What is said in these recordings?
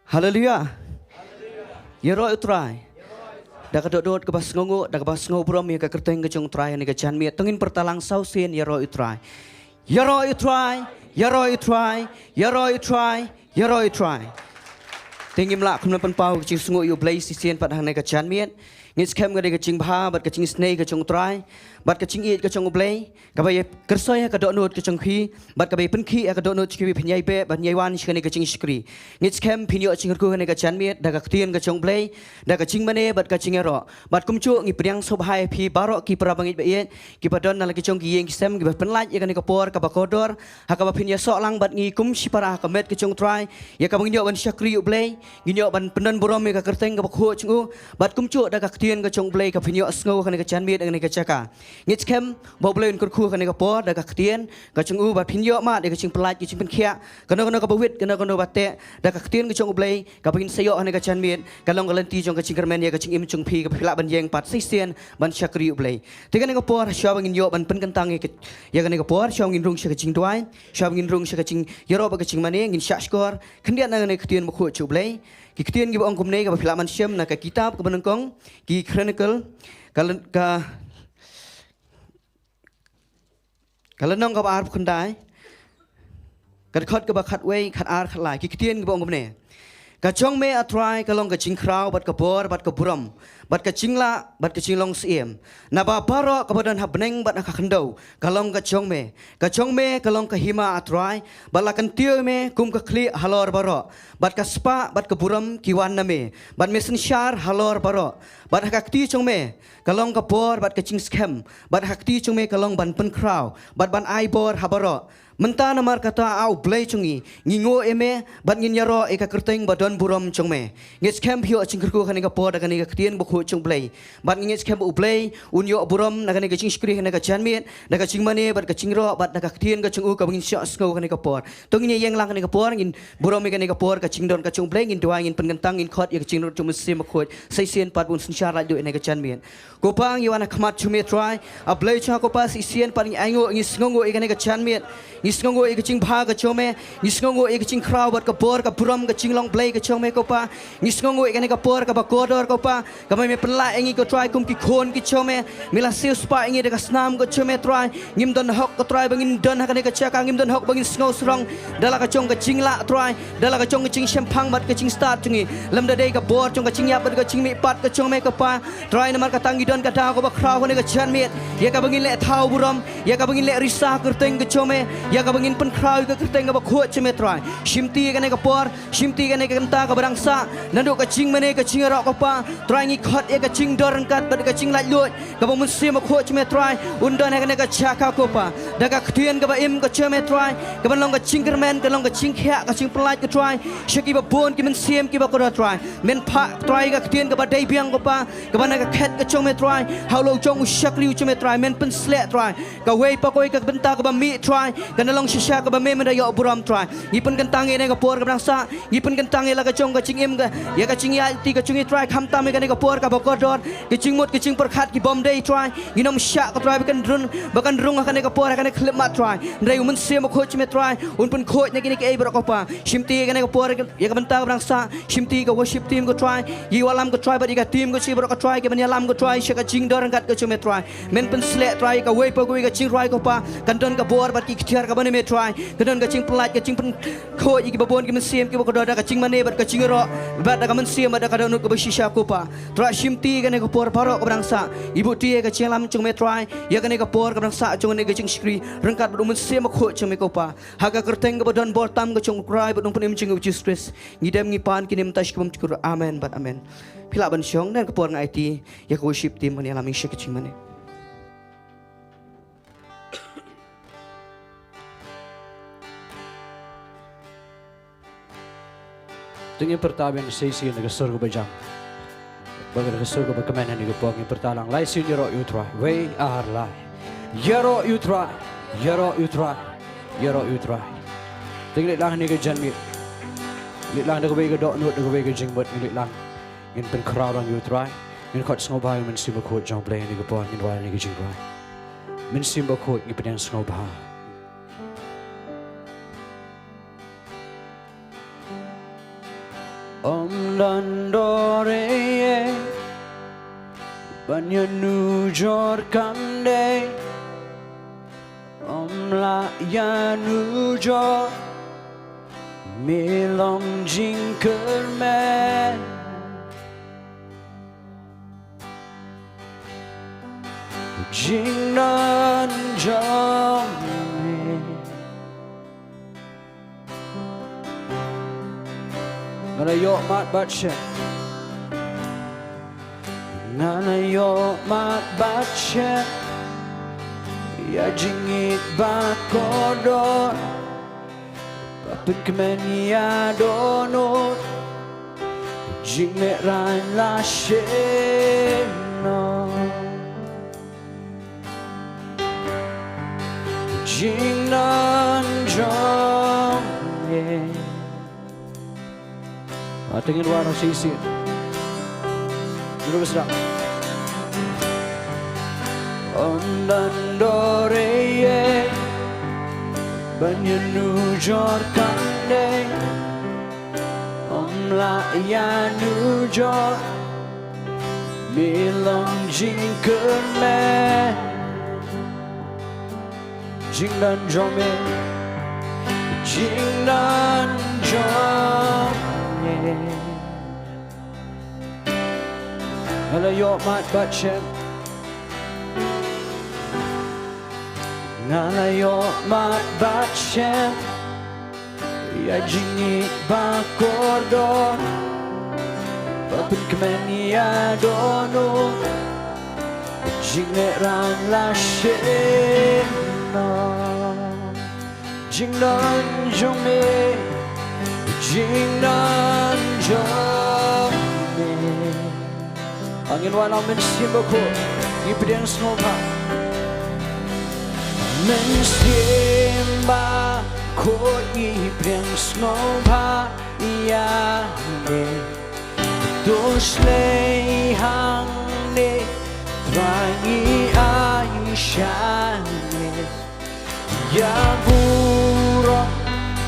Haleluya. Ya roh utrai. Dah kedot ke bas ngongo, dah ke bas ngobrom ya ke kerteng ke jong trai ni ke jan mi tengin pertalang sausin ya roh utrai. Ya roh utrai, ya roh utrai, ya roh utrai, ya roh utrai. Tinggi melak kemudian penpau ke jing sungu yu blai sisian pada hang ni ke jan mi. Ngis kem ke de ke jing bha bat ke jing Sngi ke jong trai. Bat ke jing it ke jong blai. Kabai kersoy ke dot not ke jong khi. Bat kabai penki ke dot not ke penyai be bat nyai wan ke ke jing skri. Ngis kem pinyo jing ku ke jan mi dah ke tien ke jong blai. Dah ke jing mane bat ke jing ero. Bat kumcu ngi priang sobhai pi barok ki prabangit be ye. Ki padon nal ke jong ki yeng sem ki bat penlaj ya ke kapor ka bakodor. Ha ka pinya sok lang bat ngi kum si para ka met ke jong trai. Ya ka bangyo ban skri yu blai. Nginyo ban penan borom ka kerteng ka bakho chung bat kumcu dah ka tien ke jong blai ka pinyo sngo ke jan mi ke chaka. Ngits kem bo blai kur khu ke kapor dah ka tien ka chung bat pinyo ma de ke jing pelaj ki jing pen khia. Kono ka bawit kono bate dah ka tien ke jong blai ka pin sayo ke jan mi ka long ka lenti jong ka jing kermen ya ka jing im chung pi ka phila ban yeng pat sisian ban syakri yu blai. Tiga ke kapor sya bangin yo ban pen kentang ya ke kapor sya ngin rung sya ka jing Jowai sya ngin rung sya ka jing yero ba ka jing mane ngin sya skor kendian na ke tien bakho chu blai. Ki ketien ki ong kumne ka phila man syam na ka kitab ka Nyngkong ki chronicle ka nong ka ar khundai ka khot ka ba khat wei khat ar khat lai ki ketien ki ong kumne ka chong me atrai ka long ka jing krau bat ka bor bat ka buram bat ka jingla bat ka jinglong siem na ba paro ka badan habneng bat ka khandau ka long ka chong me ka long ka hima atrai bala kan tiu me kum ka kli halor baro bat ka spa bat ka buram ki wan na me bat me shar halor baro bat ka ti chong me ka long ka bor bat ka jing scam bat ka ti chong me ka long ban pen krau bat ban ai bor habaro Mentana mar kata au blai chungi ngingo eme bat ngin yaro e ka kerteng badon buram chungme ngis camp hio chingkurku khani ka pod ka ni ka tien bukhu chung blai bat ngis camp u blai unyo buram na ka ni ka ching skri na ka janmit na ka chingmane bat ka chingro bat na ka tien ka chung u ka ngin syo sko khani ka pod tong ni yeng lang khani ka pod ngin buram ka ni ka pod ka chingdon ka chung blai ngin Jowai ngin pengentang ngin khot ya ka chingro chung sim khot sai sien pat bun sinsyar la do na ka janmit ko pang yawana khamat chume try a blai cha ko pas isien pat ngi aingo ngis ngongo e ka ni ka janmit Nisngongo ikaching bha ka chome nisngongo ikaching kraw bat ka por ka buram ka chinglong blai ka chome ko pa nisngongo ikane ka por ka ba kodor ko pa ka me penla engi ko try kum ki khon ki chome mila sis pa engi de ka snam ko chome try ngim don hok ko try bangin don ha ka ne ka chaka ngim don hok bangin sngo srong dala ka chong ka chingla try dala ka chong ka ching shempang bat ka ching start tungi lam da dei ka bor chong ka ching yap bat ka ching mi pat ka chome ko pa try na mar ka tangi don ka ta ko ba kraw ko ne ka chan mit ya ka bangin le thau buram ya ka bangin le risa kurteng ka chome ya ka bangin pen krau ka kerteng ka bakho chemetrai shimti ka ne ka por shimti ka ne ka kanta ka barangsa nando ka ching mane ka ching ro ka pa trai ngi khot e ka ching dor kat ba ka ching lai lut ka ba mun se ma kho chemetrai undon ka ne ka chaka ko pa da ka ktien ka ba im ka chemetrai ka ban long ka ching kermen ka long ka ching khya ka ching plai ka trai shaki ba bon ki men sem ki ba ko trai men pha trai ka ktien ka ba dai biang ko pa ka ba na ka khet ka chemetrai haulo chong shakri chemetrai men Pynsleh trai ka wei pa koi ka Bynta ka ba mi try kana long shisha ka ba me da yo buram try ipun kan tangi ne ka por ka bangsa ipun kan tangi la ka chong ka chingim ka ya ka chingi ti ka chungi try kham ta me ka ne ka por ka ba ko dor ki chingmut ki ching por khat ki bom dei try inom sha ka try kan rung ka ne ka por ka ne klip ma try ndai mun se ma khoch me try un pun khoch ne ki ne ke bro ka pa shimti ka ne ka por ya ka Bynta ka bangsa shimti ka worship team ko try yi walam ko try ba di ka team ko chi bro ka try ke ban yalam ko try sha ka ching dor kat ka chume try men Pynsleh try ka wei pa ko ka ching rai ko pa kan don ka bor ba ki khtiar ka ban me try kadon ka ching plaj ka ching pen kho yi ki babon ki men sim ki ba ko da ka ching mane bat ka ching ro bat da ka men sim da ka don ko ba shisha ko pa tra shimti ka ne ko por paro ko brangsa ibu ti ka ching lam chung me try ya ka ne ka por ka brangsa chung ne ka ching skri rangkat ba men sim kho chung me ko pa ha ka kerteng ka don bor tam ka chung krai ba dong pen ching uji stress ngidam ngi pan ki nem tash ko mchkur amen bat amen phila ban syong dan ka por ngai ti ya ko worship team man ya lam shi ka ching mane Tingin pertabian sesi naga surga bajang. Bagai naga surga bagaimana naga buang yang pertalang. Lai sin yaro yutra, way are lai. Yaro yutra, yaro yutra, yaro yutra. Tingin lang naga janmit. Lit lang naga bega dok nut naga bega jingbot lit lang. Ngin pen crowd on yutra. Ngin kot sngobai men simba kot jong play naga buang ngin wala naga jingduwai. Men simba kot ngin pen sngobai. Banyanu jorkan day Omla yanu jor Milong jingkerman Jingnan jong Ngalayo mat batshe Ngalayo mat batshe Ya jingit bakodor Papin kemenia donor Jinglet ran la sheno Jingnan jong Tingin warna sisi Dulu sedang Ondan doreye Banyanu jorkan day Omla yanu jor Milong jingkerman Jingdan jome Jingdan jome Ngalayo mat batshem Ngalayo mat batshem Ya jingit bakordor Papin kemenia dono Jinglet ran la sheno Jingdan jome Jingdan jome Angin walau mensimboko Ipidang snova Mensimba Ko ipidang snova Ya ne Doslei hang ne Trangi Aisyah ne Ya burong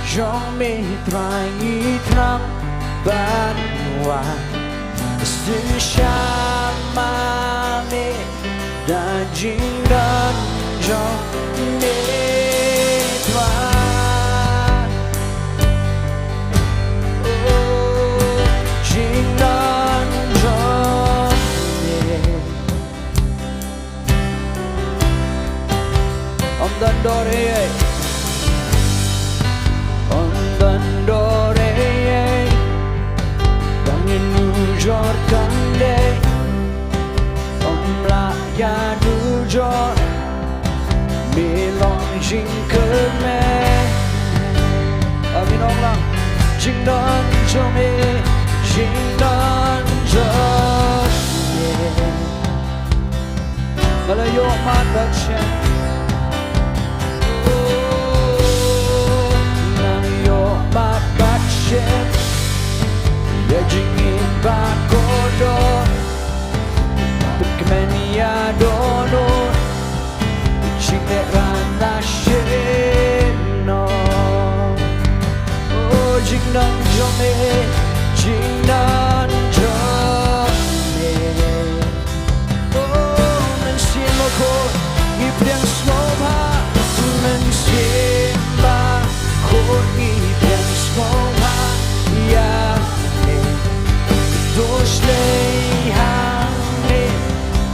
Jong me trangi trang Banwa Syiemlieh Dan Jingdan jong me tuan Oh Jingdan jong me Om dan dore Om dan dore Banyanu jorkan day Omla yanu jor Milong jingkerman Amin Nonglam Jingdan jome Jingdan jome Ngalayo mat batshem Ngalayo mat batshem Ya jingit bakodor Pekemenia donor Jinglet ran la sheno Oh jingdan jome Jingdan jome Oh mensimboko Ipidang snova Mensimba Ko ipidang snova Ya Doslei hang ne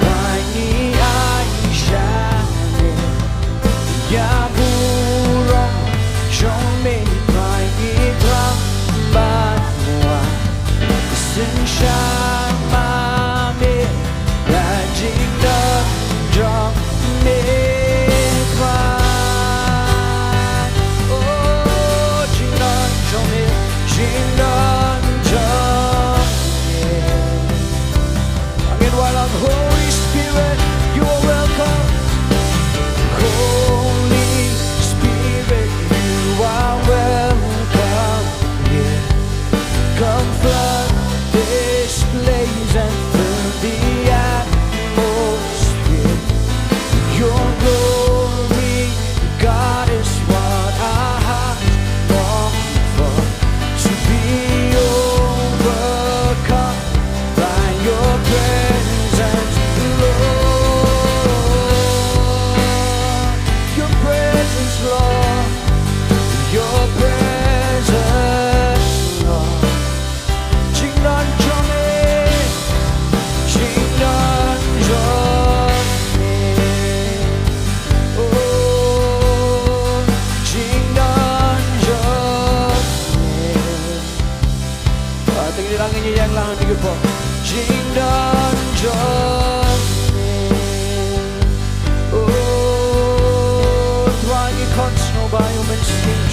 Rangi Aisyah ne Ya burong Jong me rangi trang Banwa Syiemlieh Dan Jingdan jong me tuan Oh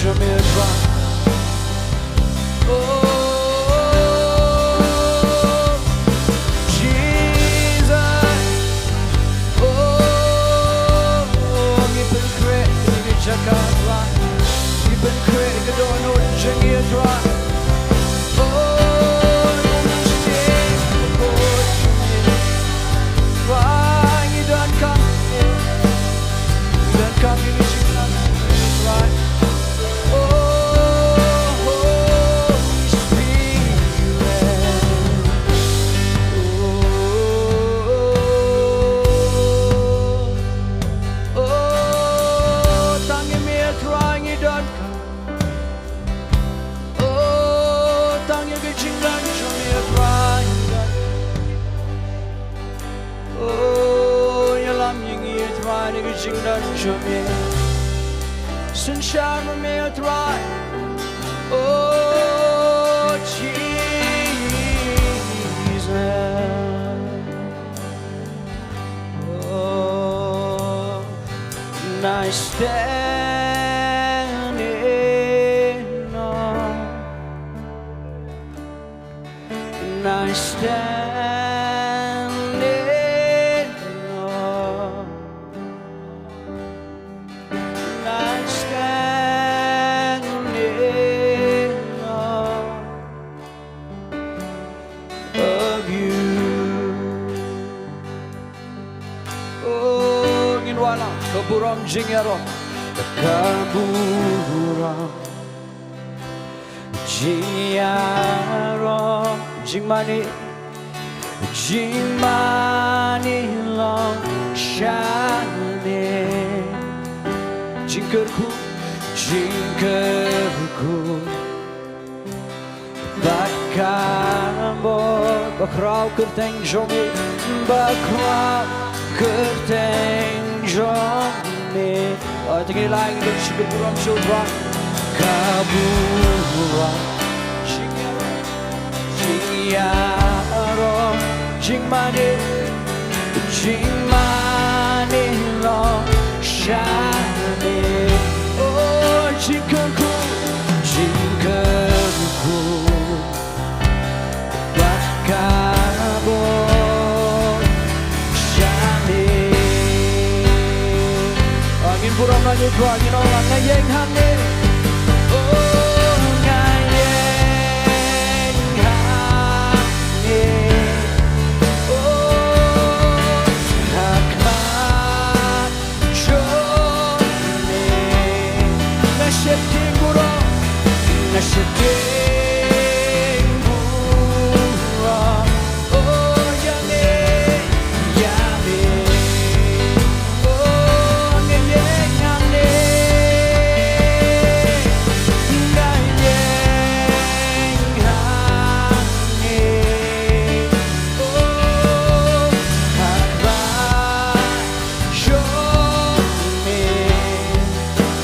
cho me try. Oh, Jesus. Oh, you've been great, you check out right. You've been great, you don't know what Jingiasyllok. Oh, you done come in. You done come in, you right. Oh, Holy Spirit. Oh, tangi me trying, you done come. Oh, tangi ke Jingiasyllok, me trying. Oh, you love me, you try to get Jingiasyllok. Sunshine for me, you try. Oh, Jesus. Oh, nice standing on. Nice standing on. Nice standing on of you. Oh, ginwala kaburam Jingiasyllok, kaburam Jingiasyllok, Jingmani, Jingmani long shani, Jingkerku, Jingkerku, bakambor, bakrau kerteng jomi, bakrau kerteng jomi. Oh, tinggi lagi untuk kaburam Sohthri, kaburam Jingiasyllok, Jingmani, Jingmani long shani. Oh, Jingkerku, Jingkerku, bakabor shani. Angin puram lagi dua, angin orang ngayeng hane. Oh, ngayeng hane. Oh, hakmat jone. Nasheting puram, nasheting puram. Oh, yame, yame. Oh, ngayeng hane.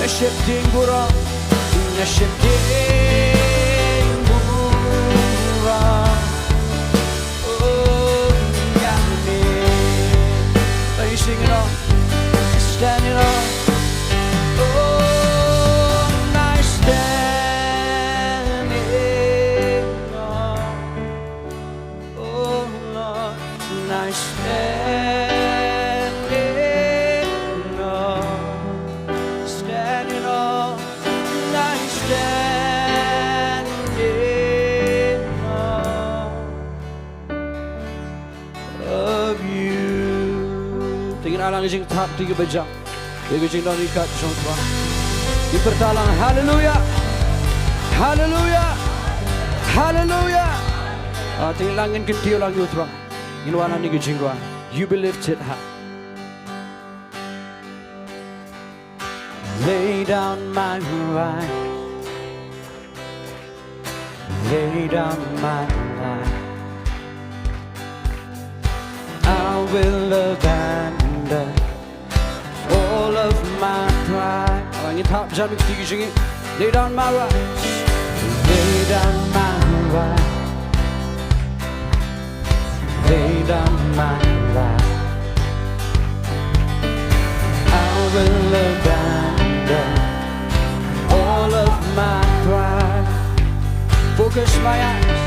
Nasheting puram, nasheting puram. Oh, yummy. Are you singing on? Standing on? Oh, nice standing on. Oh, Lord, nice standing on. Standing on, nice standing on of you. Tingin alang ising tap tiga bajang. Tiga jing don ikat Sohthri. Dipertalang, haleluya, haleluya, haleluya. Tingin langin kintiyo lang yutra. Inwanan ni Jingduwai. You be lifted high. Lay down my right, lay down my life. I will abandon all of my pride. Ang itap dyan, magtigil. Lay down my right, lay down my right, lay down my life. I will abandon all of my eyes,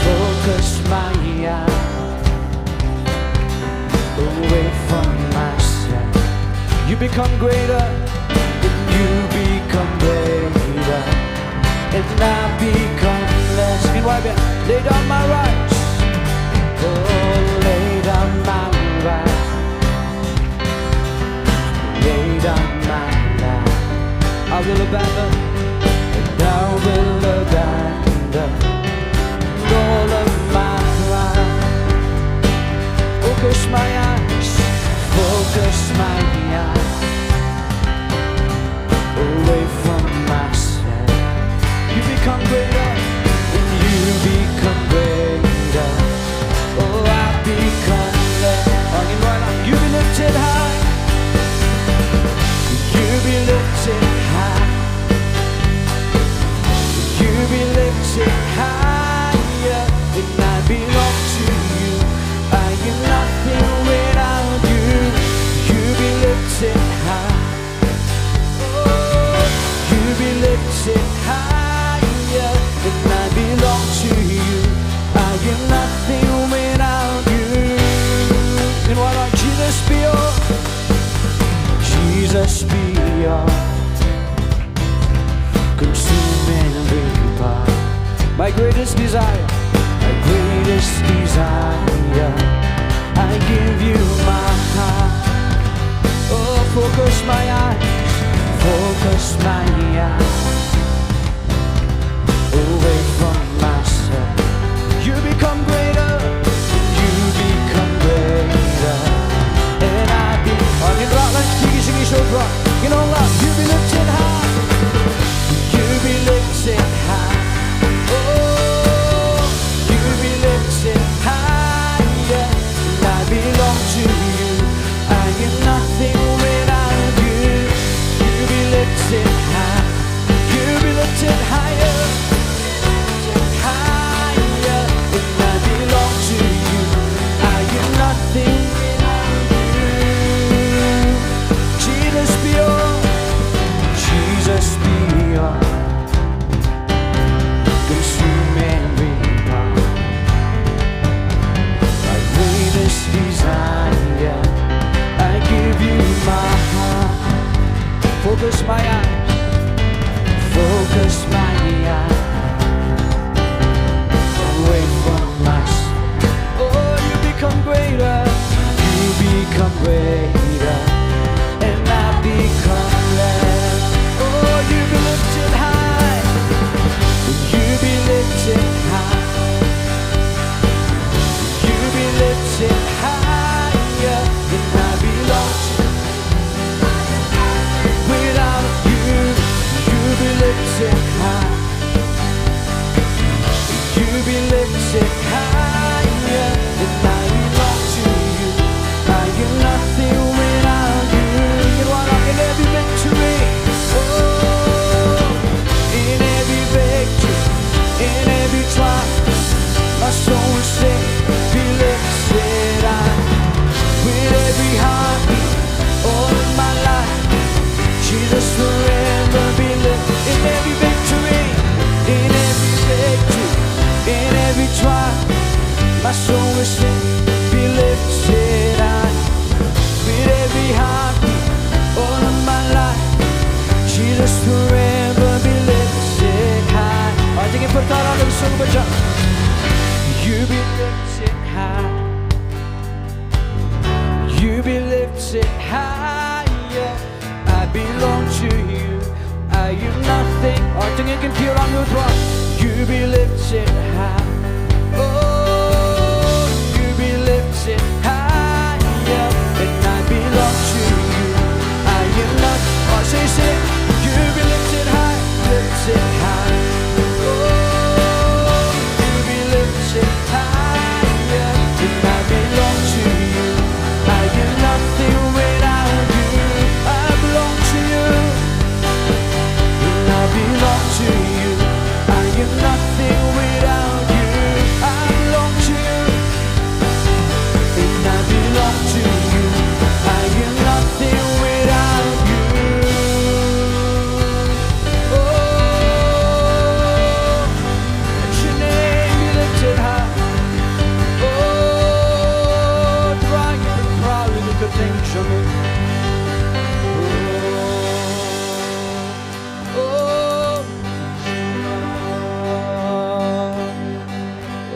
focus my eyes away from myself. You become greater, and you become greater, and I become less. Meanwhile, lay down my rights, oh, lay down my rights, lay down my life. I will abandon, and I will abandon all of my pride. Focus my eyes, focus my eyes away from myself. You become greater, and you become greater. Oh, I become less. You be lifted high, you be lifted high, you be lifted higher, and I belong to you. I am nothing without you. You be lifted high, oh, you be lifted higher, and I belong to you. I am nothing without you. And why not Jesus be all? Jesus be all, consuming reaper. My greatest desire, my greatest desire, I give you my heart. Oh, focus my eyes, focus my eyes away from myself. You become greater, you become greater, and I be on your rock like Jingiasyllok. You know love, you be lifted high, you be lifted high. Oh, you be lifted higher, and I belong to you. I am nothing without you. You be lifted high, you be lifted higher, higher, and I belong to you. I am nothing without you. Jesus be all, Jesus be all, consuming reaper. My greatest desire, I give you my heart. Focus my eyes, focus my eyes away from myself. Oh, you become greater, you become greater, and I become less. Oh, you be lifted high, you be lifted high, you be lifted higher, and I belong to you. Without you, you be lifted high, you be lifted higher, and I belong to you. I am nothing without you. You are like in every victory, oh, in every victory, in every trial, my soul will say, be lifted high. With every heartbeat, all of my life, Jesus forever be lifted. In every victory, in every victory, in every trial, my soul will sing, be lifted high. With every heartbeat, all of my life, Jesus forever be lifted high. I think in perkara ng sung baca, you be lifted high, you be lifted higher. I belong to you. I am nothing. I think you can hear on your throne. You be lifted high. Oh, you be lifted higher, and I belong to you. I am not. Oh, say, you be lifted high, lifted high. Oh, you be lifted higher, and I belong to you. I am nothing without you. I belong to you, and I belong to you. I am nothing without you.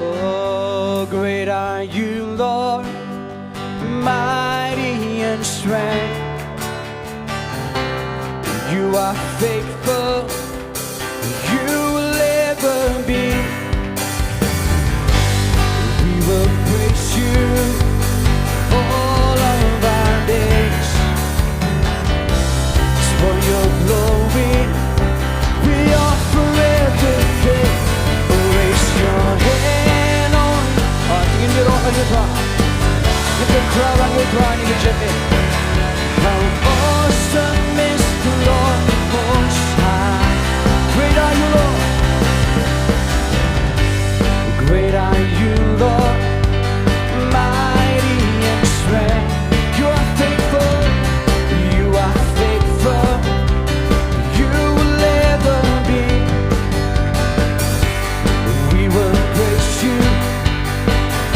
Oh, great are you, Lord, mighty and strength. You are faithful, you will ever be. We will praise you all of our days. It's for your glory, we offer everything. Raise your hand on. Tingin your throne. Get the crowd on your throne, you can check it. How awesome is the Lord Most High. Great are you, Lord. Great are you, Lord, mighty and strength. You are faithful, you are faithful, you will ever be. We will praise you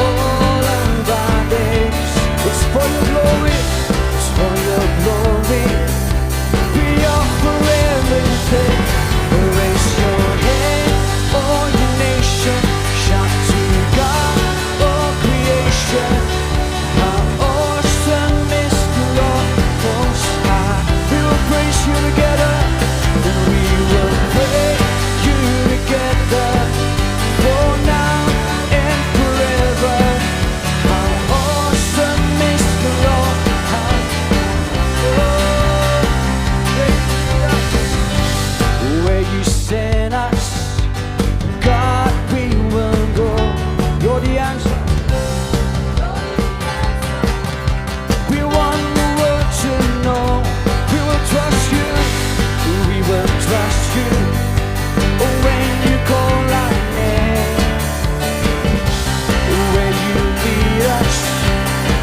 all of our days. It's for your glory, it's for your glory. We offer everything. Raise your hand, all your nation. Shout to God, all creation. How awesome is the Lord Most High. We will praise you together. We will praise you together. For now and forever. How awesome is the Lord. Where you send us, God, we will go. You're the answer. We want the world to know. We will trust you. We will trust you. When you call our name, where you lead us,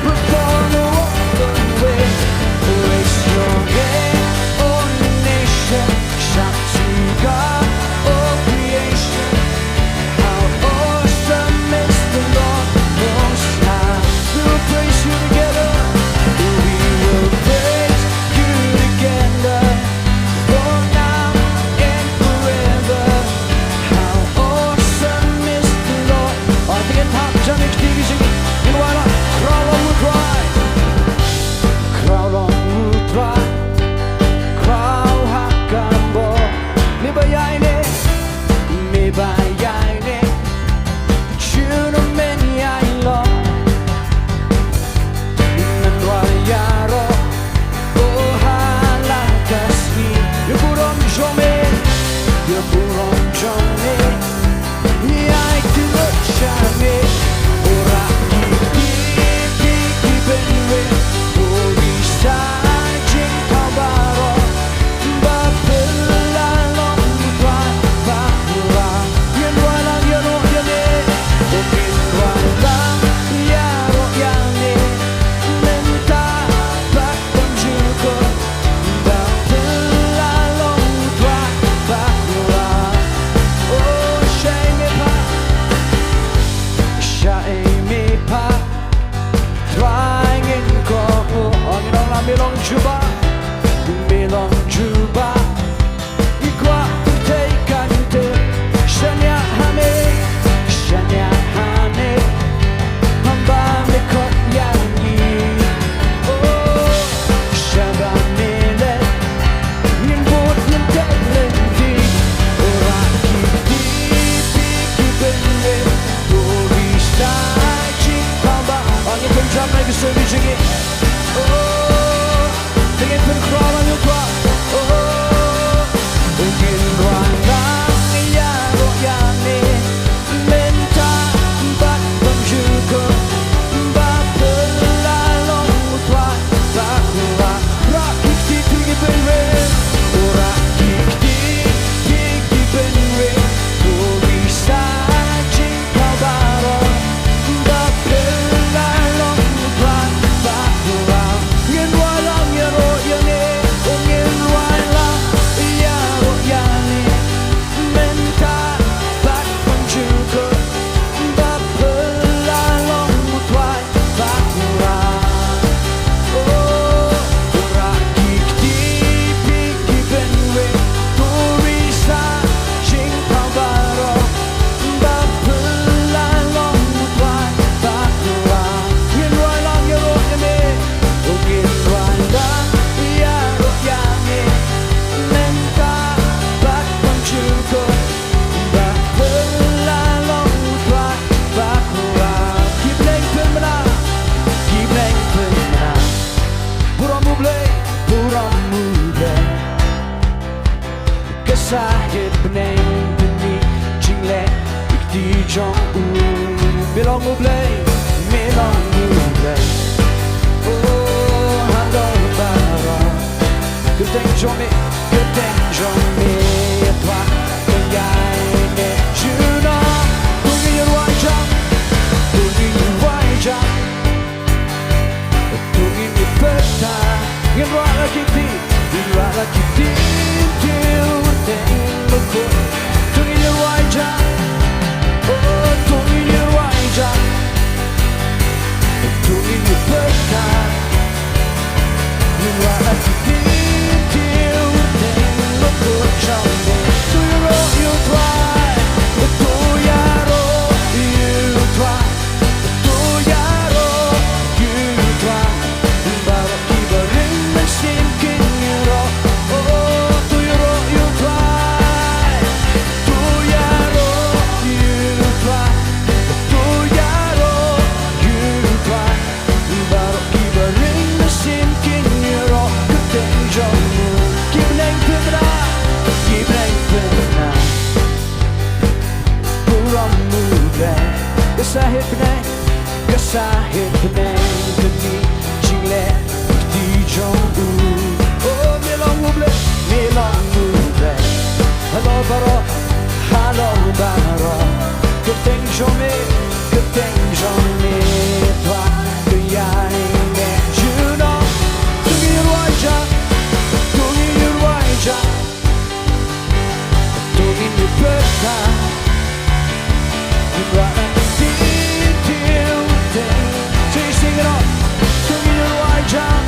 we're gonna walk the way. Raise your hand, all the nation. Shout to God, all creation. How awesome is the Lord Most High. We will praise you together. We will praise you together. For now and forever. How awesome is the Lord. I think it's time to make TV singing. You know what? Crowd on will cry. Crowd on will cry. Crowd hakan bo. Me bayane. Me bayane. Chuno men yailo. Menwayaro. Oh halakasni. You buron jome. You buron jome. Yai tilo chame. Ora ki benwe. Orisa jingkabaro. Bapelalong ba. Yenwalang yaro yane. Yenwalang yaro yane. Menta bakbanjuko. Bapelalong ba. Oh, Syiemlieh pa. Trying in Nyngkong. Ang inong milong juba. Milong juba. Ikwa take kante. Shanya hame. Hamba mikot yangi. Oh, Shabamele. Nimbut nintelenti. Ora ki benwe. Orisa jingkaba. Ang itong jam na gusto ni Jingi. Oh, tingin pun crowd on your clock. Oh, ungin walang yaro yane. Menta bakbanjuko. Bapelalong utwa. Rakik tiki benwe. Rakik tiki benwe. Orisa jingkabaro. Bapelalong utwa. Yen walang yaro yane. sahit beneng beni jingle ikti jong belong mu play belong mu play oh hando bara good jong me toi que yai ne juno tung you right jump tung you right jump tung you first time you right like it you right like it till look good tung you right jump oh tung you right jump tung you first time you right like it till look good jump do you roll you try do ya roll you try do ya roll you try baru kibarin mesin kini roll oh do you roll you try do ya roll you try do ya roll you try baru kibarin mesin kini roll ketenjong kibeneng pemda kibeneng pemda puram muda kesahit beneng beni jingle di jong oh melong muble hello baro ketenjong me toi que yai ne juno tu you right jump don't in your first time you right at the till so you sing it up don't in your right jump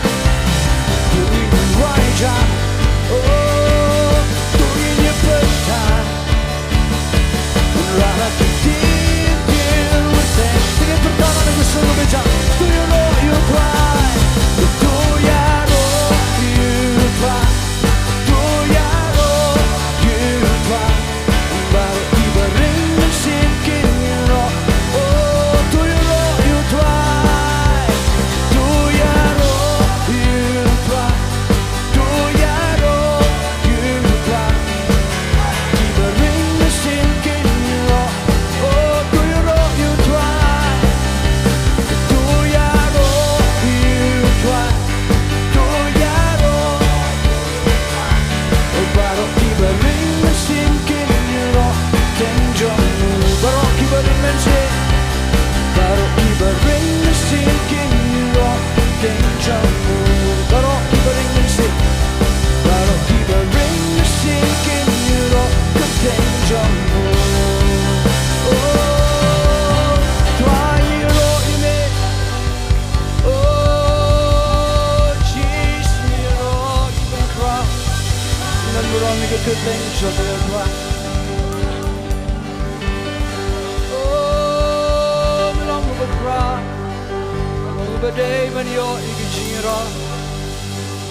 don't in your right jump oh don't in your first time you right at the till sing it pertama dengan seluruh meja do you know you cry do ya know you cry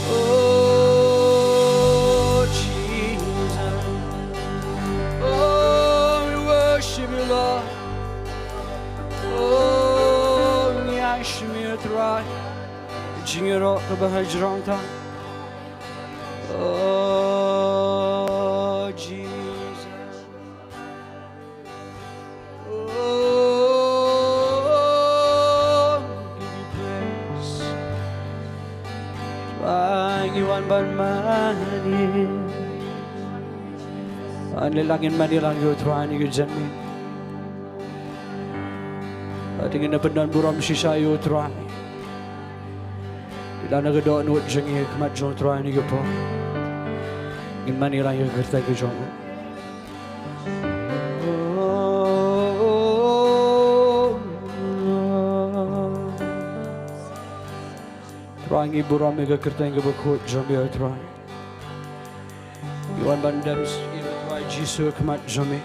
Oh Jesus, oh we worship you Lord, oh we ask you to try, Jingiasyllok kebahagiaan ta, oh Jesus, oh give you praise. Iwan ban mani anilangin manilang yutrani gujani atingin na pendan buram sisa yutrani ilan nagado nuot jengi kmat yutrani gupo in manilang yugerta gujongo Rangi buram mega kerteng gebekut jambi atrai. Iwan bandam atrai Jisu kemat jambi.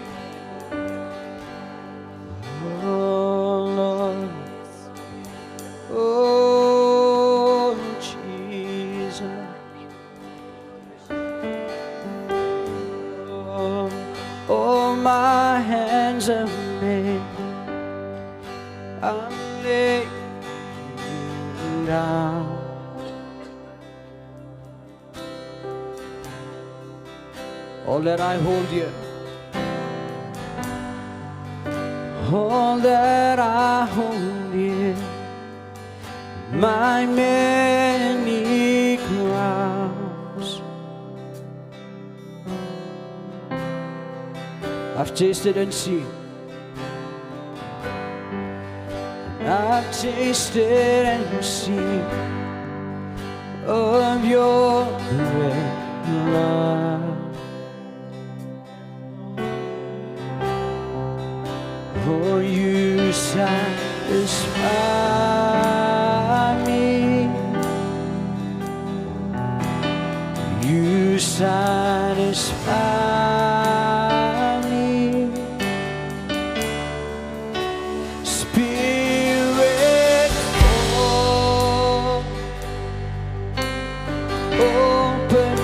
Oh Lord, oh Jesus, oh my hands are made. I'm laying down. all that I hold dear, all that I hold dear, my many crowns. I've tasted and seen, I've tasted and seen of your great love. Oh, you satisfy me, you satisfy me, Spirit, oh, open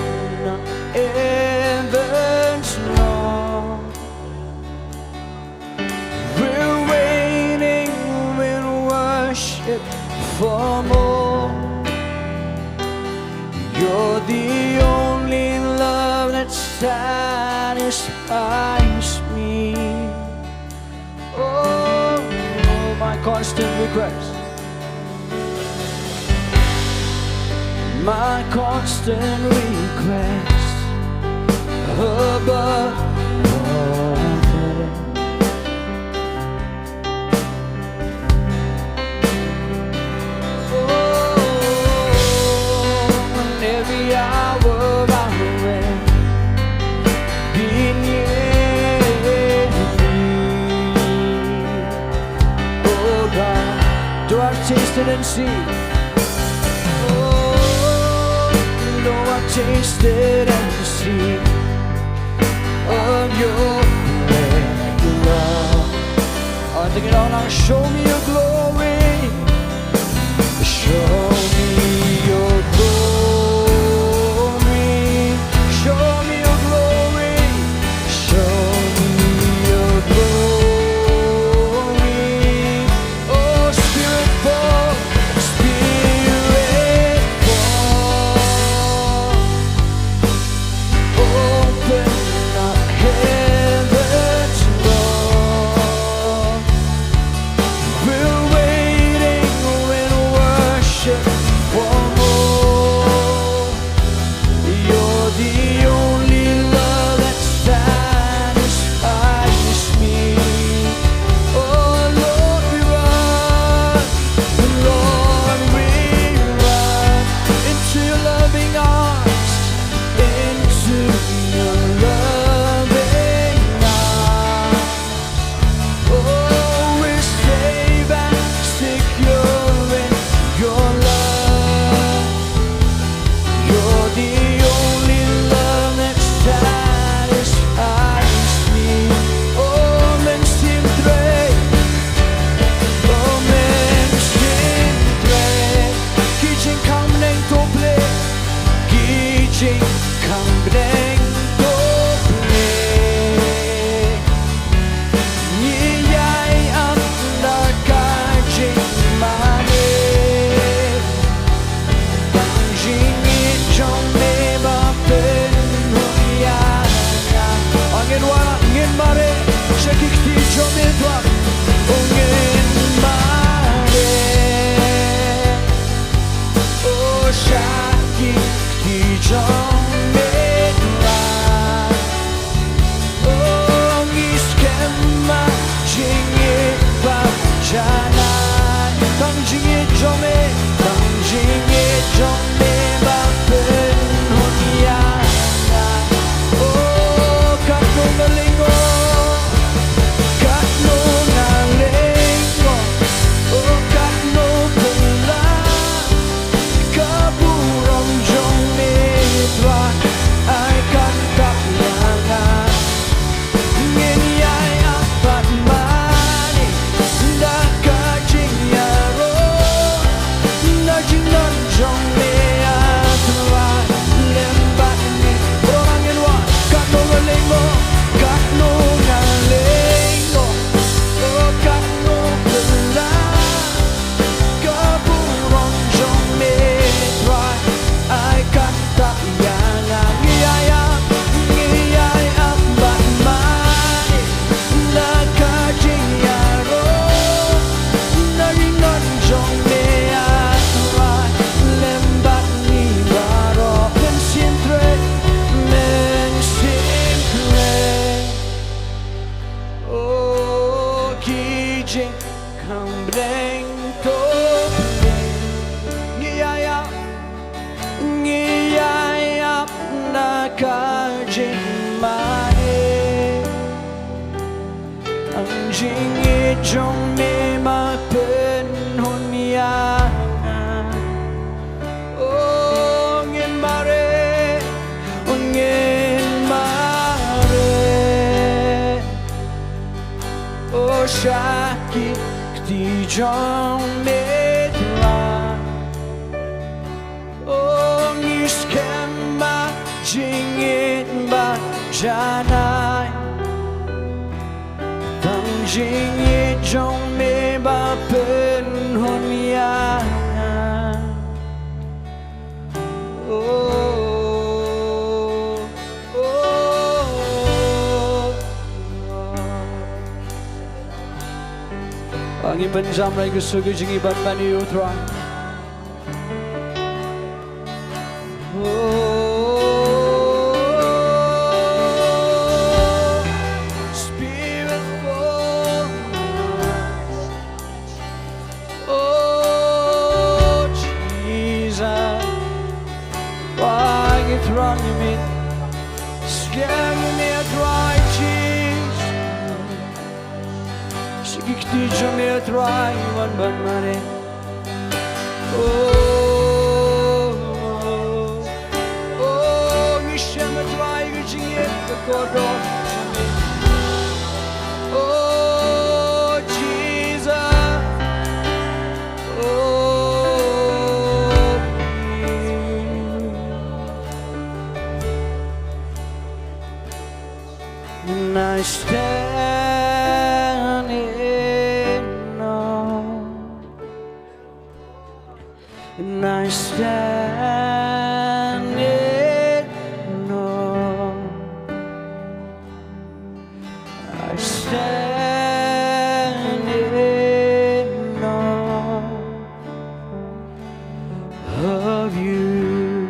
up heaven's door. We're waiting in worship for more. You're the only love that satisfies me. Oh, my constant request, my constant request above all. Tasted and seen, oh, though I've tasted and seen of your great love. I'm thinking all now, show me your glory, show me your glory, show me your glory, show me your glory. จงมีมาเป็นหุนยางโอ้เงินมาเรโอ้เงินมาเรโอ้ชาคิที่จงมีตราโอ้นิสแคมมาจิงอินมาจานายตั้งจิงอินจงมีมาเป็นหุนยางโอ้โอ้angin penjamai kesugi jingi ban bani utra Spirit fall Oh Jesus Why you throwing me Scaring me a dry cheese Sikikti jami a dry one ban mare Oh Jesus Oh and I stand in awe and I stand in awe I stand in awe of you.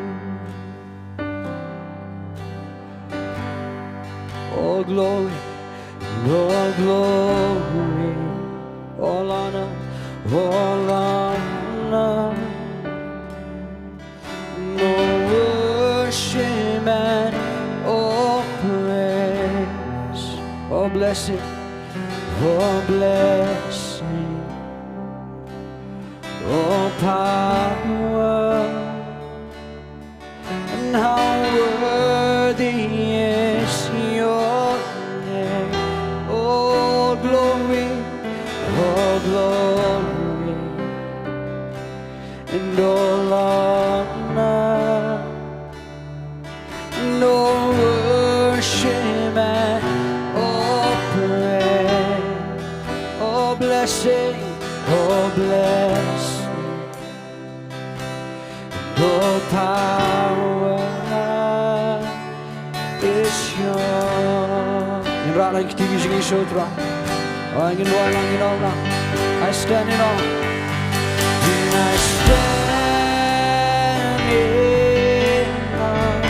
All glory, all glory, all honor, all honor. No worship and all praise, all blessing, all blessing, all power, and how worthy is your name. All glory, and all honor, no worship and all praise, all blessing, all blessing, all power is yours. In rana ikhtigi Jingiasyllok, angin wal angin Allah, I stand in awe. And I stand in awe.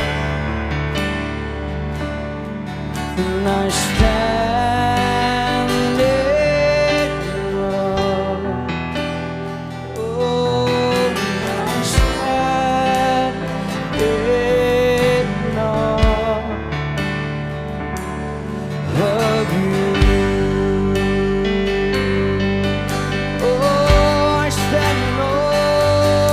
And I stand in awe. Oh, I stand in awe of you. Oh, I stand in awe.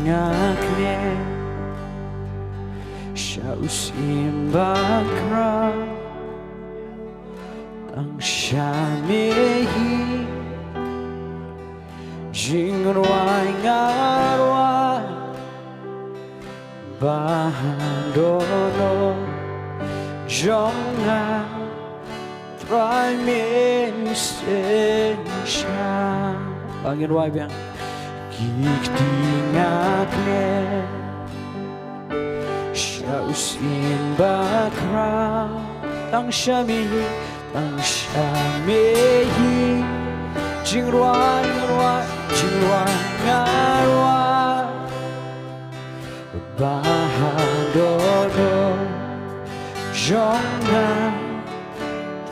ngakne Shausim bakra Ang Syiemlieh Jingduwai ngarwa Bahandono Jonga Try me sensha Angin wai biang Gik tingakne Shausim bakra Tang Syiemlieh Tang Syiemlieh Jingduwai ngarwa Bahandono Jonga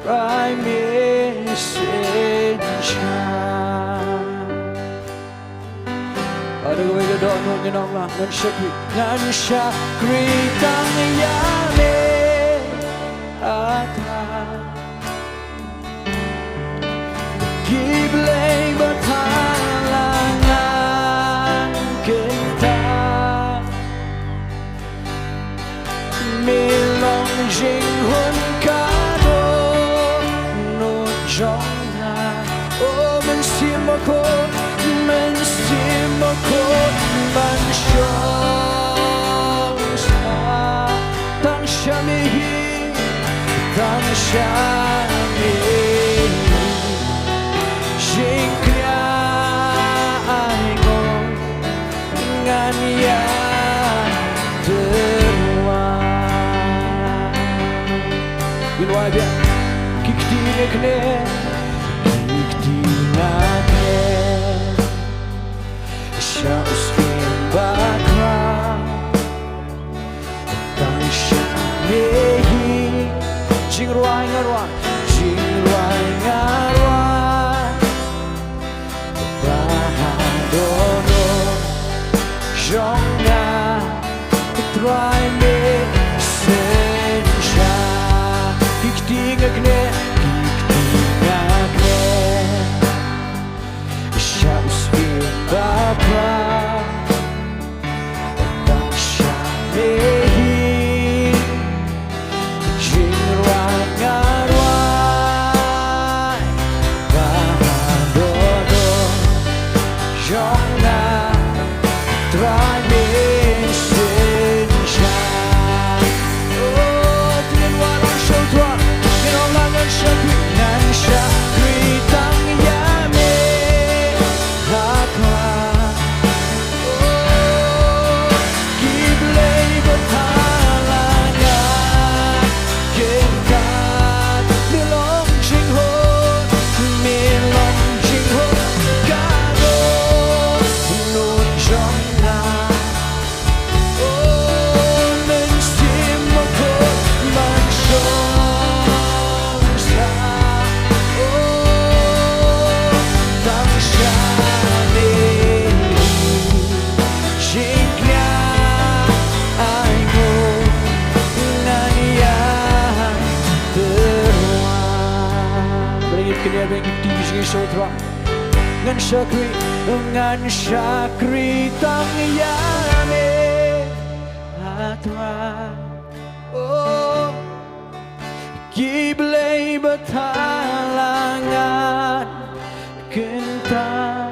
Try me sensha Ada gue ke Nonglum Nonglum Ngan syakri tang yame Ata Giblay berhalangan kita Milong jinghun kado Nujongna Oh mensimakot Mansyongsa Tang Syiemlieh Tang Syiemlieh Jinggiasyllok Ngan ya terwang Ginwai biar Kik tingakne Shausim bakra Tang Syiemlieh Jingduwai ngarwa Bahandono Jonga Try me sensha Gik tingakne Shausim bakra Tang Syiemlieh Jingduwai ngarwa Bahandono Jonga Try me sensha Oh Tien warung Sohthri Nonglum ngan syakri tang yame Ngan syakri tang yame atra Oh Giblay berhalangan kita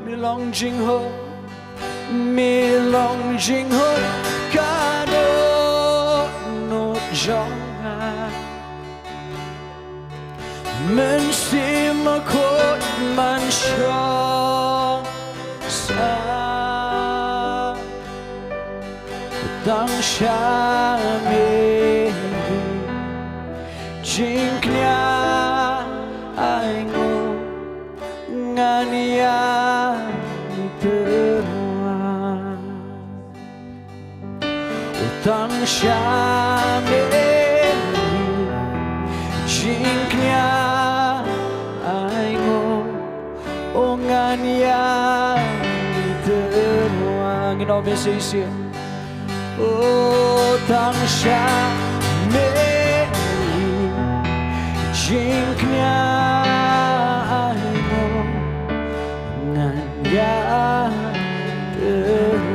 Milong jingho kado Nujongha mensimakot mansyongsa Tang Syiemlieh Jinggiasyllok Ngan ya terwang Tang Syiemlieh Jingiasyllok Ngan ya terwang Inobe sisi Oh Tang Syiemlieh Jingiasyllok Ngan ya terwang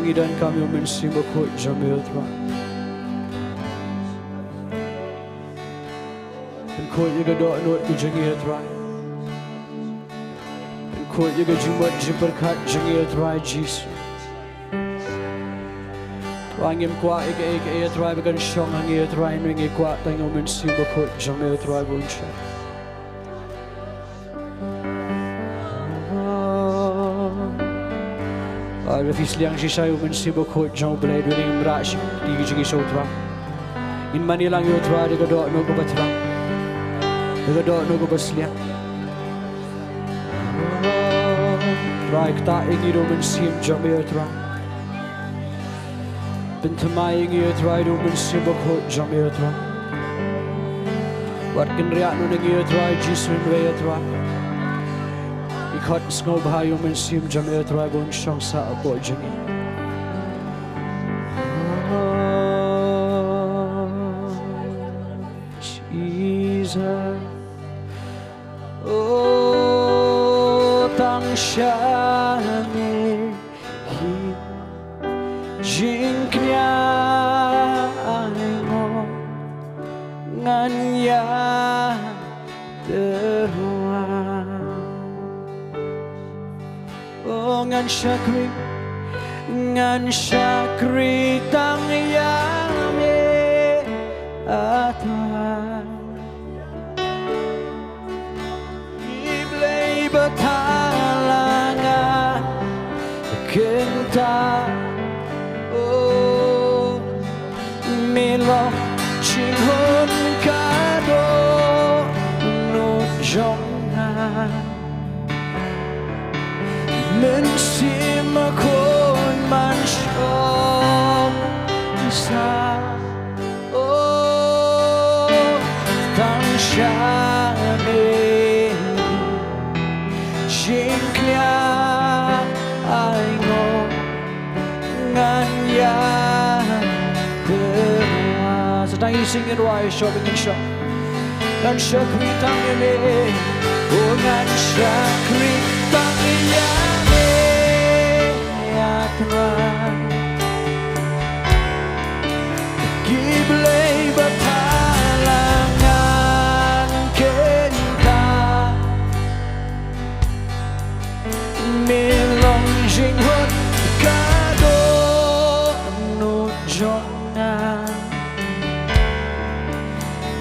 Sngi dan kami mensimbah kut jamil Tuhan. Dan kut juga doa not kejengir Tuhan. Dan kut juga jumbat jemberkat jengir Tuhan Yesus. Tuhan yang kuat ika Tuhan bagan syong hangir Tuhan yang kuat tengok mensimbah kut jamil Tuhan bunca. Rafi Syiemlieh sisayu mensimbah kut jauh belai dua ni merash di Jingiasyllok Tuhan. In manilang yo Tuhan dia doa no ko batlang. Dia doa no ko Pynsleh. Tuhan kita ingin do mensim jamil Tuhan. Bynta mai ingin Tuhan do mensimbah kut jamil Tuhan. Warken riak no ingin Tuhan Yesus wenwe Tuhan. Ikut sengau bahayu mensim jamil Tuhan bun syong sa apa jengi. Jesus, oh tang syane hi jingknya ango nganya terwa. Oh ngan syakri tang yame atan iblay batalanga kenta oh milo chinghon kado no jonga mensim kon man syom isa oh tang syame jingklia aingo nganya terwa sedang singin wai shopping in shop dan syakri tang yame oh ngan syakri tang yame atran giblay batalangan kenta milong jinghot kado no jonga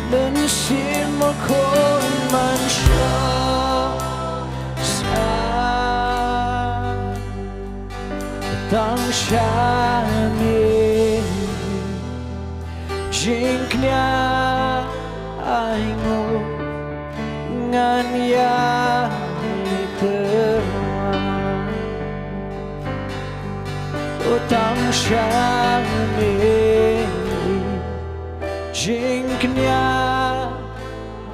mensim kon mansya tang syame jingknya aingo ngan ya terwa oh tang syame jingknya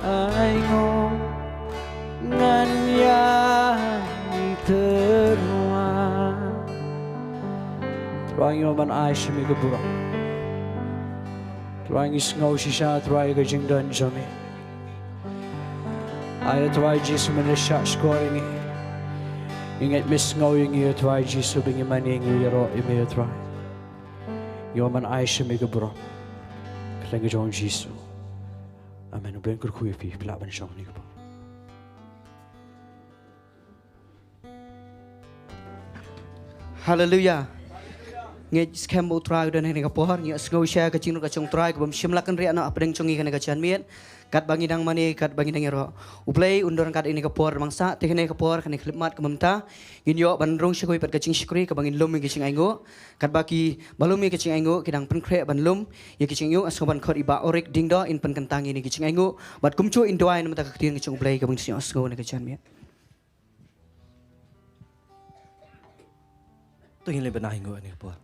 aingo ngan ya terwa. Tuhan yang man aish mi gebura. Tuhan yang sengau sisa Tuhan yang Jingduwai jami. Ayat Tuhan Yesus menesyak skor ini. Ingat misngau yang ia Tuhan Yesus bingi mani yang ia roh imi Tuhan. Yang man aish mi gebura. Keleng Tuhan Yesus. Amen. Ubren kurkuy pi pelak ban syong ni gebura. Hallelujah. Nghe Syiemlieh try dan ini kapor nghe sengau share kecing nu kacung try kebam Syiemlieh kan riak na apdeng chongi kan kacan miet kat bangi dang mani kat bangi dang ro uplay undoran kat ini kapor mangsa tekne kapor kan khidmat kemamta inyo bandrong syakoi pat kacing syukri ka bangin lum kacing aingo kat baki balum kacing aingo kidang penkre banlum ye kacing yo asoban khot iba orik Diengdoh in pen kentang ini kacing aingo bat kumcu Jowai namata kaktian kacung uplay ka bangin sengau na kacan miet tu hin le benah aingo ni kapor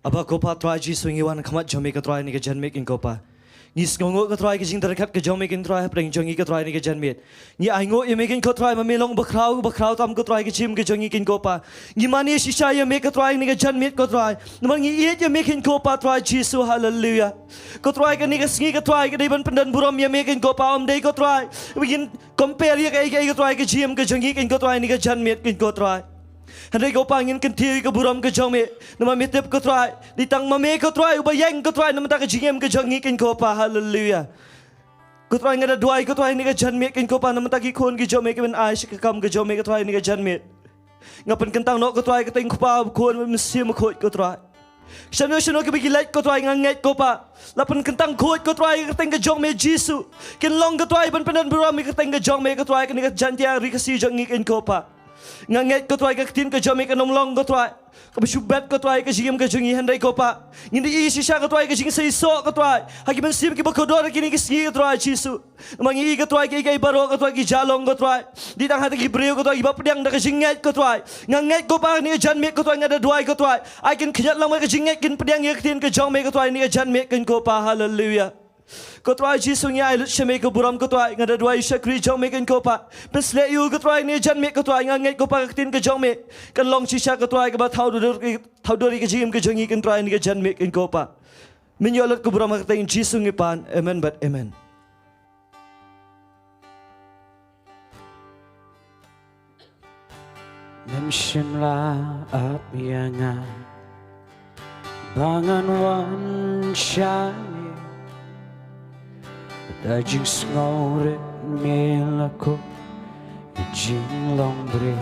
Aba kopa try ji swingiwan khamat jome ka try ni ka janmek in kopa. Ni sngongo ka try ki jing darkhat ka jome kin try preng jongi ka try ni ka janmet. Ni aingo ye mekin ka try mamelong bakrau tam ka try ki chim ka jongi kin kopa. Ni mani shisha ye mek ka try ni ka janmet ka try. Namang ni ye mekin kopa try Jesu hallelujah. Ka try ka ni ka sngi ka try ka deban pendan buram ye mekin kopa om dei ka try. Begin compare ye ka try ka jim ka jongi kin ka try ni ka janmet kin ka try. Henry ko pangin kentil ke buram ke jome nama mitip ko try ditang mame ko try ubayeng ko try nama tak jingem ke jangi kin ko pa hallelujah ko try ngada duai ko try ni ke janme kin ko pa nama tak ikon ke jome ke ben ai ke kam ke jome ko try ni ke janme ngapan kentang no ko try ke teng ko pa kon mesti mo ko try Shano ke bagi light ko try nganget ko pa lapan kentang ko try ke teng ke jome Jesu kin long ko try ban penan buram ke teng ke jome ko try ke ni ke Jaintia ri ke si jangi kin ko pa nganget ko try ke tin ke jome ke Nonglum ko try ke besubat ko try ke jingem ke jungi handai ko pa ngindi isi sya ko try ke jing sei so ko try hagi ben sim ke bakodor ke ni ke Sngi ko try Jesu mangi ko try ke baro ko try ke jalong ko try di tang hati ke breu ko try ba pedang da ke jinget ko try nganget ko pa ni janme ko try ngada duai ko try ai kin khyat lang ke jinget kin pedang ye ke tin ke jong me ko try ni ke janme kin ko pa hallelujah ko try Jesu nya ai lut sheme ko buram ko try ngada duai shakri jong me kin ko pa Pynsleh yu ko try ni janme ko try nganget ko pa ke tin ke jong me kan long shisha ko try ke ba thau do ke jingem ke jongi kin try ni ke janme kin ko pa min yo lut ko buram ke tin Jesu ngi pan amen but amen Memshimla apianga bangan wan shani dajing snore melako jinglong bre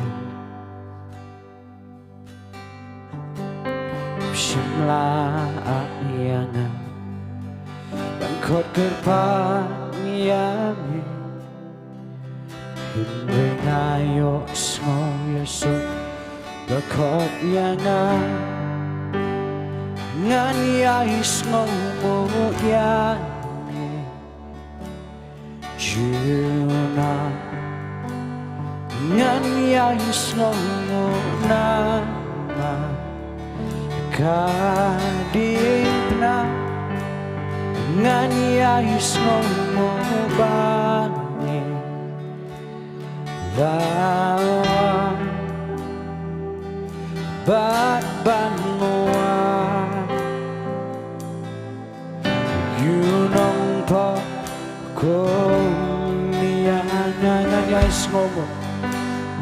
Memshimla apianga bangkot kerpanyami Hinrengayo sngoyaso bakot yana nganyay sngomo yani Juna nganyay sngomo nama kadipna nganyay sngomo bani Dawa bat banua Nongpoh ko niya nganyay ngomo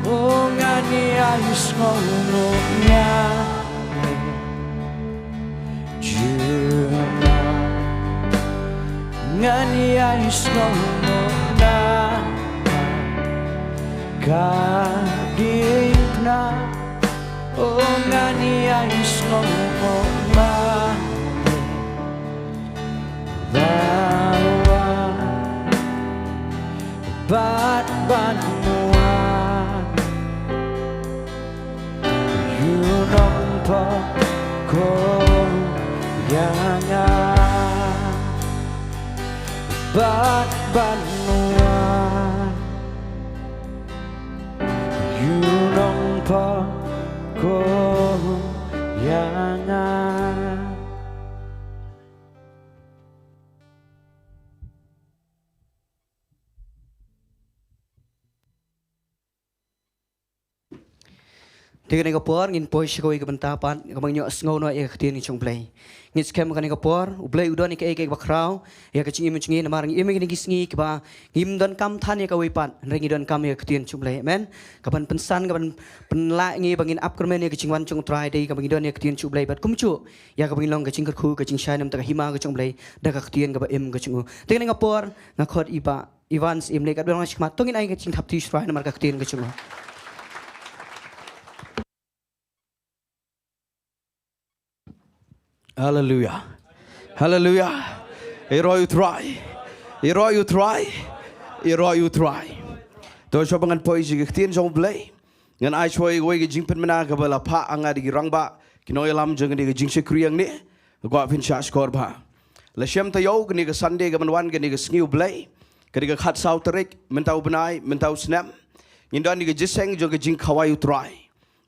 o nganyay ngomo niya Juna nganyay ngomo na Kadipna o nganyay ngomo mani Dawa bat banua Nongpoh ko yanga bat banua Nongpoh ko yanga Tiga ni kapor ngin poi shikoi ke Bynta pan kamang nyo sngo no e khtin ni chung play ngin skem kan ni kapor u play udon ni ke bakrau ya ke chingi muchingi na marang ime ni Sngi ke ba ngim don kam than ya ka wi pan ring don kam ya khtin chung play amen kapan pensan kapan penla ngi bangin up kermen ya ke chingwan chung try dei kamang don ya khtin chung play bat kumchu ya ka bangin long ke ching khu ke ching shai nam ta hima ke chung play da ka khtin ka ba em ke chung tiga ni kapor na khot iba Ivan Syiemlieh kat dong shikmat tongin ai ke ching thap ti shrai na mar ka khtin ke chung Hallelujah. Hallelujah. Iro you try. Iro you try. Iro you try. To so pangan poi sig tin jong play. Ngan ai choi goi ge jingpen mena ka bala pa anga di rangba kinoy lam jeng di ge jing se kriang ni. Ko fin sha skor ba. La shem ta yo ni ge Sunday ge wan ge ni ge Sngi play. Ke di ge khat Sohthri mentau benai mentau snap. Indan ni ge jiseng jo ge jing khawai you try.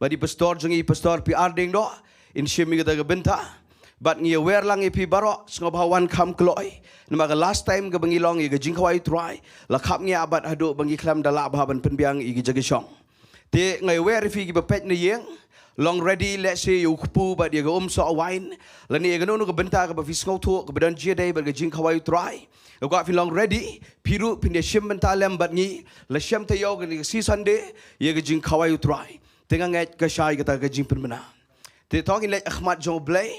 Badi pastor jongi pastor pi Diengdoh in Syiemlieh ge Bynta. But ngi wer lang ipi baro sngobawan kam kloi namaga last time ga bangilong i ga Jingiasyllok try la khap ngi abat hadu bangi klam dala baban penbiang i ga jagisong te ngai wer ifi gi bepet ne yeng long ready let's say you pu ba dia ga so wine la ni ga no ga Bynta ga ba fi sngo thu ga badan je dai ba ga Jingiasyllok try ga fi long ready piru pinde shim Bynta lem bat ngi la shem te yo ga ni si Sunday ye ga Jingiasyllok try tengah ngai ke syai kata ke jing penmena te tongin le akhmat jo blai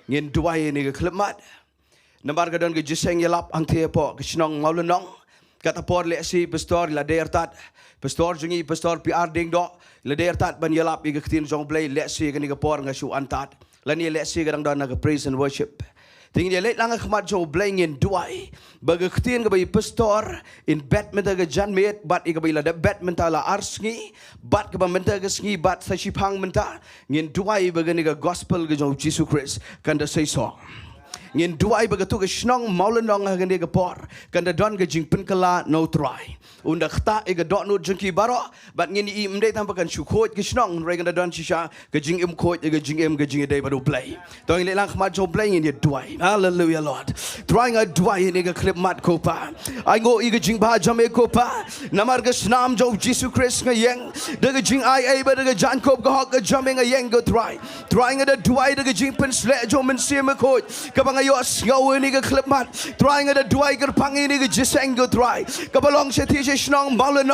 ngin duai ni ke klemat nambar ka don ke jiseng yelap angte po ke Shillong Mawlai kata por le si pastor la dertat pastor jungi pastor PR Diengdoh la dertat ban yelap i ke tin jo blai le si ke ni ke por ngasu antat la ni le si ke dang don na ke praise and worship tingin dia lang akhmat jo blai ngin duai baga ketin ke bai pastor in badminton ke janmet bat i ke bai la badminton la Sngi bat ke badminton ke Sngi bat sa sipang menta ngin duai baga ni ke gospel ke jo Jesus Christ kan da say so ngin duai baga tu ke Shillong Mawlai hagan dia ke por kan da don ke jing penkala no try unda khta e ke dot no jengki baro bat ngin i mde tampakan syukot ke Shillong re kan da don shisha ke jing im khot ke jing im ke jing dai baru play to ngin lang khmat jo play ngin dia duai hallelujah lord trying a duai ni ke clip mat ko pa ai ngo i ke jing ba jame ko pa namar ke snam jo Jesus Christ ngayeng de ke jing ai ba de ke jan kop ke hok ke jame ngayeng go trying a duai de ke jing Pynsleh jo men sim ko ke bang ayo ngau ni ke clip mat trying a duai ke pang ni ke jiseng go try ke balong se ti Shillong Mawlai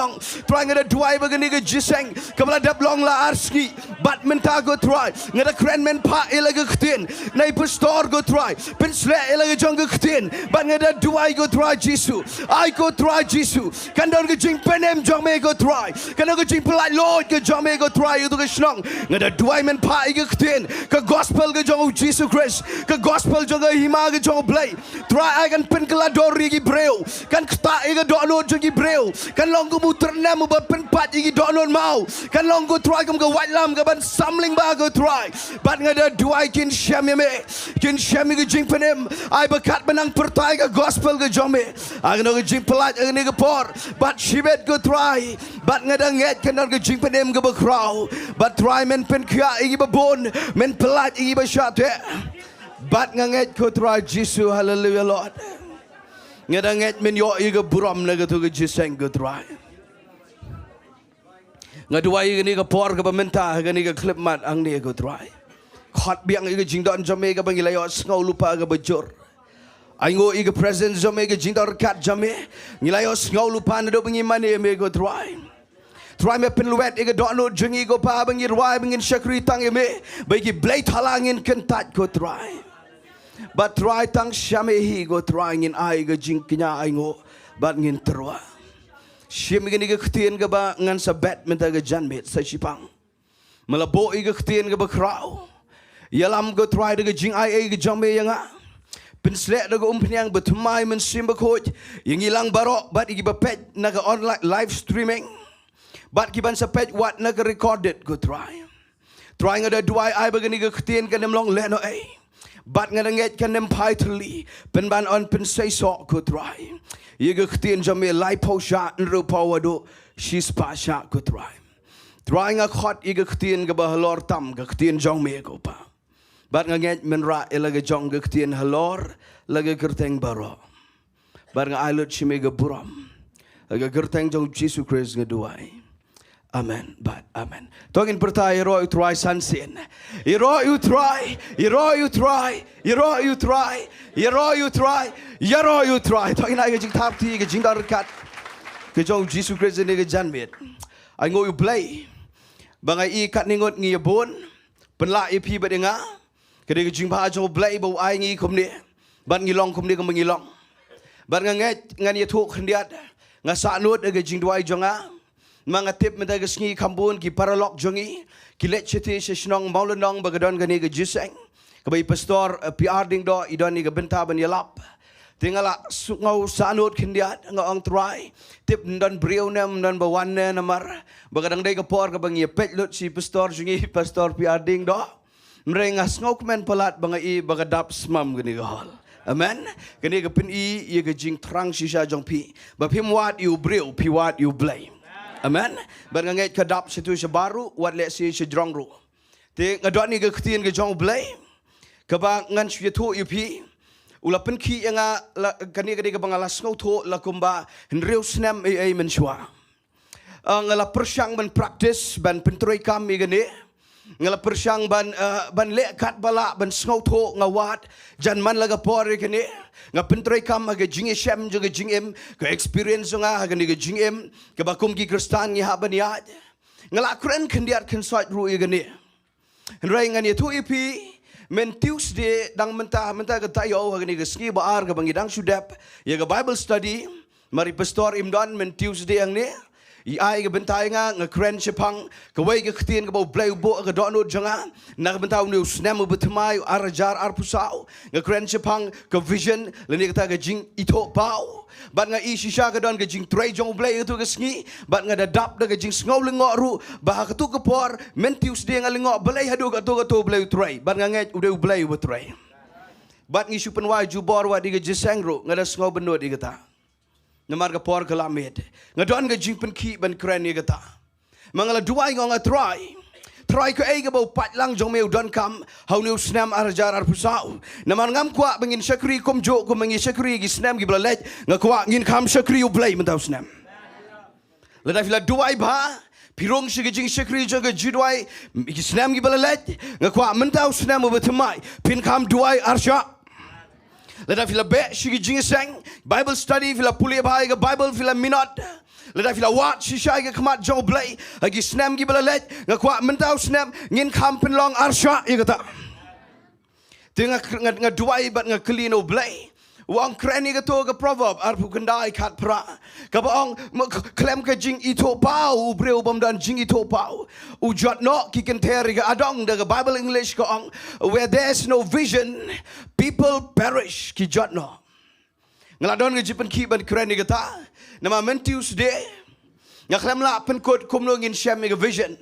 trying a duai ba ni ke jiseng ke bala dap long la Sngi bat menta go try ngada kren men pa ila ke ktin nei pastor go try Pynsleh ila ke jong ke ktin bat ngada duai go try Jesus I go try Jesus kan don ke jing penem jong me go try kan don ke jing pelai lord ke jong me go try itu ke Shillong ngada duai men pa i ke ktin ke gospel ke jong Jesus Christ ke gospel jong ke hima ke jong play try I kan pen kala dori ki breu kan kta i ke do no jong ki breu kan long ko muter nam ba pen pat i ki do no mau kan long ko try kum ke white lam ke ban samling ba go try bat ngada duai kin syam me kin syam ke jing penem I bekat menang pertai ke gospel ke jong me I no ke jing pelat ni ke por bat shibet go try bat ngada nget kan ke jing penem ke bakrau bat try men pen kya i ki babon men pelat i ki ba syate bat nganget ko try Jesus hallelujah lord ngada nget men yo i ke buram na ke tu ke jiseng go try ngaduai ni ke por ke pementa ke ni ke clip mat ang ni go try khot biang i ke jingdon jame ke bangilai yo ngau lupa ke bejur ai ngo i ke present jame ke jingdor kat jame ngilai yo ngau lupa na do bengi mane me go try me penluet i ke do no jengi go pa bengi rwai bengin syakri tang me bagi blai thalangin kentat go try but try tang syame hi go try ngin ai ke jing knya ai ngo bat ngin terwa syem ngin ke ktien ke ba ngan sa badminton ke janmet sa sipang malabo i ke ktien ke ba krau yalam go try de ke jing ai ke jame yanga Pynsleh de ko umpiang betumai men simba coach yang ilang baro bat igi bapet na ke online live streaming bat ki ban sa pet wat na ke recorded go trying ada duai ai bagani ke ktien ke nem long leno ai bat ngadanget ke nem pai tuli pen ban on pen say so go try ye ke ktien jame live post shot nru pawado she's pa shot go trying a khot igi ktien ke ba halor tam ke ktien jong me go pa bat ngaget men ra elaga jong ke ktien halor laga kerteng baro bat nga ailut shime ke buram laga kerteng jong Jesus Christ ngaduai amen bat amen tongin pertai ro utrai sansin iro utrai tongin ai ke jing tap ti ke jing dar kat ke jong Jesus Christ ne ke janmet ai ngo u play bangai i kat ningot ngi bon penla i pi badenga kede ke jing ba jo blai bo ai ngi khumni ban ngi long khumni ko ngi long ban nga nget ngan ye thu khndiat nga sa nut ke Jingduwai jonga mga tip meta ke Sngi kambun ki paralok jongi ki let chiti Shillong Mawlai bagadon ke ni ke jiseng ke bai pastor PR Diengdoh idon ni ke Bynta ban yelap tingala ngau sa nut khndiat nga ong try tip ndon briu nem ndon bawan ne namar bagadang dai ke por ke bangi pet lut si pastor jongi pastor PR Diengdoh Merengas ngok men pelat bangai bagadap smam gini gahol. Amen. Gini ke pin i ye ke jing trang sisa jong pi. Ba pim wat you breu pi wat you blame. Amen. Ban nganget kadap situ sebaru wat le si sejrong ru. Te ngadot ni ke ktien ke jong blame. Ke ba ngan situ you pi. Ula pen ki yang kani ke ke bangalas ngau tho la kumba henreu snam ai menswa. Ngala persyang men practice ban pentroi kami gini. Ngala persyang ban lekat bala ban ngau tho ngawat jan man laga por kene nga pentroi kam ga jingiasem juga jingem ke experience nga ga ni ga jingem ke bakum ki kristan ni ha ban yat ngalak kren kendiat kensait ru igani rai ngani tu ipi men Tuesday dang mentah ke tayo hagani ke Sngi baar ke bangidang sudap ya ke Bible study mari pastor imdan men Tuesday yang ni ai ke Bynta nga ngakren sepang ke wei ke ktien ke bau blai bo ke donut janga nak Bynta ni usnem betmai arjar arpusau ngakren sepang ke vision leni kata ke jing ito pau bat nga isisha ke don ke jing tray jong blai itu ke Sngi bat nga dadap ke jing ngau lengok ru bah ke tu ke por men Tuesday nga lengok blai hadu ke tu blai tray bat nga ngai udah blai bu tray bat ngi supen wa jubor wa di ke jeseng ru ngada ngau benut di kata namar ke por kelamit ngadon ke jingpen ki ban kren ni kata mangala duai ngong try ke ai ke bau pat lang jong meu don kam hau new snam arjar arpusau namar ngam kwa bengin sakri kom jo ko mengi sakri gi snam gi blalet ngakwa ngin kam sakri u blai mentau snam lada fila duai ba pirong shi jing sakri jong ke jidwai gi snam gi blalet ngakwa mentau snam u betmai pin kam duai arsha lada fila be shi Jingiaseng Bible study fila pulia bhai ke Bible fila minot lada fila wat shisha ke khamat jong blai agi snam gi balalet ngakwa mentau snam ngin kampen long arsha ya kata tengah ngaduai bat ngaklino blai wang kreni ke to ke proverb arpu kendai kat pra ka baong klem ke jing ito pau breu bom dan jing ito pau ujot no ki ken teri ke adong the Bible English ko ong where there's no vision people perish ki jot no ngaladon ke jipen ki ban kreni ke ta nama men Tuesday ngaklem la pen kod kumno ngin sham ke vision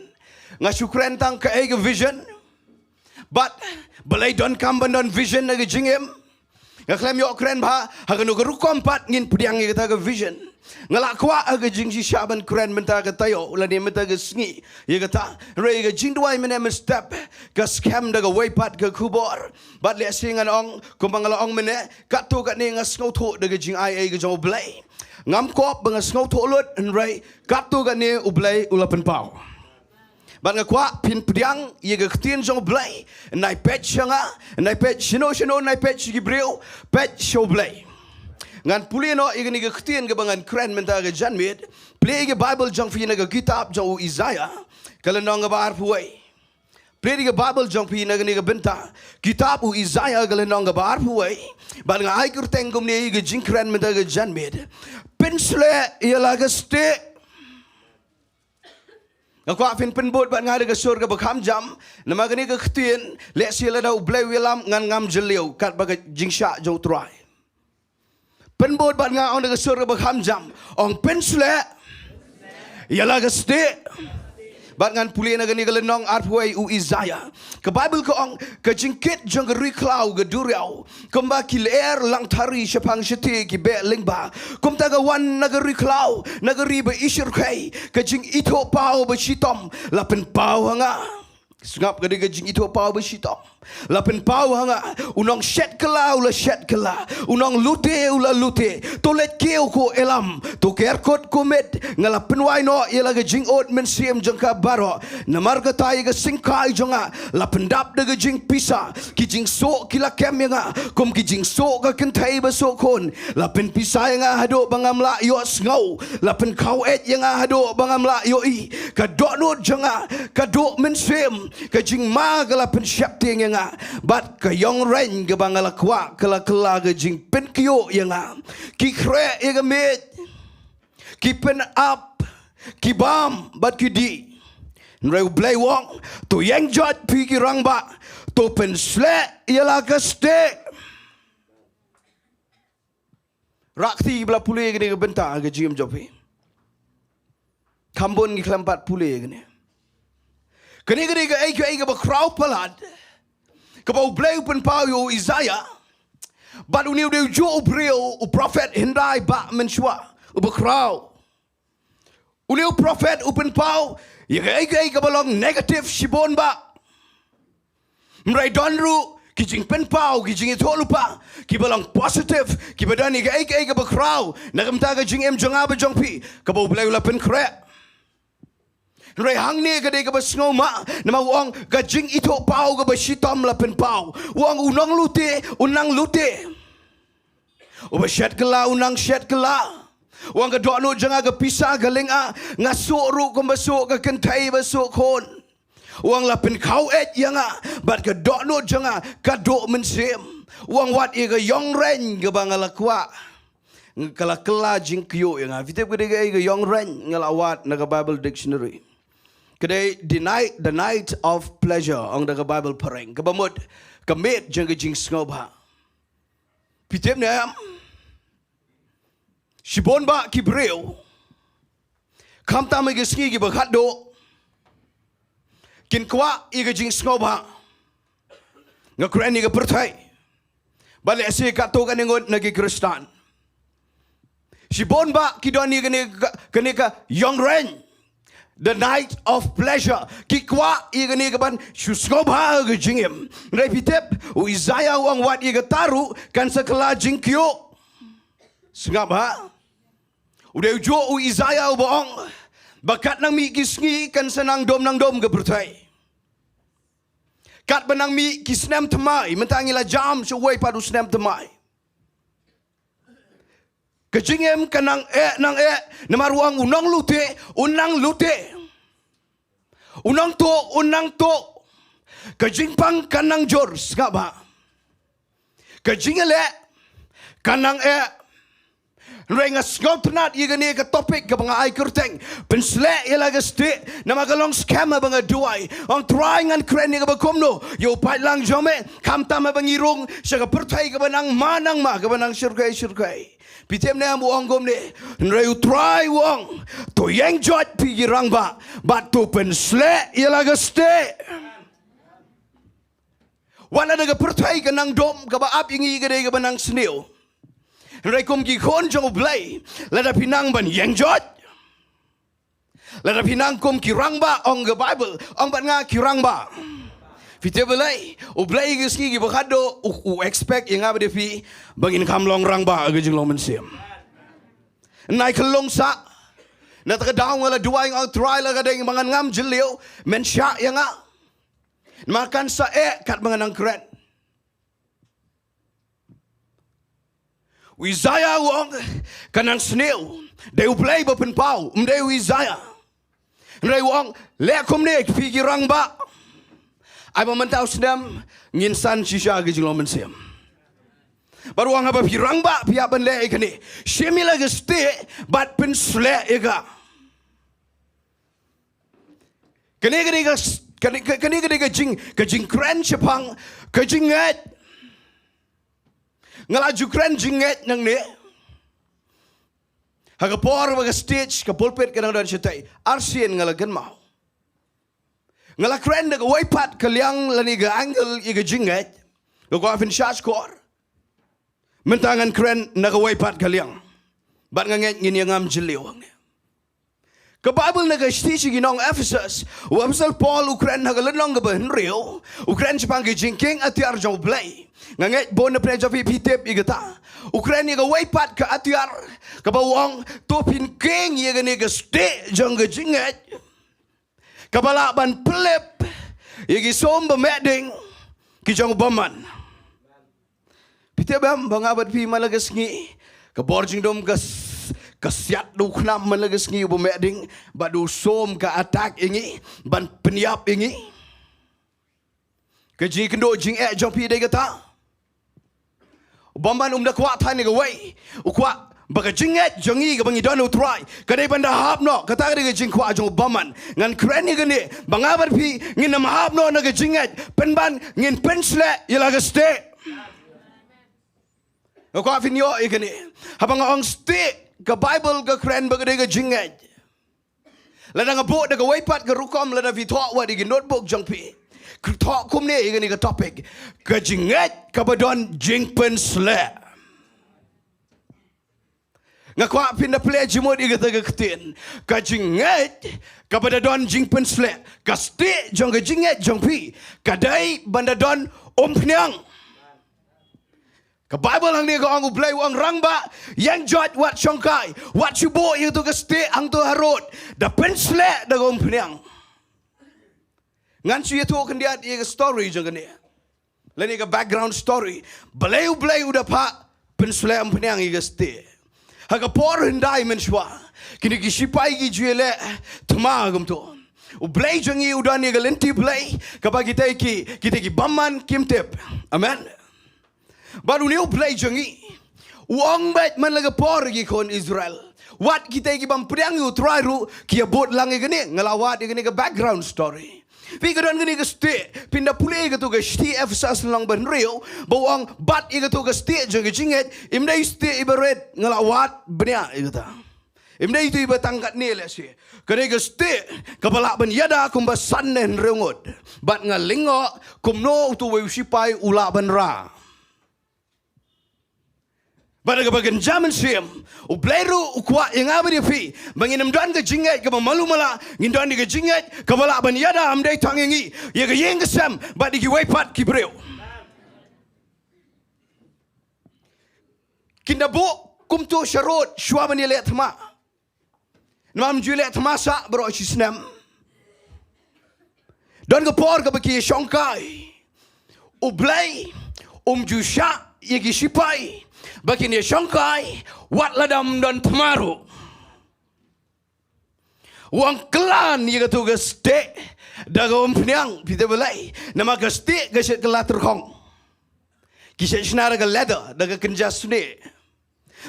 ngasukren tang ke vision but belai don kam ban don vision ke jingem ngaklem yo kren ba hagano geru kompat ngin pudiang kita ke vision ngalak kwa aga jingji shaban kren menta ke tayo ulani menta ke Sngi ye kata re ke Jingduwai menem step ke scam daga waypat ke kubor bat le singan ong kumbangala ong mene katu kat ni ngasngau tho daga jing ai ke jong blai ngam kop bangasngau tho lut re katu kat ni ublai ulapen pau bat ngakwa pin pdiang ye ke ktien jong blai nai pet changa nai pet shino nai pet gibreu pet show blai ngan pulino ye ni ke ktien ke bangan kren menta ke janmit play ke Bible jong fi na ke kitab jong Isaiah kala nong ke bar puai play ke Bible jong fi na ke Bynta kitab Isaiah kala nong ke bar puai bat ngai kur tengkum ni ke jing kren menta ke janmit Pynsleh ye la ke Stieh ngakwa fin penbot bat ngada ke sur ke bakham jam nama kini ke ktien le sila da ublai wilam ngan ngam jeliu kat baga jingsha jong trai penbot bat nga on ke sur ke bakham jam ong Pynsleh yala ke Stieh bat ngan pulien ke ni ke lenong arpway u Isaiah ke Bible ko ong ke jingkit jong ke riklau ke duriau kumba kiler lang tari sepang seti ki be lingba kum ta ke wan na ke riklau na ke ri be isir kai ke jing ito pau be sitom lapen pau hanga sngap ke jing ito pau be sitom lapen pau hanga unong shet kela ula shet kela unong lute ula lute tolet keu ko elam to kerkot komet ngalapen wai no yela ke jing ot men siem jengka baro namar ke tai ke singkai jonga lapen dap de ke jing pisa ki jing so kila kem nga kom ki jing so ke kentai be so kon lapen pisa nga hado bangam la yo ngau lapen kau et nga hado bangam la yo i ka donut jonga ka do men siem ke jing ma ke lapen syapte nga bat ke yong ren ke bangala kwa kala kala ke jing pen kyo yang ki kre ye ke met ki pen up ki bam bat ki di nreu blai wong to yang jot pi ki rang ba to Pynsleh ye la ke Stieh rakti bla pule ke Bynta ke jim jopi kambon ki klampat pule ke ni ke ai ke ba crowd palat kabau blai pen pau yo Isaiah but uniu de jo breu o prophet hindai ba menshwa o bakrau uniu prophet open pau ye ai kabalong negative shibon ba mrai donru kijing pen pau kijing itu lupa kibalang positive kibadani ai ka bakrau nagamta ka jing em jonga ba jongpi kabau blai la pen kre Rai hang ni ka de ka basngo ma nama wong ka jing ito pau ka basitom la pen pau wong unang lute o ba shet kala unang shet kala Wang ke dok no jangan ke pisah ke lenga ngasuk ru ke masuk ke kentai masuk kon. Wang la pen kau yang bat ke dok no jangan ke dok mensim. Wang wat ke yong ren ke bangala kwa. Kala kela jingkyo yang fitep ke yong ren ngalawat na Bible dictionary. Kedai the night of pleasure ang daga Bible pareng. Kabamut kamit jang jing sngoba. Pitep na Shibon ba kibreu. Kam ta magi sngi gi bakat do. Kin kwa iga jing sngoba. Nga kren iga pertai. Bale ase kato kaningon nagi Kristan. Shibon ba kidon iga ka young ren. The night of pleasure. Kikwa iga ni kaban shusngobha ga jingim. Repitep Isaiah wang wat iga taru kan sekala jingkyo. Sengaba. Udah ujo Isaiah bohong. Bakat nang mi kisngi kan senang dom nang dom ga bertai. Kat benang mi kisnem temai mentangila jam sewai padu snem temai. Kejingem kanang nang namaruang unang lute. Unang to. Kejingpang kanang jor skaba. Kejingele kanang Renga skop tenat iga ni ke topik ke banga ai kurteng. Pynsleh ialah ke Stieh nama galong scammer banga Jowai. Ang try ngan kren ni ke bakomno. Yo pai lang jome kam tama bangirung syaga pertai ke banang manang ma ke banang syurkai. Pitem ne amu ong gom ne. Nreu try wong. To yang jot pi girang ba. But to Pynsleh ialah ke Stieh. Wan ada ke pertai ke nang dom ke ba ap ingi ke de ke banang senil. Rai kum ki khon jong blai lada pinang ban yang jot lada pinang kum ki rang ba ong the Bible ong ban nga ki rang ba fite belai o blai gi ski gi bakado u expect yang apa defi bangin kam long rang ba ga jing long mensim nai kelong sa na ta daw ngala duai ang try la ga ding mangan ngam jeliu men sya yang makan sa kat mangan ang kren Isaiah wong kanang snail deu play ba penpau mdeu Isaiah ndai wong le kom ne pikirang ba ai ba mentau sedam nginsan shisha ge jilo mensiam baru wong apa pirang ba pia ban le ikani Syiemlieh ge Stieh bat Pynsleh ega kene ge jing kren chapang ke jinget ngalaju kren jinget nang ne hagapor baga stage ka pulpit kanang dan sitai arsien ngalagan mau ngala kren daga waipat kaliang lani ga angle iga jinget go afin charge kor mentangan kren naga waipat kaliang bat nganget ngin ngam jeliwang ke Bible naga stage ginong Ephesus wamsal Paul Ukren hagalanong ga benrio Ukren chapang gi jingking atiar jo blai nganget bon na preja pitip igata Ukraine ga waipat ka atiar ka bawang topin king iga ni ga Stieh jang ga jinget ka balaban plep igi somba meding ki jang baman pitebam bangabat pi malagas ngi ka borjing dom kasiat du knam malagas ngi bo meding badu som ka attack ingi ban peniap ingi ka jing kendo jing jang pi de gata Bamban da kwa thai ni ga wei ukwa baga jinget jongi ga bangi don utrai kadai banda hap no kata ga jing kwa jong baman ngan kren ni ga ni bangabar pi ngin nam hap no na ga jinget penban ngin Pynsleh ila ga Stieh ukwa finyo igani habang ong Stieh ga Bible ga kren baga ga jinget lada nga bo da ga wei pat ga rukom lada vi thwa wa di notebook jong pi Talk kum ni ini ke topik kejinget kabadon jing Pynsleh ngakwa pindah play jimut iga taga ketin kejinget kabadon jing Pynsleh ka Stieh jong kejinget jong pi kadai bandadon pnyang ka Bible hang ni ka ang ublay wang rangba yang jot wat chongkai wat chubo itu ka Stieh ang tu harut da Pynsleh da pnyang ngan suya tu kan dia story jangan ni. Lain background story. Beleu udah pak Pynsleh penyang iga Stieh. Hagapor hendai menshwa. Kini kisipai ki juele tama gum to. Ublay jangi udan ye galenti blay kapag kita ki baman kimtep. Amen. Baru ni ublay jangi. Uang bet man lagapor ki kon Israel. Wat kita ki bam priang yu try ru kia bot lang ye gani ngalawat ye gani ke background story. Pi kadon gani ke Stieh pindah pulih ke tu ke Stieh Efesas lang ban rio bawang bat ye ke tu ke Stieh jangi jinget imdai Stieh ibaret ngalawat benya ye kata. Imdai itu iba tangkat ni le si. Kene ke Stieh kepala ban yada kum basanen rengot. Bat ngalingo kum no tu we sipai ula ban ra. Pada kebagian zaman siam, ubleru ukwa yang apa dia pi, banginam dan ke jingat ke malu mala, ngindan ke jingat ke balak ban yada amdai tangingi, ya ke yang kesam, bat di kiwaipat kibreu. Kindabu kum tu syarut, syua ban dia lihat thema. Nam juliat thema sa bro sisnam. Dan ke por ke bagi syongkai, ublai, jusha, ya ke sipai. Bakin dia syongkai wat ladam dan temaru. Wang kelan ia kata ke Stieh daga peniang pita belai nama ke Stieh ke set kelat terkong. Kisah senar ke leather daga kenjas suni.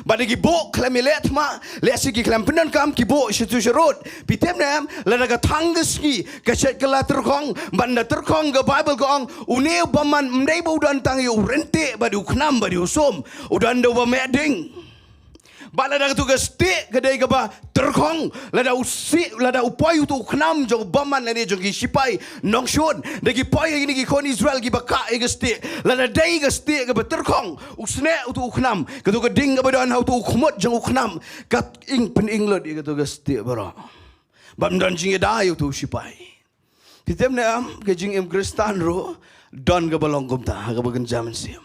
Bagi bo kelam let ma lesi ki kelam penan kam ki bo situ serut pitem nam ladaga tanggesni ke set kelat terkong banda terkong ke Bible ko ang uneu baman mdai bo dan tang yu rente badi uknam badi usum udan do ba meding bala daga tu ke Stieh kedai ke ba terkong lada usi lada upay tu uknam jo baman lani jo ki sipai nongshon dagi pay ini ki kon Israel ki baka ke Stieh lada dai ke Stieh ke ba terkong usne tu uknam ke tu ke ding ke badan hau tu ukmot jo uknam kat ing pen inglot ke tu ke Stieh bara bam dan jing dai tu sipai pitem nam ke jing im Kristan ro don ke balong kumta ke bagen zaman siam.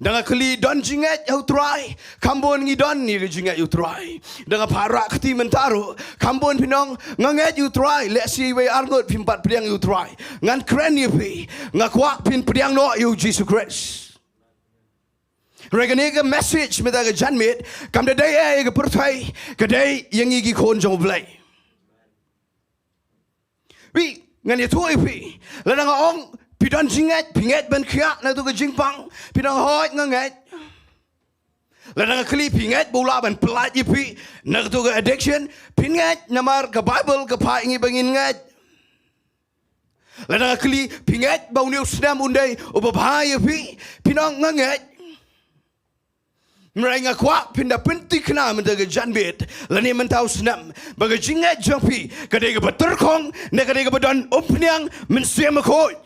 Dengan keli don jingat you try, kambon ngi don ni jingat you try. Dengan parak keti mentaru, kambon pinong nganget you try. Let's see we arngot pimpat priang you try. Ngan keren you pi, ngakwak pin priang no you Jesus Christ. Regane ke message meta ke janmit, kam de day ke pertai, ke day yang igi kon jong blai. Wi ngan ye tuai pi, ladang ong pidon jingat, pingat ban kiak na tu ke jingpang, pidon hoi ngangat. Ladang keli pingat bola ban pelat ye pi, na tu ke addiction, pingat namar ke Bible ke pai ngi bangin ngat. Ladang keli pingat bau niu senam undai ubahaya pi, pinong ngangat. Mereka kuat pindah penting kena menjaga janbet, lani mentau senam, bagi jingat jampi, kadai ke berterkong, ne kadai ke badan opniang mensiam koi.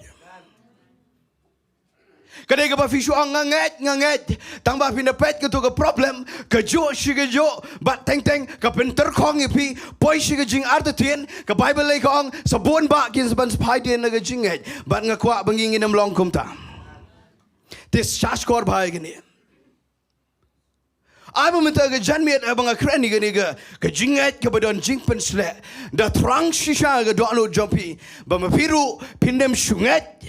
Kadai ke bafisu ngangat, tambah pindah pet ke tu ke problem, ke jo si ke jo, bat teng ke penterkong ipi, poi si ke jing artetien, ke Bible lagi kong sabun bak kin seban sepaiden naga jingat, bat ngakuat bangingin am long kumta. Tis shaskor bahaya gini. Aku minta ke janmiat abang akran ni ke jingat ke badan jing Pynsleh dah terang sisa ke download jampi bama piru pindam sungat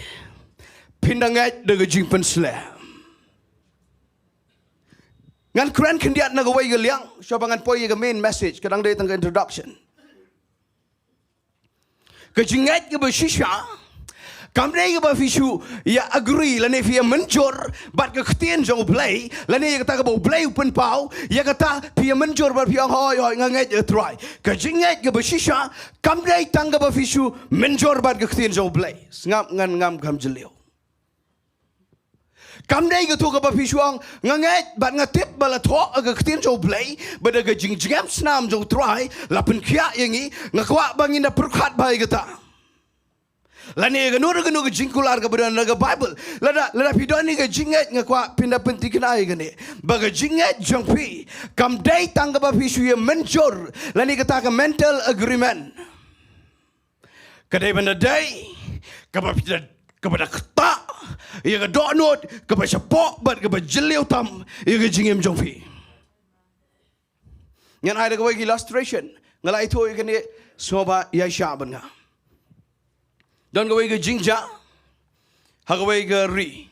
pindangat dengan jing Pynsleh ngan kran kendiat nak away ke liang sabangan poi ke main message kadang dia tengah introduction ke jingat ke bersisa Kamdai ke bafisu ya agree lani via menjor bat ke ketien jauh belai lani ya kata ke bau belai open pau ya kata via menjor bat via hoi nganget try ke jingat ke bersisa kamdai tang ke bafisu menjor bat ke ketien jauh belai ngam ngan ngam kam jelio kamdai ke tu ke bafisu ang nganget bat ngatip bala thok ke ketien jauh belai bada ke jingjam snam jauh try lapen kia yangi ngakwa bangin da perkat bai kata lani ke nur ke jingkular ke badan ke Bible lada pidon ni ke jingat ngakwa pindah penting kenai ke ni baga jingat jangpi kam dai tangga ba fisu ye menjor lani kata ke mental agreement kadai benda dai ke ba ke pada kata ye ke donot ke ba sepok bat ke ba jeliu tam ye ke jingem jangpi ngan ada ke bagi illustration ngalai tu ke ni soba ya syaban nga dan kawai ke Jingia, hakawai ke Ri.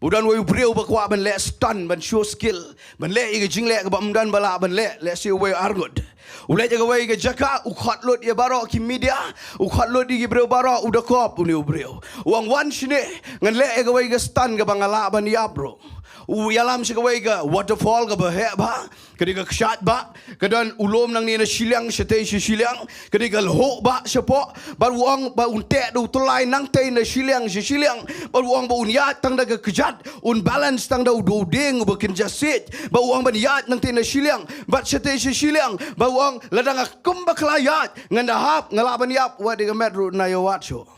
Budan wa breu ba kwa ban le stun ban show skill. Ban le iga jing le ka ba mdan bala ban le si wa argod. Ulai jaga wa iga jaka u khat lot ya baro ki media u khat lot di breu baro u da kop u ne breu. Wang wan shine ngan le iga wa iga stun ka bangala ban ya bro. U yalam si ka wa iga waterfall ka ba he ba. Kadi ka kshat ba. Kadan ulom nang ni na Shillong sete Shillong. Kadi ka ho ba sepo. Bar wang ba unte du tulai nang te na Shillong. Bar wang ba unyat tang da ka kjat un balance tang da du ding ba kin jasit. Ba wang ba yat nang te na Shillong. Ba sete Shillong. Ba wang ladang akum ba klayat ngan da hap ngalaban yap wa de ka metro na yo wat so.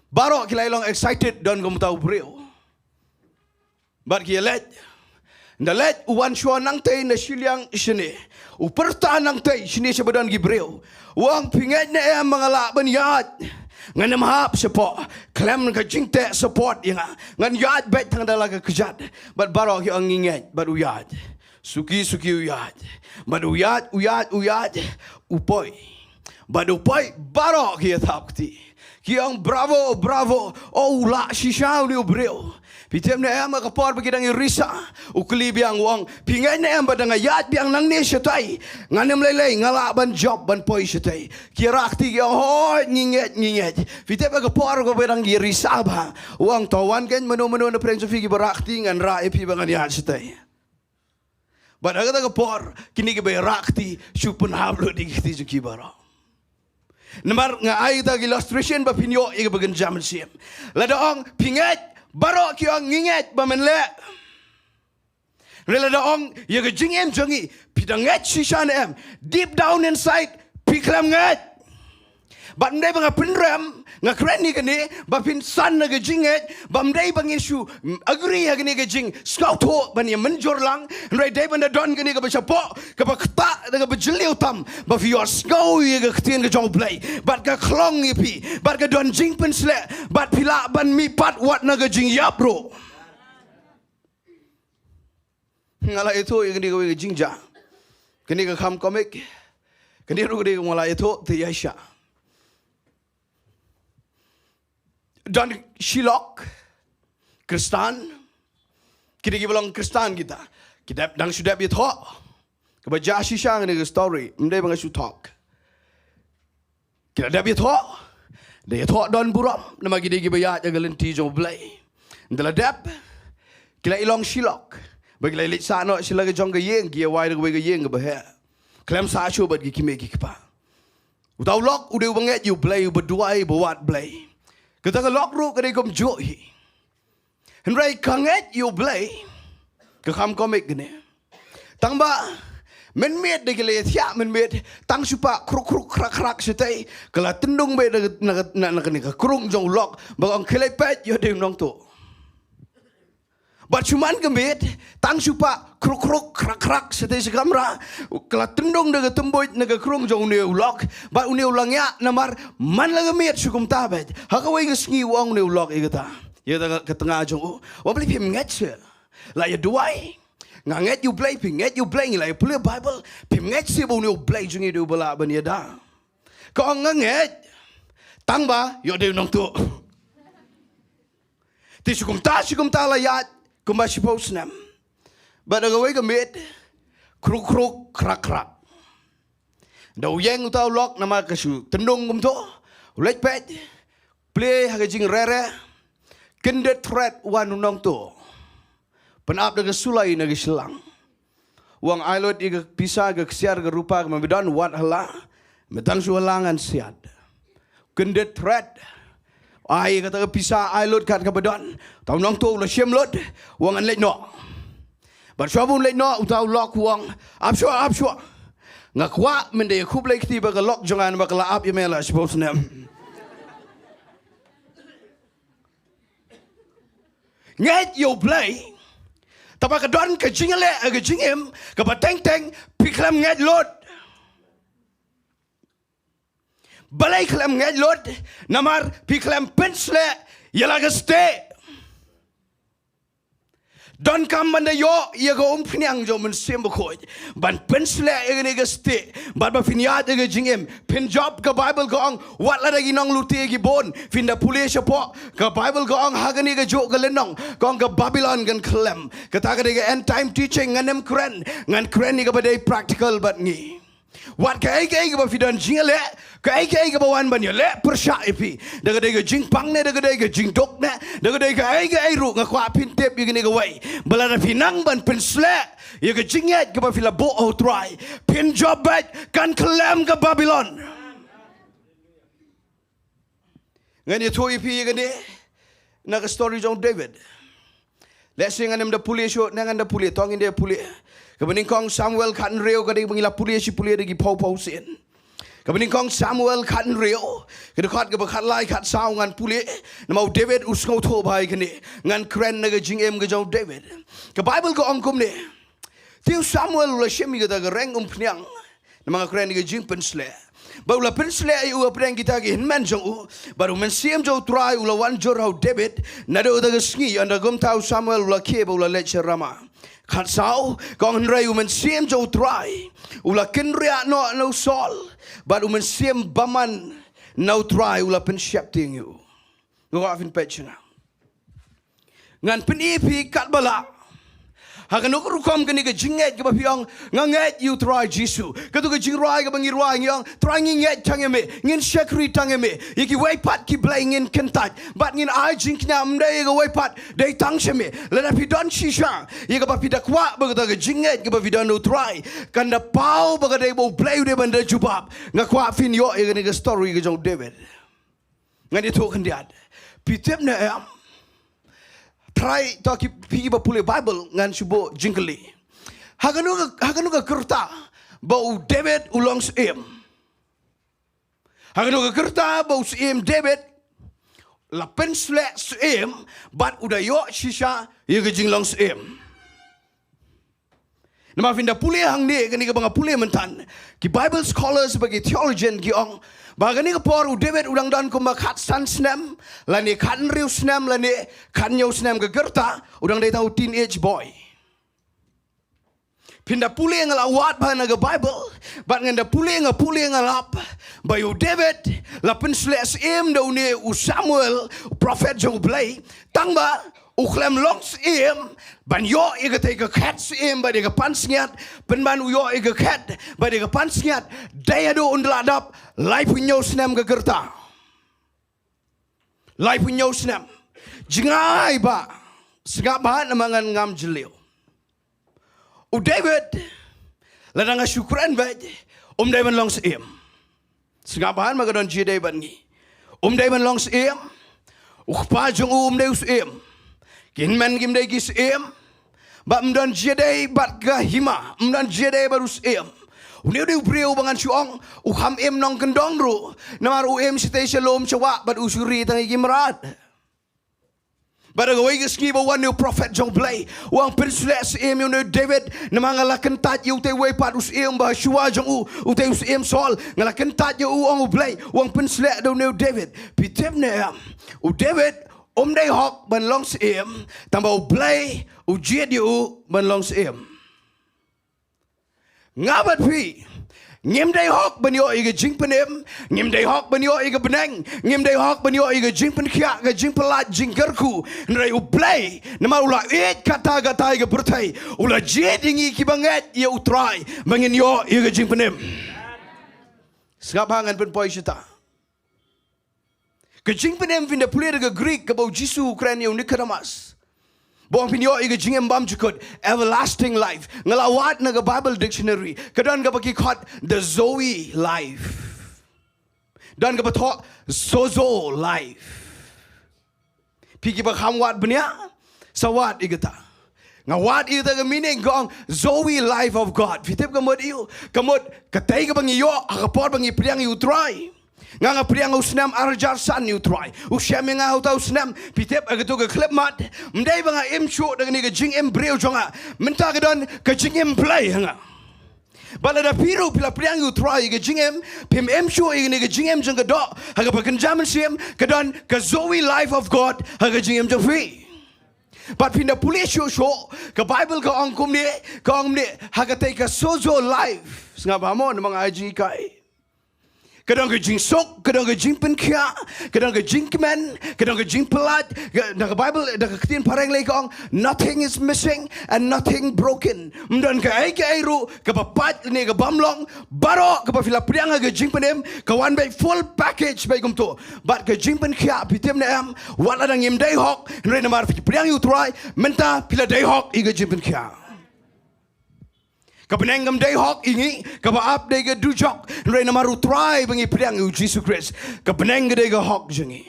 Baro kilai long excited don ko mutau breu. Bar ki let Nalet uwan shua nang tay na Shillong isini. Uperta nang tay sini sebadan gibreu. Wang pinget na mga laban yat. Ngan namahap sepo. Klem ka jingte support yang. Ngan yat bet tang dalaga kejat. Bat barok yung nginget. Bat uyat. Suki uyat. Bat uyat. Upoy. Bat upoy barok yung tapti. Kiyang bravo. Oh la shishaw ni ubreu. Pitem na em kapor bagi dang irisa ukli biang wang pingai na em badang ayat biang nang ne setai nganem lele ngalaban job ban poi setai kirakti ya ho nginget pitem kapor ko badang irisa ba wang tawan ken menu na prenso figi barakti ngan ra epi bangan ya setai badaga ta kapor kini ke barakti supun hablo di kiti juki bara Namar nga ay ta illustration ba pinyo iga bagan jaman siem ladaong pinget Baro kiang nginget bamenle. Rela daong yaga jingem jangi pidanget shishan em deep down inside piklam nget. But mday bang pinram nga kreni kani ba pinsan na gajinget ba mday bang isu agree hagani gajing scout ho ban ya menjor lang mday day ban don kani ka basapo ka bakta nga bajliu tam ba fi your scout yaga ktien ga jong play but ka klong ipi but ka don jing Pynsleh but pila ban mi pat wat na gajing ya bro ngala itu yang kani ka jingja kani ka kham comic kani ru kani ngala itu te yasha Dan Shillong Kristan kita bilang Kristan kita dang sudah biat ho kebaca shisha ni story mendai bang su talk kita dah biat ho dia ho don buram nama kita bayat jaga lenti jong blai ndala dap kita ilong Shillong bagi lai sa no sila ke jong ke yeng gia wai ke yeng ke bah klem sa chu bagi kime ki pa utau lok udah banget you blai berdua buat blai Kita ka lok ru kani kom johi. Henry kanget you blay. Ka kham komik gini. Tang ba men met de gele thia men met tang supa kruk krak setai kala tendung be na kani ka krung jong lok ba ang kele pet yo de nong tu. Ba cuman kemet tang supa kruk krak setai sekamra kala tendung de temboy na ka krung jong ne lok ba une ulang ya namar man la kemet sukum tabet hakawai ga sngi wang ne lok igata ya ta ka tengah jong wa beli pim nget la ya duai nganget you play pinget you playing la play bible pim nget si bo ne play jong du bala ban ya da ko nganget tang ba yo de nong tu ti sukum ta la ya kumba suppose nam but agawai kemet kruk krak dau yang utau lok nama kasu tendung kumto ulek pet play hagajing rere kendet threat wan nong to penap daga sulai naga Shillong wang ailot iga pisa ga ksiar ga rupa ga mabidan wat hala metang su halangan siad kendet threat ai kata pisa ailot kat ka badan tau nong to la Syiemlieh wang an lek no bar shobun lek no utau lok wang apsho ngakwa mende khub lek ti ba ka lok jongan ba kala ap yemela suppose nem nget yo play tapa ka don ka jingale ka jingem ka bateng piklam nget lot balai klam nget lot namar piklam Pynsleh yala ka stay Don kam banda yo ia go pnyang jo men sem bkhoj ban Pynsleh ege ne Stieh ban ba finyat ege jingem pin job ka Bible gong wat la gi nong luti gi bon fin da pulish po ka Bible gong hagani ge jo galenong gong ka Babylon gan klem ka ta ge end time teaching nganem kren ni ga ba practical but ngi Wat ka ege ba fidan jingale ka ege ba wan ban le persha epi daga dega jingpang ne daga dega jingdok ne daga dega ege ru nga kwa pin tep ege ne ga wai bala finang ban Pynsleh ye ga jinget ga ba fila bo o try pin job bat kan kelam ga Babylon ngani to epi ege ne na ga story jong David let's sing anem da pulia show nangan da pulia tong in de pulia Nyngkong Samuel kan reo ka bangila pulia si pulia dagi pau sin. Nyngkong Samuel kan reo ka khat ka khat lai khat sao ngan pulia namau David usngau tho bai kani ngan kren na ga jingem ga jong David. Ka Bible ko ongkum ne. Tiu Samuel la shemi ga ga reng pnyang namang kren ga jing Pynsleh. Baula Pynsleh u apreng kita gi hinman jong u baru men siem jo try ula wan jor hau David nado da ga Sngi anda gum tau Samuel ula ke baula lecher rama. Khat sao kong ray men siem jo try ula kinria no sol but men siem baman no try ula pen shapting you go off in pechna ngan pen ipi kat bala hagan ko rukom gani ga jinget ga piong nganget you try jisu ka tu ga jingrai ga bangi ruai yang try nginget tangeme ngin shakri tangeme yiki way pat ki blaying in kentat but ngin ai jinkna mde ga way pat dei tangsheme la pi don shisha yiga ba pi da kwa ba ga jinget ga pi don no try kan da pau ba ga dei bo play de ban da jubab nga kwa fin yo ye ga story ga jong David ngani to kan diat pi tep na am try talk pi ba pule Bible ngan subo jingli haganu ga kerta ba u David ulong siem haganu ga kerta ba u siem David la Pynsleh siem but udah yo shisha ye ga jinglong siem nama finda pule hang ne gani ga banga pule mentan ki Bible scholars bagi theologian ki ong bagani ka por u David udang dan ko makhat san snam lani kan riu snam lani kan nyo snam ga gerta udang dai tau teenage boy pinda pule ngala wat ba na ga Bible bat nganda pule ngalap ba u David la Pynsleh em do ne u Samuel prophet jong blay tangba u klem longs em ban yo ega te ga khat em ba de ga pansngiat pen ban u yo ega khat ba de ga pansngiat daya do undladap life nyo snam ga gerta life nyo snam jingai ba singap ba namangan ngam jeleu u David ladang syukran ba David longs em singap ba magadon jide ban ngi David longs em u pa jong David em kin men gim de gis em ba mdan jede bat ga hima mdan jede barus em uneu de breu bangan suong u kham em nong kendong ru namar u em site shalom chawa bat usuri tang gimrat Bada gawai geski ba wan new prophet jong play wang Pynsleh em you David namang ngalakan tat you te way pat us em ba shua jong u te us em sol ngalakan tat you ong play wang Pynsleh do new David pitem ne u David day hok ban long siem tambah play ujiet you ban long siem ngabat pi ngim day hok ban yo iga jing penem ngim day hok ban yo iga beneng ngim day hok ban yo iga jing pen khia ga jing pelat jing gerku nrai u play nama ula et kata kata iga bertai ula jet ingi ki banget ye utrai mangin yo iga jing penem skap hangan pen poi sita Kejing penem vinda pulih dengan Greek kebau Jisu Ukraina Nikaramas. Bawang pinyo iga jingem bam jukut everlasting life. Ngelawat naga Bible dictionary. Kedan ka bagi khat the Zoe life. Dan ka batok Sozo life. Piki ba khamwat benya sawat igata. Ngawat ita ka meaning gong Zoe life of God. Fitip kamod iyo kamod katay ka bangi yo akapor bangi priang you try. Nga priang usnam arjar san you try usyam nga utau snam pitep agatu ke klep mat mdai banga em show dengan ni ke jing em breu jonga menta ke don ke jing em play nga bala da piru pila priang you try ke jing em pim em show ni ke jing em jang ke do haga pakan jaman sim ke don ke Zoe life of God haga jing em jang free But pindah pulih show ke Bible ke angkum ni hagatai ke sozo life. Sengap hamo namang aji kai. Kadang ke jing sok, kadang ke jing penkia, kadang ke jing kemen, kadang ke jing pelat. Dalam Bible, dalam ketian parang lagi kong, nothing is missing and nothing broken. Dan ke airu, ke papat ni ke bamlong, baru ke pafila priang ke jing penem, ke one by full package baik tu. But ke jing penkia, pitem na am, wala dang im day hok, nre namar priang you try, menta pila day hok iga jing penkia. Kapenengam day hok ini, kapaap day ke dujok, nre namaru try bangi priang u Jesus Christ. Kapeneng day ke hok jengi.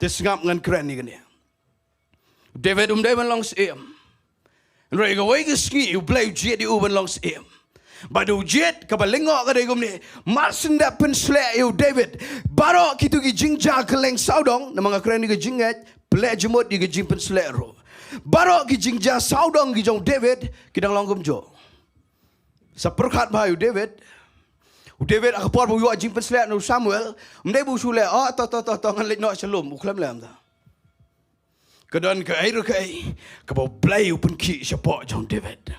Tesngap ngan keren ni kene. David day man long sim. Nre ke way ke Sngi u play jet di u ban long sim. Badu jet kapalengo ka day gumni. Marsenda Pynsleh u David. Baro kitu ki jingja keleng saudong na mga keren ni ke jinget, play jemut di ke jing Pynsleh ro. Baru ki jingja saudong ki jong David kidang longgom jo. Sa perkat bahayu David. David akapor bu yu jing Pynsleh no Samuel. Mdai bu sule to ngan lek no shalom uklam lam ta. Kedan ke air ke ai ke bau play upun ki siapa jong David.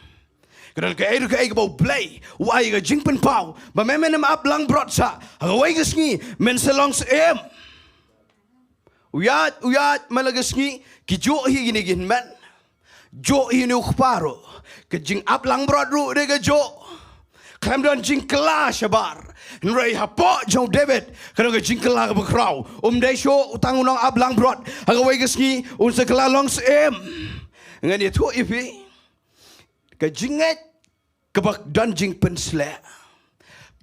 Kedan ke air ke ai ke bau play wai ke jing pen pau. Ba memen am up lang brot sa. Wai ke Sngi men selong em. Uyat malagas Sngi ki jo hi gini gin man jo hi ni ukparo ke jing ap lang brod ru de ke jo klem don jing kla shabar nrei hapo jong David kana ke jing kla ke bakrau dai sho utang unang ap lang brod aga wai ke Sngi un se kla long em ngani tu ipi ke jinget ke bak don jing Pynsleh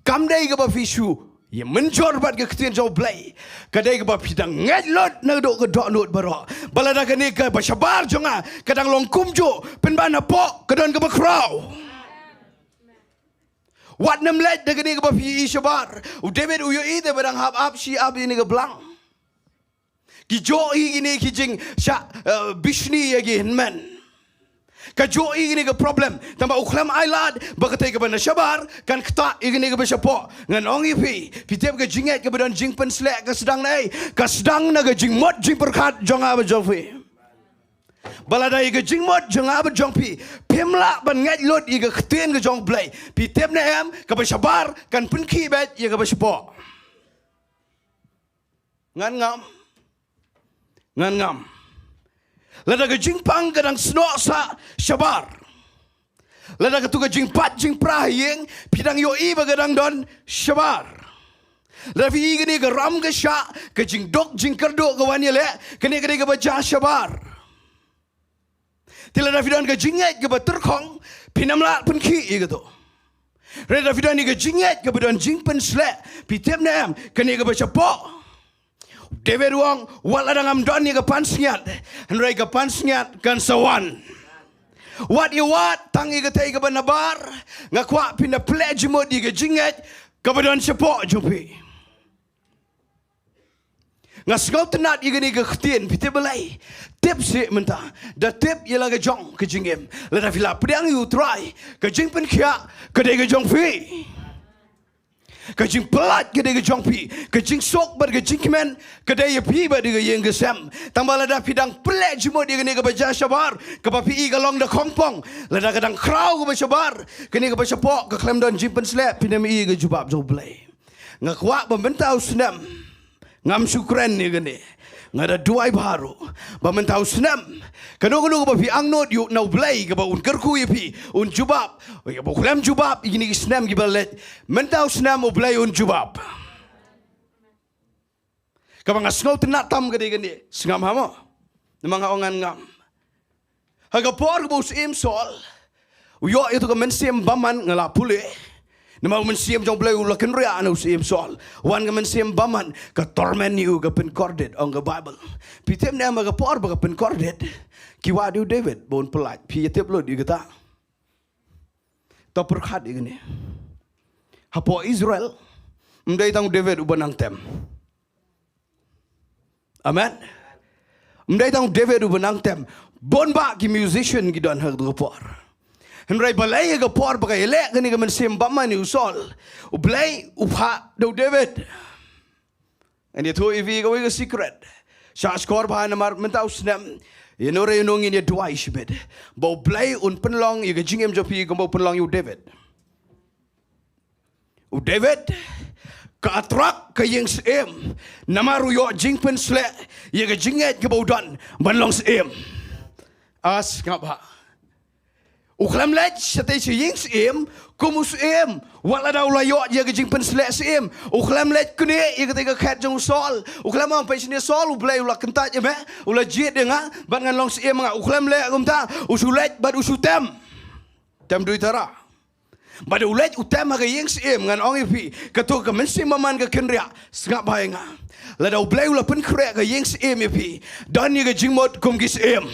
kam dai ke ba fisu ye menjor bat ke ketian jauh play kadai ke bab pidang ngelot na do ke dok not baro balada ke ni ke bashabar jonga kadang longkum jo penbana po kedon ke bakrau wat nem let de ke ni ke bab yi shabar u David u yo ite barang hab shi ab ini ke blang ki jo ini ki jing sha bishni ye gi men Kajo ini ke problem, tambah uklam ailad, bagatai ke benda syabar, kan kata ini ke bersyapo, ngan ongi pitep ke jinget ke badan jing Pynsleh ke sedang nai, ke sedang na ke jing mot jing perkat jong apa jong pi, baladai ke jing mot jong apa jong pi, pemla ban ngai lot i ke ketien ke jong play, pitep na em ke bersyabar, kan penki bet ye ke bersyapo, ngan ngam. Lada ke jing pang kadang snok sa syabar. Lada ke tu ke jing pat jing prahing pidang yo i bagadang don syabar. Lada fi gini ke ram ke sya ke jing dok jing kerdok ke wanya le kene ke baca syabar. Tila da fi don ke jinget ke baturkong pinamla pun ki i gitu. Lada fi don ke jinget ke badon jing Pynsleh pitep nam kene ke baca po. David wong wala dangam don ni ke pansnyat nrai ke pansnyat kan sawan what you what tangi ke tai ke banabar ngakwa pinda pledge mo di ke jinget ke badon sepo jupi ngasgau tenat i gani ke ktien pite belai tip si menta da tip yela ke jong ke jingem la da fila priang you try ke jing pen khia ke dai ke jong fi Kajing pelat ke dia jong pi, kajing sok ber kajing kemen, kedai ye pi ber dia yang gesam. Tambah lada pidang pelat jemo dia kene ke baca syabar, ke papi galong da kongpong, lada kadang krau ke syabar, kene ke baca pok ke klem don jing Pynsleh pinam i ke jubab jo blai. Ngakwa bembentau senam, ngam syukran ni kene. Ngada duai baru, bembentau senam. Kanu ke papi angnot yuk nau blai ke ba un kerku ye pi, un jubab. Ya bo klem jubab igini senam gibalet. Mentau senam o blai un jubab. Kabang asngau tenat tam gede gede. Sengam hamo. Nemang ongan ngam. Haga por ke bos im sol. Uyo itu ke mensim baman ngala pule. Nemang mensim jong blai ulaken ria anu sim sol. Wan ke mensim baman ke torment you ke pencorded on the Bible. Pitem ne ama ke por ke pencorded. Kiwadu David bon pelat. Pi yetep lo di kata. Tak perkat ini. Hapo Israel, mdai tang David ubanang tem. Amen. Mdai tang David ubanang tem. Bon ba ki musician ki don hag por. Henry balai ga por ba ele kani ga mensim ba man usol. Ublai upha do David. And it ho ivi ga secret. Sa skor ba na mar mentau snam. Ye no re no ngin ye Jowai shibet. Bau blai un penlong ye jingem jopi gombo penlong you David. U David ka atrak ka yeng sem namaru yo jing Pynsleh ye jinget ke bau dan banlong sem. As ngapa. Uklam lej sate yeng sem kumus em wala daw layo ye jing Pynsleh sem uklam lej kene ye ketika khat jong sol uklam am pe sini sol u blai ula kentat ye me ula jit de nga ban ngan long sem nga uklam le gumta usulet bad usutem tem duitara bad ulet utem ga yeng sem ngan ong ipi kato ka mensi maman ga kenria ngap bai nga la daw blai ula pen kre ga yeng sem ipi dan ye jing mot kum gis em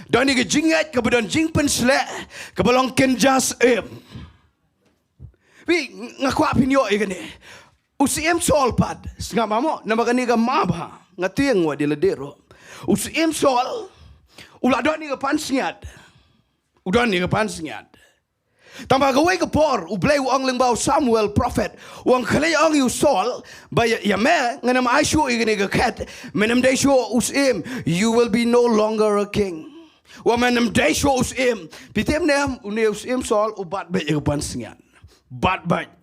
dan ni jingat ke badan jing Pynsleh ke balong kenjas wi ngakwa pinyo igane usiem sol pad nga mamo na magani ga maba ngatieng wa diledero usiem sol uladon ni ga pansiat udon ni ga pansiat tamba ga ke por u blai ong lengbau Samuel prophet wang khle ong yu sol ba ya me ngana ma shu igane ga kat menem de shu usim you will be no longer a king. Wamanam day shows him. Pitem nem uneus him sol ubat bet yepan singan. Bat bat.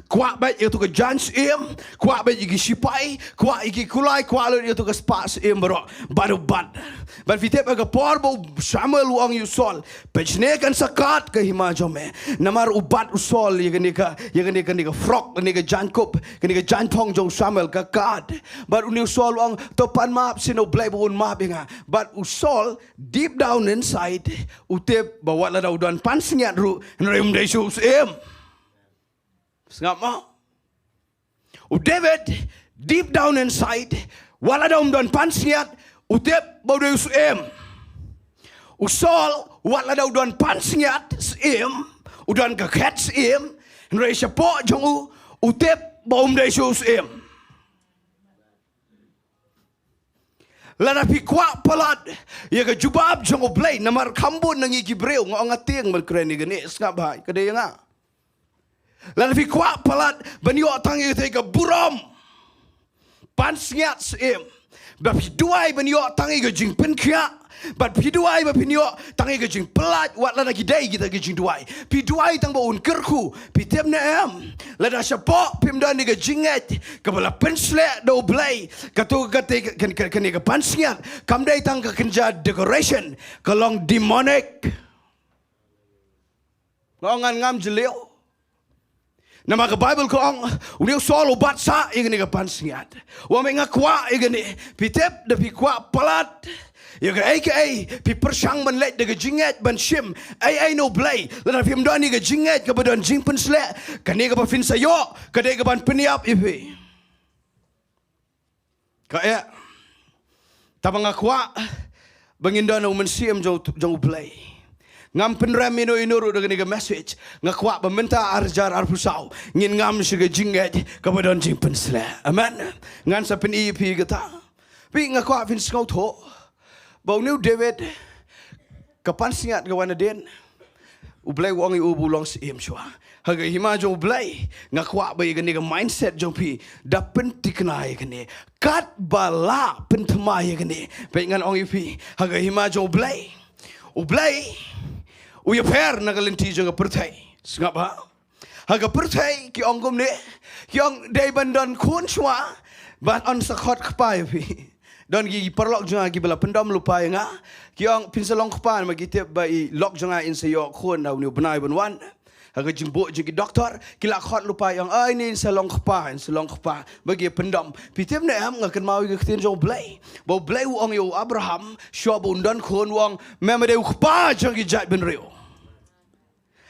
Kuat bet itu ke jans him. Kuat bet igi sipai. Kuat igi kulai. Kuat lu itu ke spas him bro. Baru bat. But pitem aga porbo Samuel uang you sol. Pejne kan sakat ke hima jome. Namar ubat usol yegani ka frog ni ka jankop ni ka jantong jong Samuel ka kad. But uni usol uang topan map sino blai bun map nga. But usol deep down inside utep bawa la daw dan pansingat ru nrem de shoes em. Ngap mo. David deep down inside wala daw dan pansingat utep bawa de shoes em. Usol wala daw dan pansingat em udan ka cats em nre siapo jong utep bawa de shoes em. Lana pikwa palat ye ka jubab jong oblay namar kambon nang igibreu nga tieng malkreni gani ngap bai kade nga lana pikwa palat banyo tangi te ka buram pansngat sem ba piduai banyo tangi ka jing penkia but piduai ba pinyo tangi ka jing pelat wat lana gidai kita ka Jingduwai piduai tang ba un kerku pitem na em lana siapo pimdan ni ka jinget ka bala Pynsleh do blai ka to ka te kan ka pansngat kam dai tang ka kenja decoration ka long demonic ngongan ngam jeleo nama ka Bible ko ang uni solo batsa igani ka pansngat wa me ngakwa igani pitep de pikwa palat ya ka pi persang man let de jinget ban shim ai no blai la fi mdani ka jinget ka badan jing Pynsleh kani ka pafin sayo ka de ka ban peniap ipi ka ya tabang akwa bangindana umensiam jong blai ngam penram ino inuru dengan ga message ngakwa Bynta arjar arpusau ngin ngam siga jinget ka badan jing Pynsleh amen ngan sa pen ep gata pi ngakwa fin skau tho bau new David kapan singat ga wana den ublai wong i ubulong sim chwa haga hima jo ublai ngakwa ba ga mindset jo pi dapen tiknai gane kat bala pentma ga ne pe ngan ong pi haga hima jo ublai uya per nagalenti jo ga perthai ngap ha haga perthai ki ongom ne ki ong dei bandan khon chwa ban on sakhot khpai pi don gi perlok jonga gi bela pendam lupa nga ki ong pinselong khpan ma gi te bai lok jonga in sayo khon au ni benai benwan haga jimbo jigi doktor kila khot lupa yang ai ni salong khpa bagi pendam pitem ne am ngakan mau gi khtin jong blai bo blai ong yo Abraham shobun don khon wong memade khpa jong gi jat ben reu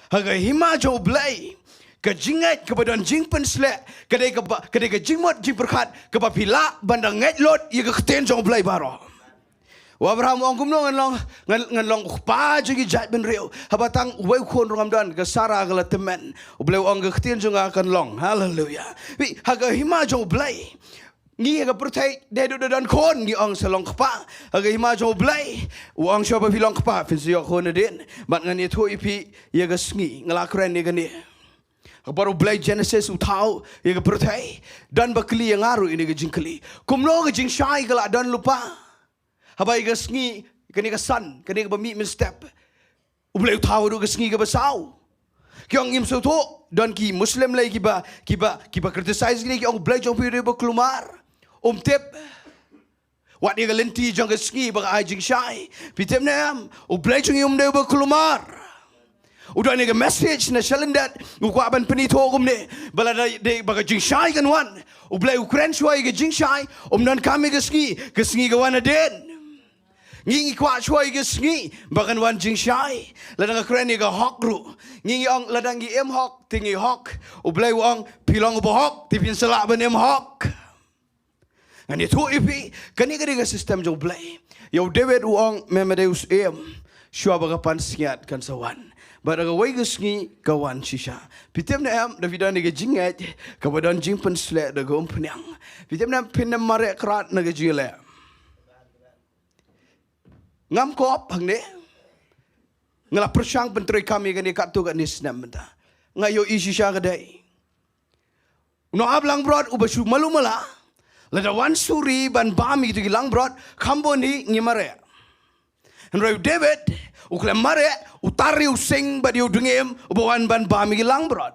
haga hima jo blai ka jingat ka badan jing Pynsleh kadai ka jingmot jing perkhat ka pila bandang ngai lot ye ka khten jong blai baro wa Abraham ong kumno ngan long pa jing jat ben reu habatang wei khon rongam dan ka Sara ka temen blai ong ka khten jong akan long hallelujah wi haga hima jong blai ngi ga perthai de do dan khon ngi ong salong khpa haga hima jong blai wang shoba pilong khpa fin siyo khon den bat ngan ye thoi pi ye ga sngi ngala kren ni ga ni baru blai Genesis utau ye ga perthai dan bakli yang aru ini ga jingkli kumno ga jing shai ga dan lupa Habai ke Sngi kani ke san kani ke bami min step. Ubleu tahu du ke Sngi ke basau. Kyong im so to don ki Muslim lai kiba criticize ni kyong blai jong piri ba kelumar. Tep wat dia ke lenti jong ke Sngi ba ai jing shai. Pitem nam ublai jong deu ba kelumar. Udah ni ke message na shalendat ukwa ban penito ne bala de ba jing shai kan wan. Ublai Ukraine shoi ke jing shai dan kami ke Sngi ke wan aden. Ngingi kwa shoi ke Sngi bakan wan jing shai ladang Ukraine ni ke hok ru. Ngingi ong ladang gi em hok tingi hok ublai ong pilong bo hok ti Pynsleh ban em hok. Ngani tu ipi kani ke sistem jong blai. Yo David ong memedeus em shua bagapan siat kan sawan. Baraga wai ke Sngi kawan shisha. Pitem na am Davidan ni ke jingat kabadan jing Pynsleh da gom penyang. Pitem na pinam mare krat na ke jile. Ngam kop hang ne. Ngala persang penteri kami kan ni katu kan ni senam benda. Ngayo shisha kedai. Uno ablang brod ubashu malumala. Lada wan suri ban bami tu gilang brod kambo ni ngimare. Henry David ukle mare utari using badi udungem ubawan ban bami gilang brod.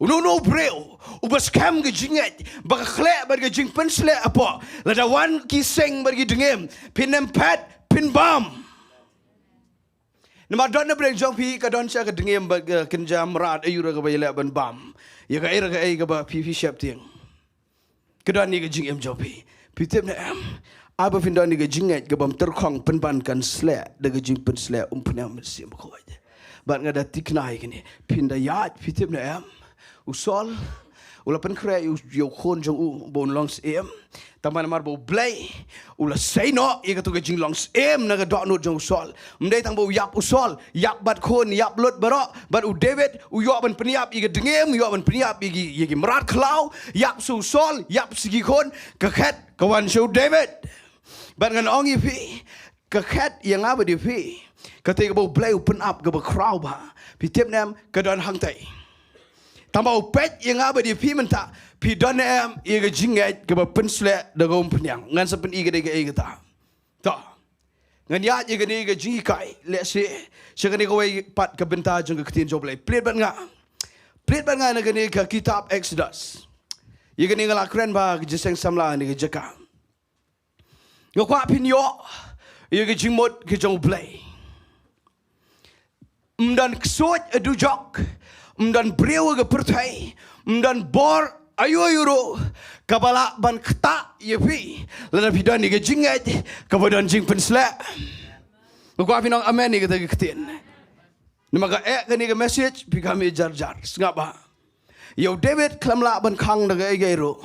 Uno breu ubas kam ke jingat baka khle bagi jing Pynsleh apa lada wan kiseng bagi dungem pinem pet pin bam. Nama don na breng jong pi ka don sya ka dungem bagi kenjam rat ayura ka bayela ban bam. Ya ka era ka ai ka ba pi shap ting. Kedua ni ke jingem jong pi. Pitep na am Aba finda ni ke jingat ke bam terkong penban kan Sngi de ke jing Pynsleh punya mesti ko aja. Bat ngada tiknai kini pinda yat pitip na am usol ula pen kre yo khon jong u bon longs em taman mar bo blai ula say no ye ka tu ke jing longs em na ka dot no jong usol mdai tang bo yap usol yap bat khon yap lot baro bat u David u yo ban peniap ye ke dengem yo ban peniap ye ke merat klau yap su usol yap sigi khon ka khat kawan show David. Bat ngan ong ipi kakat yang apa di pi ketika bau blai open up ke crowd ba pitep nam ke don hang tai tambah pet yang apa di pi menta pi don nam ye ke jingat ke Pynsleh de gom penyang ngan sepen i ke ta ta ngan ya ye ke jingi kai le se sekani ko wei pat ke Bynta jong ke tin jo blai plate ban nga na ke kitab Exodus ye ke ngala kren ba ke jeseng samla ni ke jeka yo kwa pin yo ye ke jingmot ke jong blai dan ksot edu jok dan breu ke pertai dan bor ayo euro kabala ban kta ye pi lana bidan ni ke jingat kabadan jing Pynsleh yo kwa pin amen ni ke ketin nama ka ke ni ke message pi kami jar ngapa Yo David klamla ban khang daga egero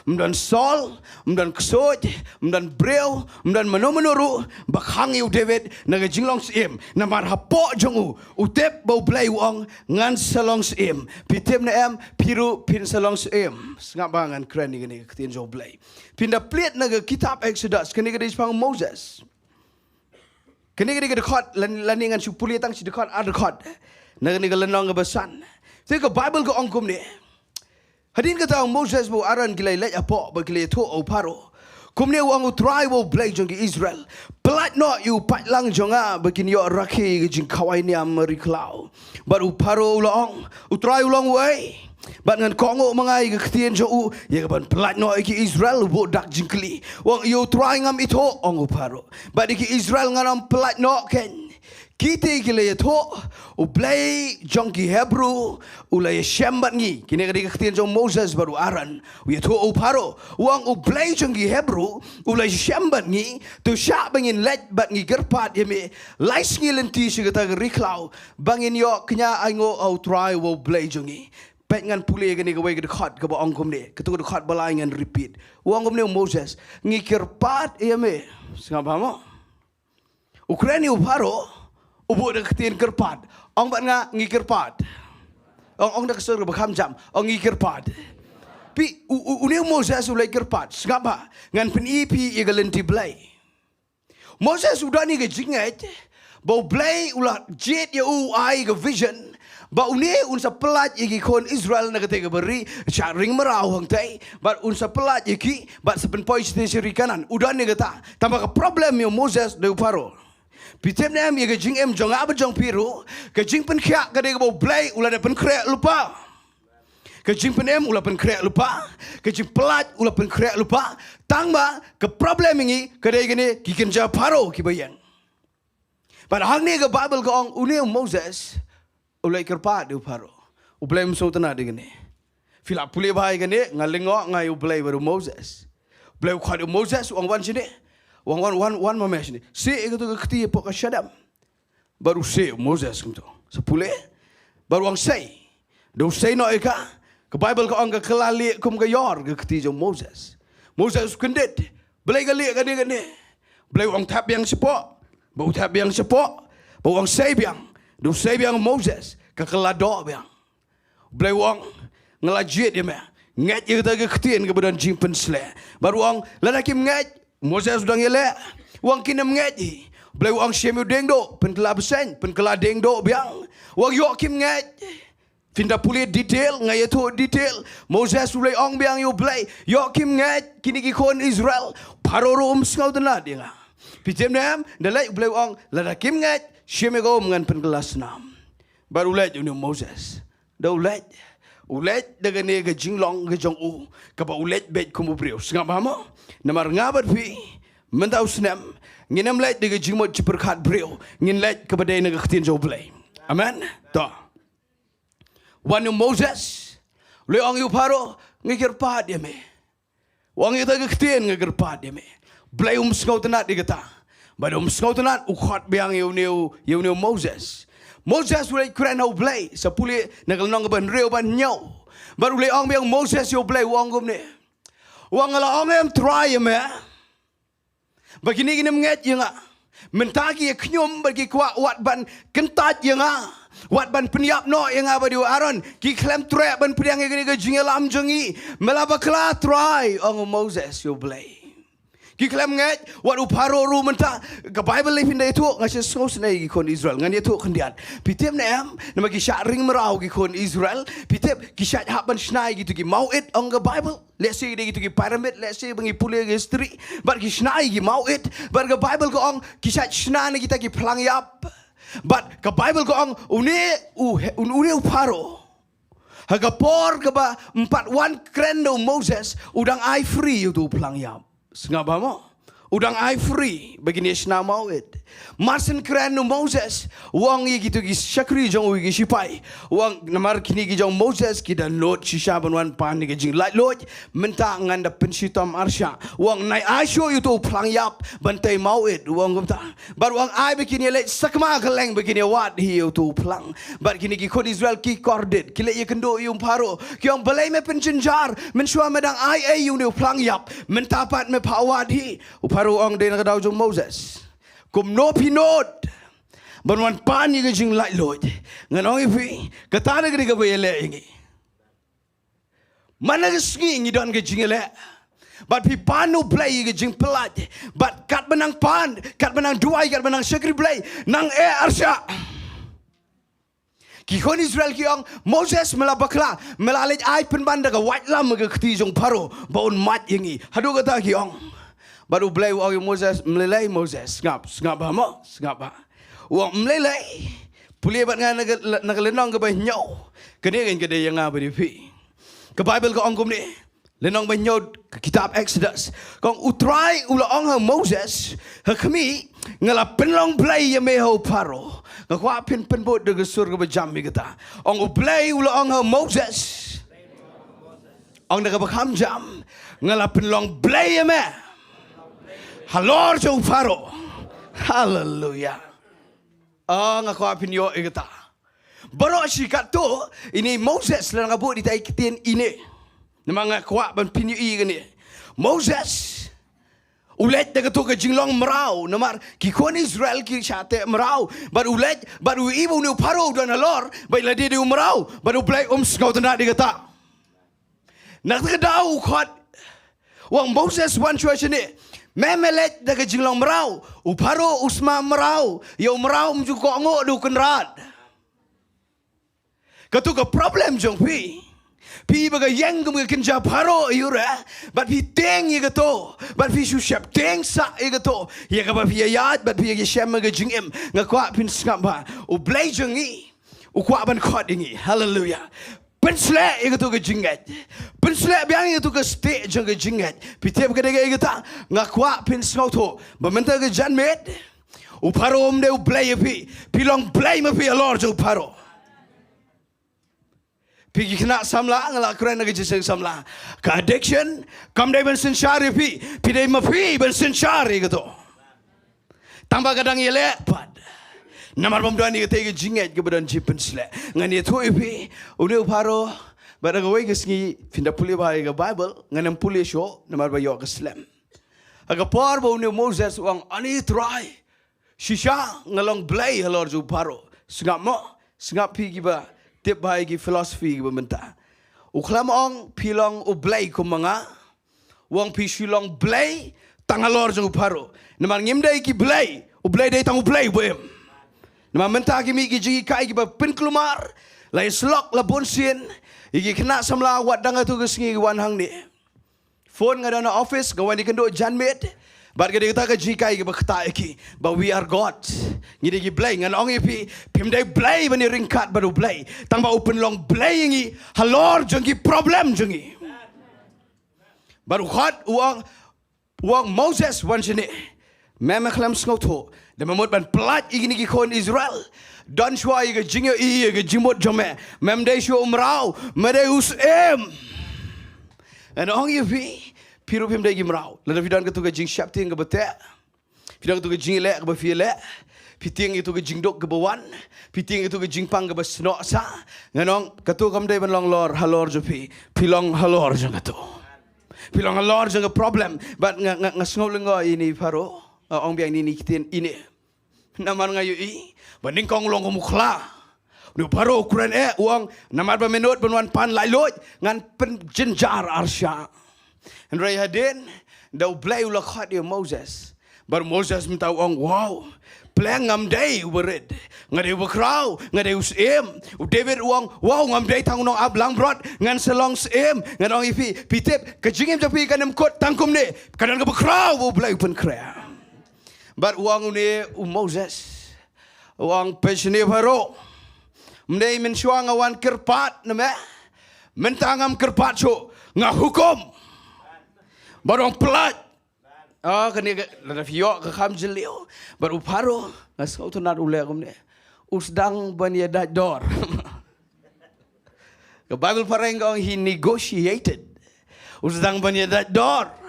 mdan sol mdan ksoj mdan breu mdan manoru bakhang yo David naga jinglong sim namar hapo jongu utep bau blai wong ngan salong sim pitem na em piru pin salong sim ngap bangan kren ni ketin jo blai pinda plate naga kitab Exodus kini ke dispang Moses kini ke dekat laningan supuli tang si dekat adekot naga ni lenong besan Teka Bible ko angkum ni. Hadin kata Moses bo aran kilay lay apo ba kilay to o paro. Kumne wang utray wo blay jong Israel. Pelat no you pat lang jonga bakin yo raki jing kawai ni ameriklau. Baru paro ulang utray ulang way. Bat ngan kongo mangai ke ketien jo u ye ban pelat no iki Israel bo dak jingkli. Wang yo try ngam ito ong paro. Bat iki Israel nganam pelat no ken. Kita kilay to ublay jongki Hebrew ulay syambat ngi kini ketika ketien jong Moses baru aran we to uparo wang ublay jongki Hebrew ulay syambat ngi tu syak bangin let bat ngi gerpat yeme lais ngi lenti sigata riklau bangin yo kenya aingo au try wo blay jongi pet ngan puli kini ke we ke dekat ke ba angkum ni ketu dekat balai ngan repeat wang ngom ni Moses ngi gerpat yeme ngapa mo Ukraine uparo Ubo dah ketien kerpat, ong bat nga ngi kerpat, ong dah kesor bekam jam, ong ngi kerpat. Pi unih Moses ulai kerpat, ngapa? Ngan penipi ye galenti belai. Moses sudah ni ke jingat, bau blay ulah jet ya ai ke vision ba uni unsa pelat iki kon Israel na kate beri charing merau hang tai ba unsa pelat iki ba sepen poi siri kanan udah ni kata tambah ke problem yo Moses de Faro pitem nem ye ke jing em jong aba jong piru ke jing pen khia ke de bau blay ulah de pen krek lupa ke jing pen em ulah pen krek lupa ke jing pelat ulah pen krek lupa tangba ke problem ini ke de gini ki kerja Faro ki bayang. But hang ni ke Bible ko ang uni Moses ulai kerpa de Faro. Ublay mso tana de gani. Fila puli bhai gani ngalingo ngai ublay baru Moses. Ublay khad Moses wang wan sini. Wan mama sini. Si itu ke keti pok syadam. Baru si Moses gitu. Sepule baru wang say. Do say no eka. Ke Bible ko ang ke kelali kum ke yor ke keti jo Moses. Moses kendit. Belai gali gani. Belai wang tap yang sepok. Bau tap yang sepok, bau wang say biang, do say biang Moses, kekelado biang. Blay wang ngelajit dia meh, ngat ye kita ketien ke badan jing Pynsleh. Baru wang lelaki ngat, Moses sudah ngelak, wang kena ngat ye. Blay wang Syiemlieh Diengdoh, pentela besen, pentela Diengdoh biang. Wang Yokim ngat, finda puli detail, ngai tu detail. Moses ulai ong biang yo blay, Yokim ngat, kini kikon Israel, parorum sengau tenat dia ngah. Pijem nam dalai blay ong ladakim ngat Syiemlieh go ngan pengelas nam baru let uni Moses da ulet dengan ni ke jinglong ke jong u ke ba ulet bet kumu brio sengap hama namar ngabat pi mentau snam nginam let de jingmot ciperkat brio ngin let ke badai na ketin jo blay amen to wanu Moses le ong yu Faro ngikir pa dia me wang yu ta ketin ngikir pa dia me Blay skau tenat dia kata. Bada skau tenat ukhat biang you new Moses. Moses ulai kuran au blay sapuli nagalnong ban reu ban nyau. Baru ulai ong biang Moses yo blay wang gum ne. Wang ala ong em try me. Begini gini menget ye nga. Mentagi ye knyum bagi kwa wat ban kentat ye nga. Wat ban peniap no ye nga badi Aaron ki klem trap ban pediang ye gini ke jingelam jengi. Melaba kla try ong Moses yo blay. Ki kelam ngat wat uparo ru menta ke Bible le pinda itu ngasih sos nei kon Israel ngan itu kendiat pitem nem nama ki sharing merau ki kon Israel pitem ki shat haban snai gitu ki mau it on the Bible let's say gitu ki pyramid let's say bangi pule history but ki snai ki mau it but ke Bible ko ong ki shat snai kita ki pelang yap but ke Bible ko ong uni uparo hagapor ke ba 41 krendo Moses udang I free itu pelang yap Sengap mo? Udang I free begini sena mawit. Marsen keren no Moses. Wang ye gitu ki syakri jong wi ki sipai. Wang namar kini ki jong Moses ki dan lot shisha banwan pan ni ki jing light lot menta nganda pensitam arsya. Wang nai asyo itu plang yap bantai mawit wang gumta. Bar wang I begini let sakma keleng begini wat hi itu plang. Bar kini ki kon Israel ki kordit. Ki le ye kendo yung paro. Ki yang balai me penjenjar mensua medang I yung plang yap mentapat me pawat hi. Paru ong day nakadaw jong Moses. Kum no pinod. Banwan pan yung jing light load. Nganong ipi. Katana gani ka ba yale ingi. Managasngi ingi doon ka jing yale. But pi panu play yung jing pelat. But kat manang pan. Kat manang duay. Kat manang syakri play. Nang arsya. Kikon Israel kiyong Moses melabakla. Melalit ay penbanda ka white lam magkati jong paro. Baon mat ingi. Hadu kata kiyong. Baru belai orang Moses melelai Moses ngap hama ngap ha wang melelai pulih bat ngan lenong ke bah nyau kene kan kede yang ngap di pi ke Bible ko angkum ni lenong bah nyau kitab Exodus kong utrai ula ong Moses ha kami ngala penlong belai ye meho paro ngakwa pen bot de sur ke jam mi kata ong belai ula ong Moses ong de bakam jam ngala penlong belai ye me Halor jong Faro. Hallelujah. Ngaku apin yo ikata. Baru sikat tu ini Moses lang abot di tay kitien ini. Namang kuat ban pinyu i gani. Moses ulet de tu ke jinglong merau namar ki kon Israel ki chate merau baru ulet baru ibu ni Faro dan halor bai la di merau baru play skau tanda di kata. Nak kedau khot. Wang Moses wan chua ni Memelet daga jinglong merau. Uparo usma merau. Yo merau mjuko ngok du kenrat. Katu ka problem jong pi. Pi baga yang kum kenja paro yura. But pi teng ye gato. But pi shushap teng sa ye gato. Ye ka ba pi yat but pi ye shem ga jingim ngakwa pin skap ba. U blai jongi. U kwa ban khot ingi. Hallelujah. Pynsleh itu ke jingat. Pynsleh biang itu ke Stieh jeng ke jingat. Pitep ke dega kita ngakwa Pynsleh tu. Bamenta ke janmet. Uparo om de uplay pi. Pilong play me pi alor jo uparo. Pi kena samla ngala keren ke jiseng samla. Ka addiction kam de ben sensyari pi. Pi de me pi ben sensyari gitu. Tambah kadang yele pad. Namar pemdoan ni kata jingat ke badan ji Pynsleh. Ngan dia tu ipi, udah uparo, badan kau ke Sngi, finda pulih bahaya ke Bible, ngan pulih show, namar bayo ke Islam. Agak par bau ni Moses uang ani try, shisha ngalong blay halor ju uparo. Sengap pi kiba, tip bahaya ki filosofi kiba Bynta. Uklam ong pilong ublay kumanga, uang pi Shillong blay, tangalor ju uparo. Namar ngimdai ki blay, ublay day tang ublay boem. Nama mentah kimi gigi kai kiba pin kelumar, lai selok la bonsin, igi kena samla wat danga tu Sngi wan hang ni. Phone ngada na office gawan di kendo janmet, bar gede kita gigi kai kiba kata iki, but we are God. Ngidi gi blay ngan ong ipi, pimdai blay bani ringkat baru blay, tangba open long blay ngi, halor jengi problem jengi. Baru hot uang Moses wan sini, memang kelam sengau dan membuat ban pelat ini kikon Israel. Dan syuai ke Jingiasyllok ke jimot jome. Memdai syuai merau, medai usem. Dan orang ini piru memdai merau. Lalu fidan ke tu ke Jingiasyllok ke betek. Fidan ke tu ke Jingiasyllok ke befielek. Piting itu ke Jingduwai ke bawan. Piting itu ke Jingpang ke besnok sa. Nganong ketu kamdai ban long lor halor jopi. Pilong halor jeng ketu. Pilong halor jeng ke problem. But ngasngol lengo ini paro. Orang biang ini kitin ini. Namar ngayu i. Banding kong long kumukla. Ni paro ukuran uang. Namar bermenut benuan pan lailoj. Ngan penjenjar arsya. And ray hadin. Dau blay ulah khat dia Moses. Bar Moses minta uang. Wow. Pleng ngam day bered. Ngadai bekrau. Ngadai usem. David uang. Wow ngam day tang nong ablang brot. Ngan selong sem. Ngan orang ipi. Pitip. Kejingim japi kanam kot tangkum ni. Kadang ke bekrau. Blay pun krea. But uang ni Moses, uang pensiunnya baru, mendai mensuang awan kerpat, nama, mentangam kerpat so, ngah hukum, barang pelat, kini lada fiok ke Khynnah, baru baru, ngasau tu nak ulek kum ni, usdang bani ada dor, ke Bible pareng kau he negotiated, usdang bani ada dor.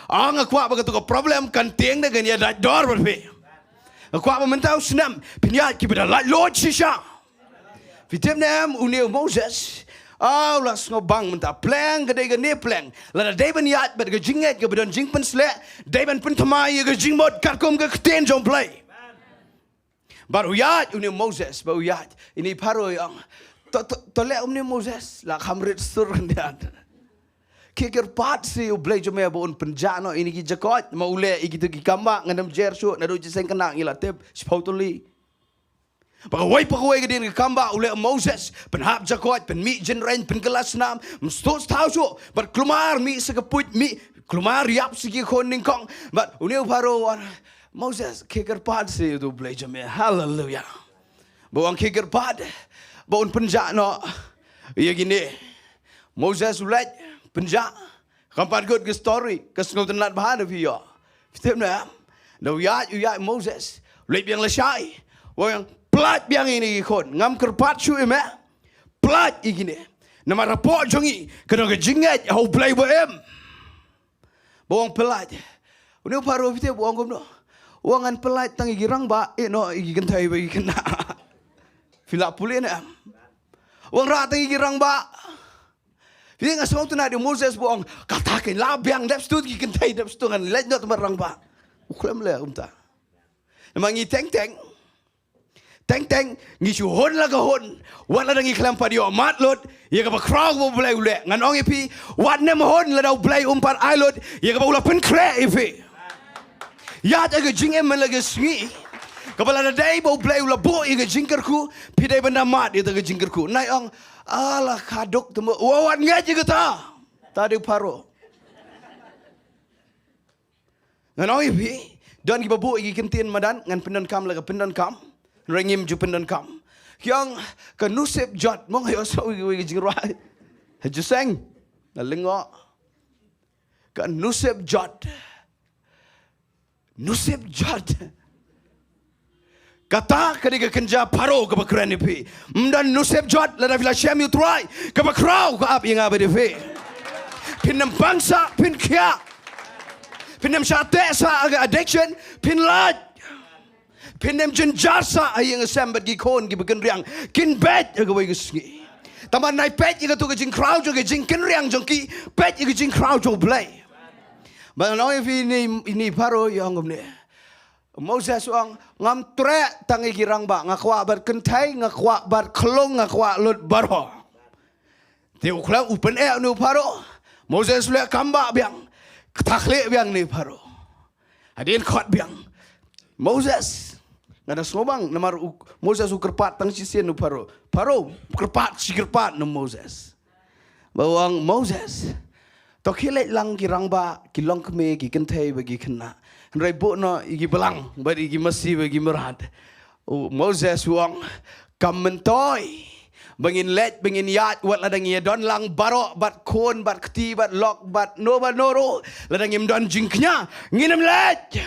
Ang akuak baga tu ko problem kan tieng na ganyan dat dor berpe. Akuak mentau senam pinyat kibada lat lord shisha. Fitem nam unil Moses. Las ngobang mentah plan gede gede plan. Lada deben yat bet ke jinget ke badan jing Pynsleh. Deben pentamai ke jingmod karkom ke keten jom play. Baru yat unil Moses baru yat. Ini paro yang tolak unil Moses lah kamrit sur kandian. Kikir pat si ublay jome abon penjano ini ki jakot maule ikitu ki kamba ngandam jersu nadu jiseng kena ngila tep spautuli. Pagawai ke din ki kamba ule Moses penhap jakot pen mi jenren pen kelas nam mstos tau so but klumar mi sekeput mi klumar yap sigi kon Nyngkong but uni uparo Moses kikir pat si tu ublay jome hallelujah. Bawang kikir pat baun penjano iya gini Moses ulet penjak, kampan good ke story, ke sengau tenat bahan of you. Fitem na, dah uyat Moses, lep yang lesai, yang pelat yang ini ikon, ngam kerpat cu eme, pelat ini, nama rapor jongi, kena ke jingat, hau play boem, bawang pelat, ini paru fitem bawang kumno, wangan pelat tangi girang ba, no igi kentai bagi kena, filak pulih na, wang rat tangi girang ba. Jadi ngasau tu nak dia Moses buang katakan labiang dap stu ki kentai dap stu kan lej nak merang ba. Uklam le umta. Namang teng ngi chu hon la ka hon. Wat la ngi klam pa dio mat lot ye ka ba krag bo blai ule ngan ong ipi wat ne hon la dau blai umpan ai lot ye ka ba ula pen kre ipi. Ya jaga jingem lagi Sngi. Kepala dadai bau blai ula bo iga jingkerku. Pidai benda mat dia jaga jingkerku. Nai ong alah kaduk temu. Wawan ngaji kata. Tadi paro. Ngan oi pi. Dan ki babu igi kentin madan ngan pendan kam laga pendan kam. Rengim ju pendan kam. Yang kanusip jot mong hayo so igi jingruai. Hajuseng. Nalingo. Kanusip jot. Nusip jot. Kata ketika kenja paro ke bakran ipi. Mdan nusip jot lada vila Syiemlieh try ke bakrau ke ap yang abe devi. Pinam bangsa pin kia. Pinam syate sa aga addiction pin lad. Pinam jenjar sa yang sembat gi kon gi bagan riang kin bet aga wai Sngi. Taman nai pet iga tu ke jing crowd jo ke jing kin riang jongki pet iga jing crowd jo blai. Bang noi ini paro yang ngomne. Moses wang ngam tre tangi girang ba ngakwa bar kentai ngakwa bar klong ngakwa lut baro. Tiu klang upen nu paro. Moses le kamba biang takle biang ni paro. Adin khot biang. Moses ngada slobang namar Moses ukerpat tang sisien nu paro. Paro kerpat si kerpat nu Moses. Bawang Moses Tokile lang girang ba kilong keme gi kentai bagi Khynnah. Ri-Bhoi no igi Balang bagi igi masih bagi merad. Moses wang kamentoy bangin let bangin yat wat ladang ia don lang barok bat kon bat keti bat lok bat no bat noro ladang im don jingknya nginem let.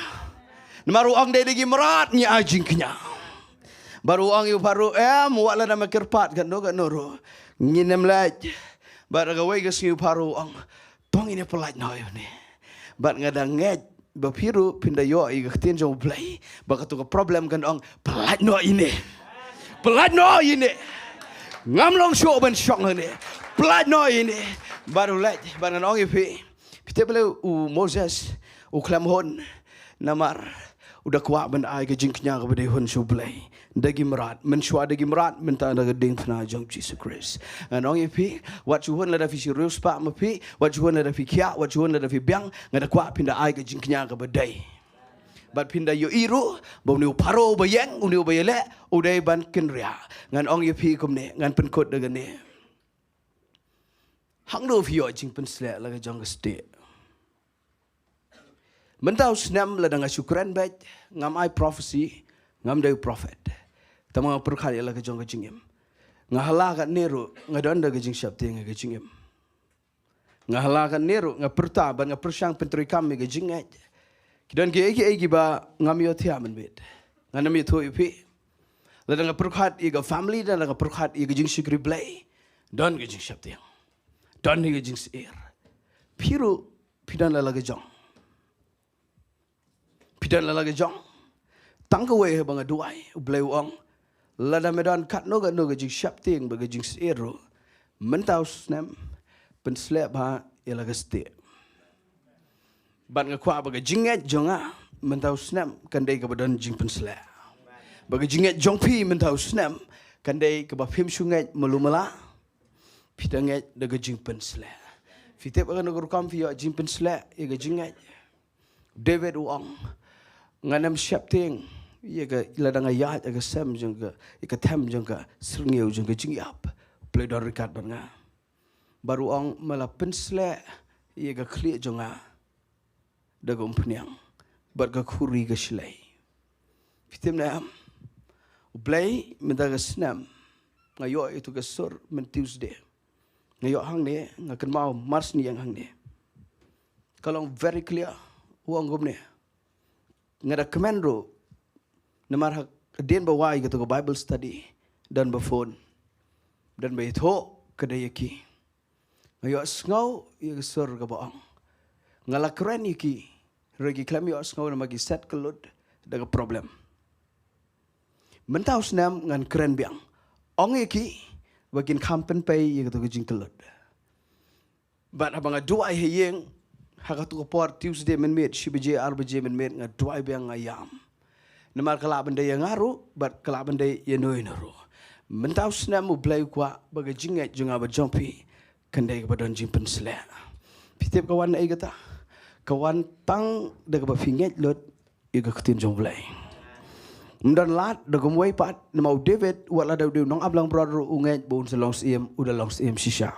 Namaru ang de igi merad nya jingknya. Baru ang yu baru wat ladang makerpat kan no kan noro nginem let. Baragawai gas yu baru ang tong ini pelat noy ni. Bat ngadang ngej bapiru pindah yo iga ketin jong play. Bakatu ke problem kan ong pelat noy ini. Pelat noy ini. Ngamlong show ban syok ni. Pelat noy ini. Baru let banan ong ipi. Pite belu Moses klam hon namar udah kuat ban ai ke jingknya ke bade hon show play. Dagi merat menshwa dagi merat minta daga ding fna jong Jesus Christ and ong ipi wat chuhon la da fi serius pa mapi wat chuhon la da fi kya wat chuhon la da fi biang ngada kwa pinda ai ke jingknya ke badai bat pinda yo iru bom ni paro bayang uni bayele udai ban kenria ngan ong ipi kumne ngan penkot daga ne hang do fi yo jing Pynsleh la ga jong Stieh mentau snam la da syukran bat ngam ai prophecy ngam dai prophet tamang perkhali la ke jong jingim ngahala ka neru ngadon da ke jing syapte nga jingim ngahala ka neru ngaperta ban ngapersang pentri kami ke jingat kidan ke egi ba ngam yo thia men bet nganam yo tho ipi la da perkhat i ga family da la perkhat i ga jing sikri blai don ke jing syapte don ni ke jing sir piru pidan la ke jong pidan la ke jong tangkawe bang Jowai blai wang lada medan kat no ga jing syapting ba jing sero mentau snam Pynsleh ba ila ga Stieh ban ga kwa ba jinget jonga mentau snam kan dei ga badan jing Pynsleh ba jinget jong pi mentau snam kan dei ga ba phim sungai melumala pidanget da ga jing Pynsleh fitep ga no kam fi jing Pynsleh ga jinget David wang nganam syapting ia ke ladang ayat aga sam jengka ika tham jengka srngeu jengka jingiap play dor rekat banga baru ong mala Pynsleh ia ke kli jonga daga umpniang barga khuri ke shlai fitim na play mendaga snam ngayo itu ke sur men Tuesday ngayo hang ne ngakan mau mars ni yang hang ne kalau very clear uang gomne ngada komando namar den bawai gitu ke Bible study dan phone dan beto kedayaki ayo sngau ya sur ke baang ngala keren iki regi klam yo sngau na magi set kelut daga problem mentau snam ngan keren biang ong iki bagin kampen pay ya gitu ke jing kelut but abang Jowai heyeng hakatu ko por Tuesday men met shibje arbaje men met nga Jowai biang ayam namar kelak benda yang ngaru bat kelak benda yang noi naru mentau snam mu blai kwa baga jingat junga ba jompi kandai kepada jing Pynsleh pitip kawan ai kata kawan tang daga ba finget lot iga ketin jong blay mdan lat dagom way pat na mau David wala daw nong ablang brother unget bon sa long siem uda long siem shisha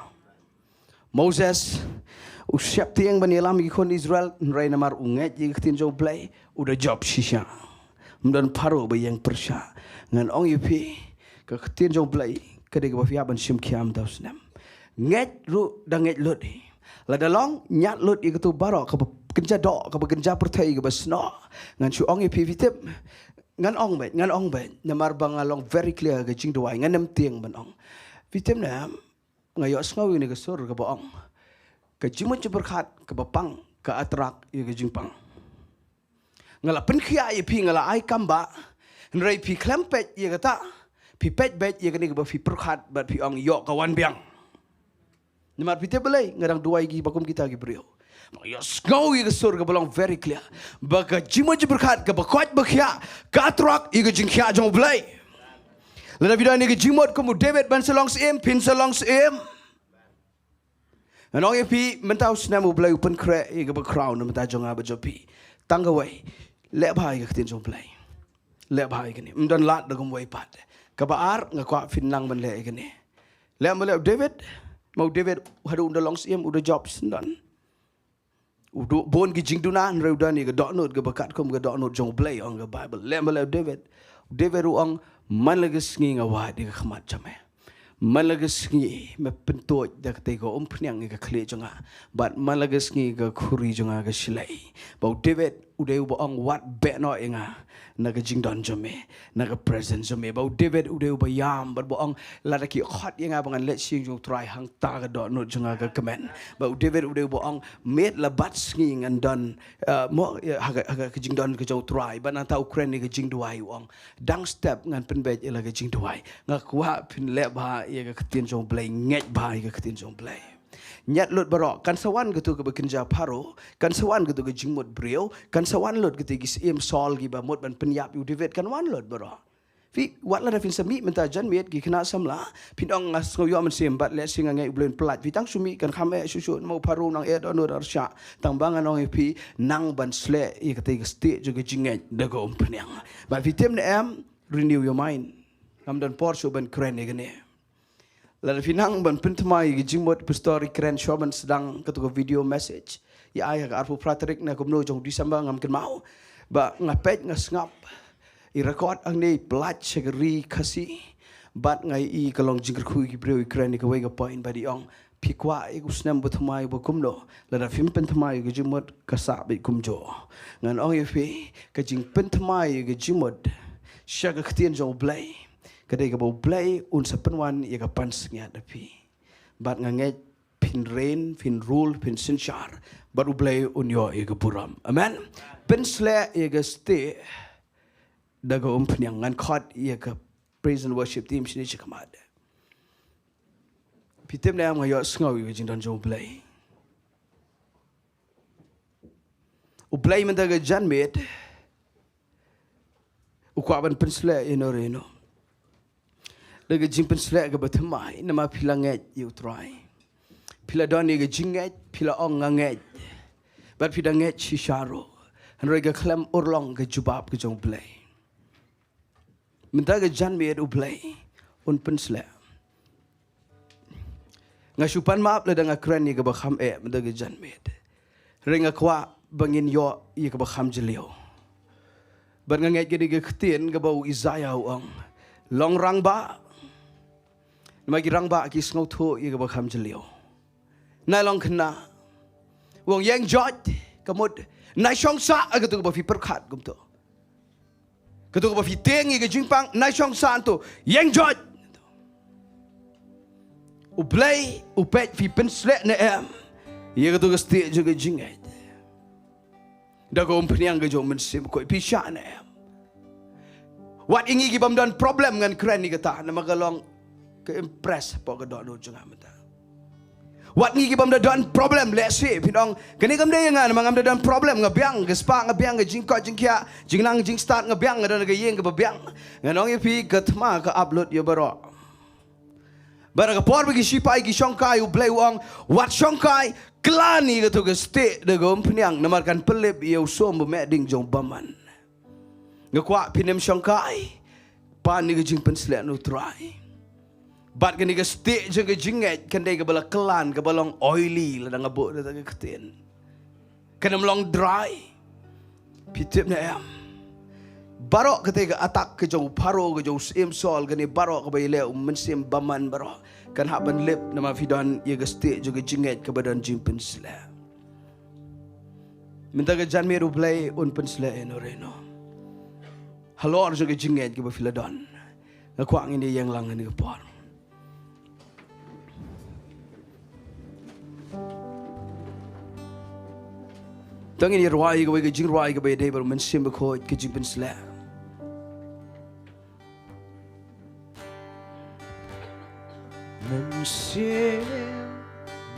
Moses usyap tiang banilam ikon Israel nrai namar unget iga ketin jong blay uda job shisha mdan paro bayang persya ngan ong yupi ka ketin jong blay kadai ka fiaban sim kiam daw snam nget ru danget lut la dalong nyat lut iga tu barok ka kenja dok ka kenja pertai ka basno ngan chu ong yupi vitip ngan ong bet namar bang along very clear ka Jingduwai ngan nam tiang ban ong vitip na ngayo sngawi ni ka sur ka baong ka jimun berkat ka bapang ka atrak iga jingpang ngala penkhia yupi ngala ai kamba nrai pi klempet iga ta pi pet bet iga ni ka fi perkat bat pi ong yok kawan biang namar vitip belai ngadang duai gi bakum kita gi brio Yes, go you surga belong very clear. Baga jimo berkat ke bakot bakhya katrak iga jingkhya jong blai. Lada vida ni ke jimot kamu David ban selong sim Pynsleh long sim. Anong pi mentau snamu blai open crack iga background menta jong aba jopi. Tangga wai lep hai iga ketin jong blai. Lep hai gani mdan lat dagum wai pat. Kabaar ngakwa finlang ban le iga ni. Lep malep David mau David hadu unda long sim udah job sendan. Udu bon ki Jingduwai reudan ni ke doknot ke bakat kom ke doknot jong blay on ke Bible lembel David ruang man lagi Sngi ngawat di ke khmat jame man lagi Sngi me pentoj dak te ko pnyang ke khle jonga bat man lagi Sngi ke khuri jonga ke Shillong bau David udeu bo ong wat be no inga na ke Jingdon jame na ke present jame bau David udeu bo yam bat bo ong lada ki hot inga bangan let sing jong try hang ta ke doknot jonga ke kemen bau David udeu bo ong met la bat Sngi ngan don mo haga ke Jingdon ke jong try ban anta Ukraine ke Jingduwai ong dang step ngan penbet ila ke Jingduwai ngakwa pin le ba ye ke ketin jong blay nget ba ye ke ketin jong blay nyat lot barok kan sawan gitu ke bekenja paro kan sawan gitu ke jingmot brio kan sawan lot gitu gis im sol gi ba mot ban penyap yu David kan wan lot barok fi wat la da fin sami menta jan miet gi kena samla pinong ngas ngoyo man sim bat le singa ngai ublen plat vi tang sumi kan khame susu mau paro nang e donor arsha tang bangan ong pi nang ban sle i ke te sti jo ge jinget de go penyang ba vi tem ne am renew your mind am dan por so ban kren ne gene lalu finang ban pentemai gijimot story keren shoman sedang ketuk video message ya ayah arfu praterik na kumno jong Disember ngam ken mau ba ngapet ngasngap i record ang ni plat segeri kasi bat ngai i kalong jingker khu gi breu kren ka wega point badi ong pikwa i gusnam buthmai bo kumno lalu film pentemai gijimot kasa bi kumjo ngan ong yefi ka jing pentemai gijimot syaga ktien jong blai kadai ka bau blay un sapenwan ya ka pans nya dapi bat nganget pin rain pin rule pin sinchar baru blay un yo ya ka buram amen Pynsleh ya ka Stieh daga pnyang ngan khot ya ka praise and worship team sini chikamad pitem na am yo sngawi ka jingdon jong blay u blay man daga janmet u kwaban Pynsleh ino daga jing Pynsleh ke bathmai nama philanget you try phila doni ke jinget phila ong nganget bat phidanget shisharo hanroi ke khlam urlong ke jubab ke jong blay minta ke jan me u blay un Pynsleh ngasupan maap le danga kren ni ke bakham minta ke jan me renga kwa bangin yo ye ke bakham jelio bat nganget ke de ktien ke bau Isaiah ong long rang ba magi rang ba ki sngo tho ye ba kham jelio na long Khynnah wong yang jot kamut na shong sa agatu ba fi perkhat gum to katu ba fi teng ye jingpang na shong sa to yang jot u play u pet fi Pynsleh na em ye katu ga Stieh juga jinget da ko pnyang ga jo men sim ko pi sha na em wat ingi gi bam dan problem ngan kren ni kata na magalong ke impress po ke dok no janga mata wat ngi bam da don problem le si pinong kani kam de nga mangam da don problem ngabiang ke spa ngabiang ke jingko jingkia jingnang jing start ngabiang da ke yeng ke babiang nganong pi ke thma ke upload yo baro bara ke por bagi sipai gi shongkai u play wong wat shongkai klani ke to ke Stieh de gom pnyang namarkan pelip yo som be meding jong baman ngakwa pinem syangkai pan ni ke jing Pynsleh nu try bat ke ni ke Stieh je ke jinget kan dei ke bala kelan ke balong oily la ngabuk dah ke ketin kan melong dry pitip na am barok ketika atak ke jauh paro ke jauh sim sol ke ni barok ke bayi le mensim baman barok kan hak ban lip nama fidan ye ke Stieh je ke jinget ke badan jing Pynsleh minta ke jan meru play un Pynsleh no reno halor je ke jinget ke bafiladon ngakwang ini yang lang ni ke por tang ini ruai ke jing ruai ke bay dei baru mensim ko ke jing Pynsleh mensim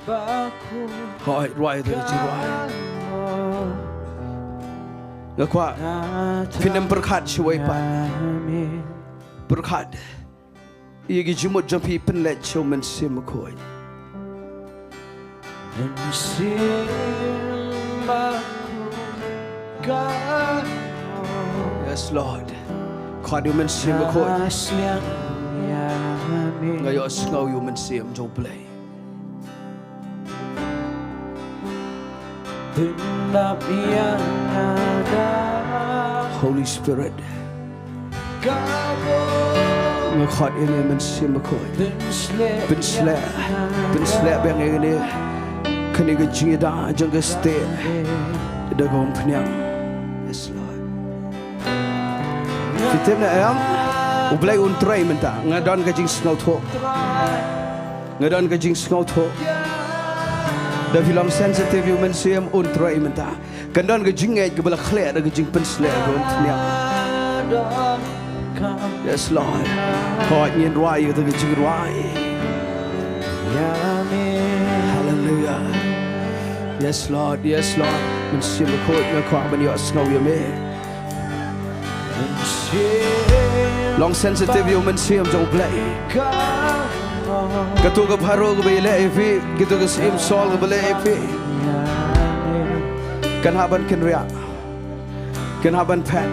baku hoi ruai ke jing ruai ngakwa finem berkat shwai pan berkat ye ke jimut jampi penlet show mensim ko mensim yes Lord khadu mensim ko ngayo sngaw yu mensim jo play Holy Spirit ngakhat ini mensim ko Pynsleh bang ini kini ke Jingiasyllok jang ke Stieh dah gom kenyang yes Lord kita nak am ublai untrai menta ngadon ke jing Sohthri ngadon ke jing Sohthri dah film sensitive you mensim untrai menta kandon ke jinget ke bala khlek ke jing Pynsleh gom kenyang yes Lord hot nyen ruai ke jing ruai hallelujah yes Lord mensim ko ngakwa ban yo sngaw ye me long sensitive you mensim jong play katu ke bharo ke bele efi gitu ke sim sol ke bele efi kan haban ken ria kan haban pat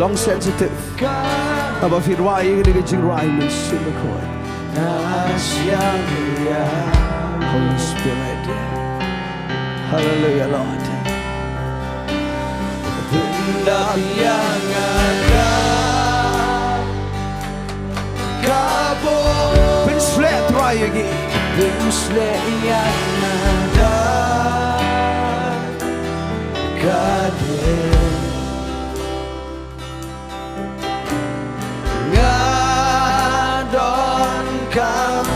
long sensitive aba fi ruai ke jing ruai mensim ko Holy Spirit hallelujah Lord hendak yang ada kabur Pynsleh try again Pynsleh yang ada kadir ngadon kam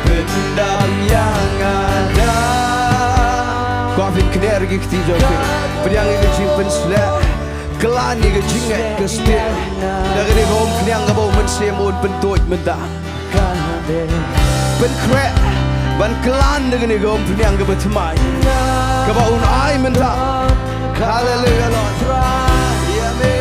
Bendam yang ada kau fit kner gi kti jo fi priang ini jing Pynsleh kelan ni ke jinget ke Stieh dari ni gom knyang ga bau mensim un pentut menta pen krek ban kelan dengan ni gom knyang ga betmai ka bau un ai menta hallelujah Lord ya me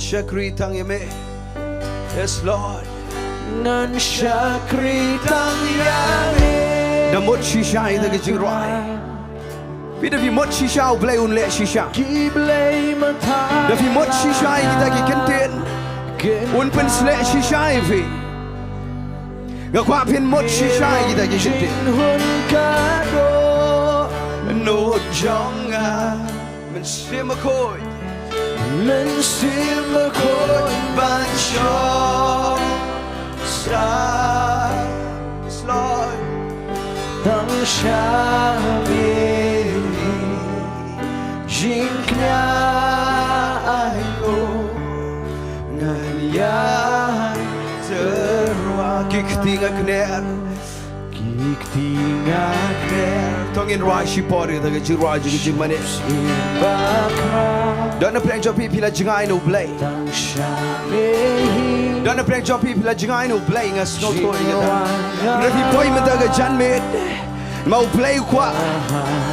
Syakri tang yame yes Lord nan syakri tang yame damut shisha ida ke jing ruai Vì đã vì mất shisha play un lệ shisha. Ki play mà tha. Đã vì mất shisha kita ki kentin. Un Pynsleh shisha vì. Ngã qua phiên mất shisha kita ki kentin. Hun ca đô. Nốt trong ngà. Mình xem mà khôi. Mình xem mà khôi. Ban cho. Sa. Sloi. Tang Syiemlieh Jingiasyllok Nganyai terwa kik tinga kner Kik tinga kner Tongin rai shipori taga jirwa jigi manis Bakra Dona preng jopi pila jingai no play Tang Syiemlieh Dona preng jopi pila jingai no play ngas no toy gata Ri-Bhoi mentaga janmit Mau play kwa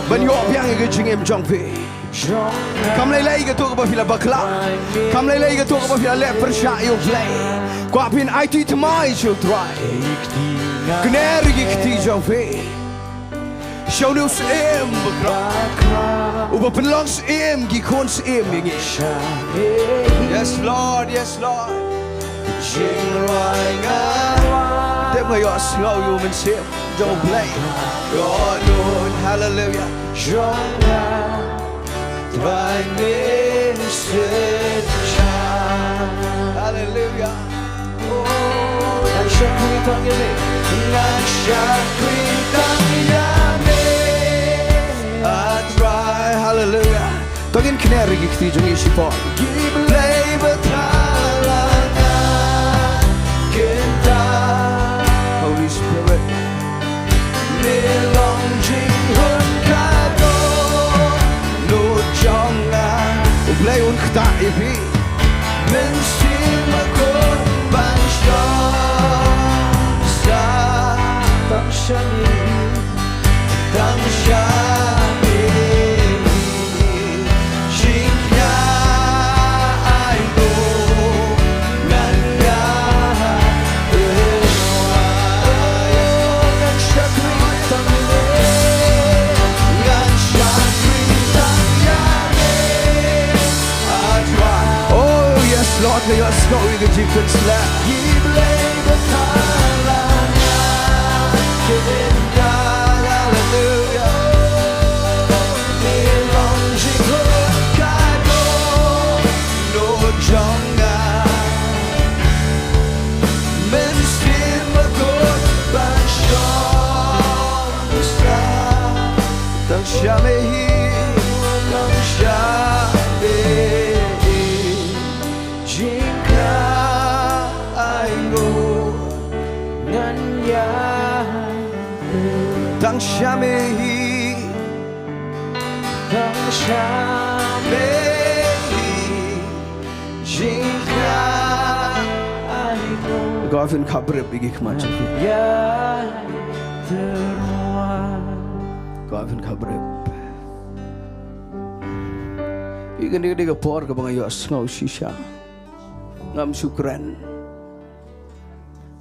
Ban yo piang ga jingem jongpi Kam lay ga to ba pila bakla Kam lay ga to ba pila le persha yo play Kwa pin IT tmai Sohthri Kner gi kti jongpi Show nu sim bakra Uba penlong sim gi kon sim ngi Yes Lord, yes Lord Jingduwai nga Dem nga yo slow you men sim Don't play God Lord hallelujah Jonga Vai min sitcha hallelujah Ngan syakri tangyame Ngan syakri tangyame I try hallelujah Tongin kner gi kti Jingiasyllok Giblay betalangan Khynnah Holy Spirit Nilong jing hun kado no jonga play un khta ipi Min sim akon ban sa Tang Syiemlieh Tang Syiemlieh Jingiasyllok Ngan Ngan syakri tangyame Ngan syakri tangyame oh yes Lord may your snowy the Pynsleh Giblay betalangan Khynnah hallelujah Nilong jing hun kado no jonga Min sim akon ban sa Tang Syiemlieh Tang Syiemlieh Jingiasyllok Ngan Tang Syiemlieh Tang Syiemlieh Jingiasyllok Gafin khabrib igi khmacha Ya terwa Gafin khabrib Igan diga por ka bang yo ngau shisha ngam syukran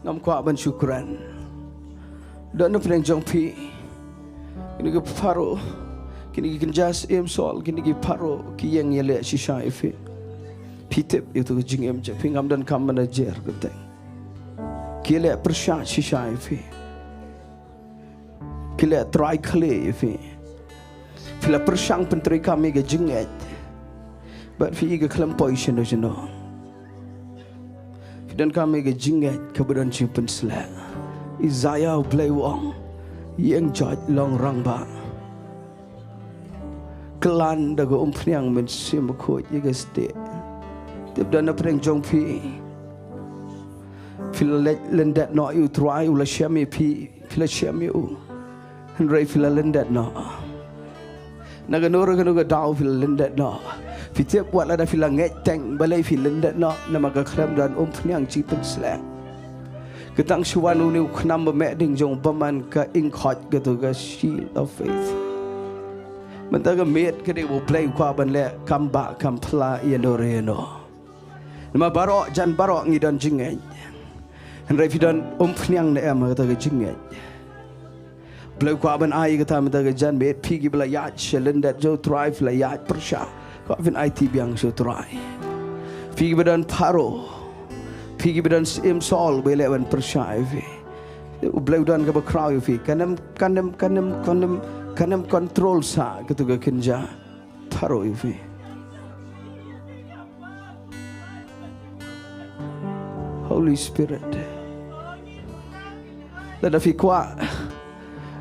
ngam kwa ban syukran dan preng jong pi kini ke paro kini ke jas em sol kini ke paro ki yang yele shisha ife pitep itu jing em je pingam dan kam manager kete kile persha shisha ife kile try kle ife fila persang pentri kami ke jinget but fi ke klempoi shino shino dan kami ke jinget keberan cing Pynsleh Isaiah play wong yang jaj long rang ba kelan dago umpniang men sim ko ye ste tip dan preng jong pi fil lendat no you try ula shami pi fil shami u henry fil lendat no naga nora ga daw fil lendat no fitiap buat ada fil nget tang balai fil lendat no nama ga kram dan umpniang cing Pynsleh ketang suwanu ni khnam me ding jong baman ka ingkhot ga to ga shield of faith mentaga met ke de bo play kwa ban le kamba kampla yenore no nama baro jan baro ngi dan jingai henry fidan pniang ne am ta ga jingai Blue Quaban I get time the Jan made piggy blayat, Shillong that Joe thrive layat persha. Coffin IT Biang so try. Piggy bedan paro. Piggy bedan sim sol will 11 persha. Blue done go crowd if he can control sa get to go kinja paro if he. Holy Spirit. Let us qua.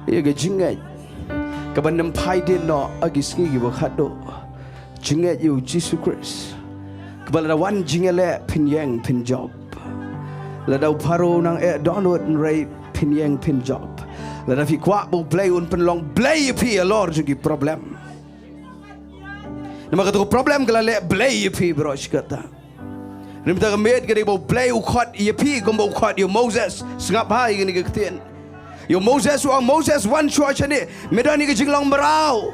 You get jinget. Kabanam pai din no agisngi wakado. Jinget you Jesus Christ. Kabala one jingale pinyang pin job. Let us paro nang downward and ray pinyang pin job. Let us qua bo play un pen long play pi a Lord jugi problem. Namakato problem kala le play pi brosh kata. Rimta made gari bo play u khot ye pi gombo khot you Moses ngap hai gani gakten. Yo Moses one church ni medani ke jinglong marau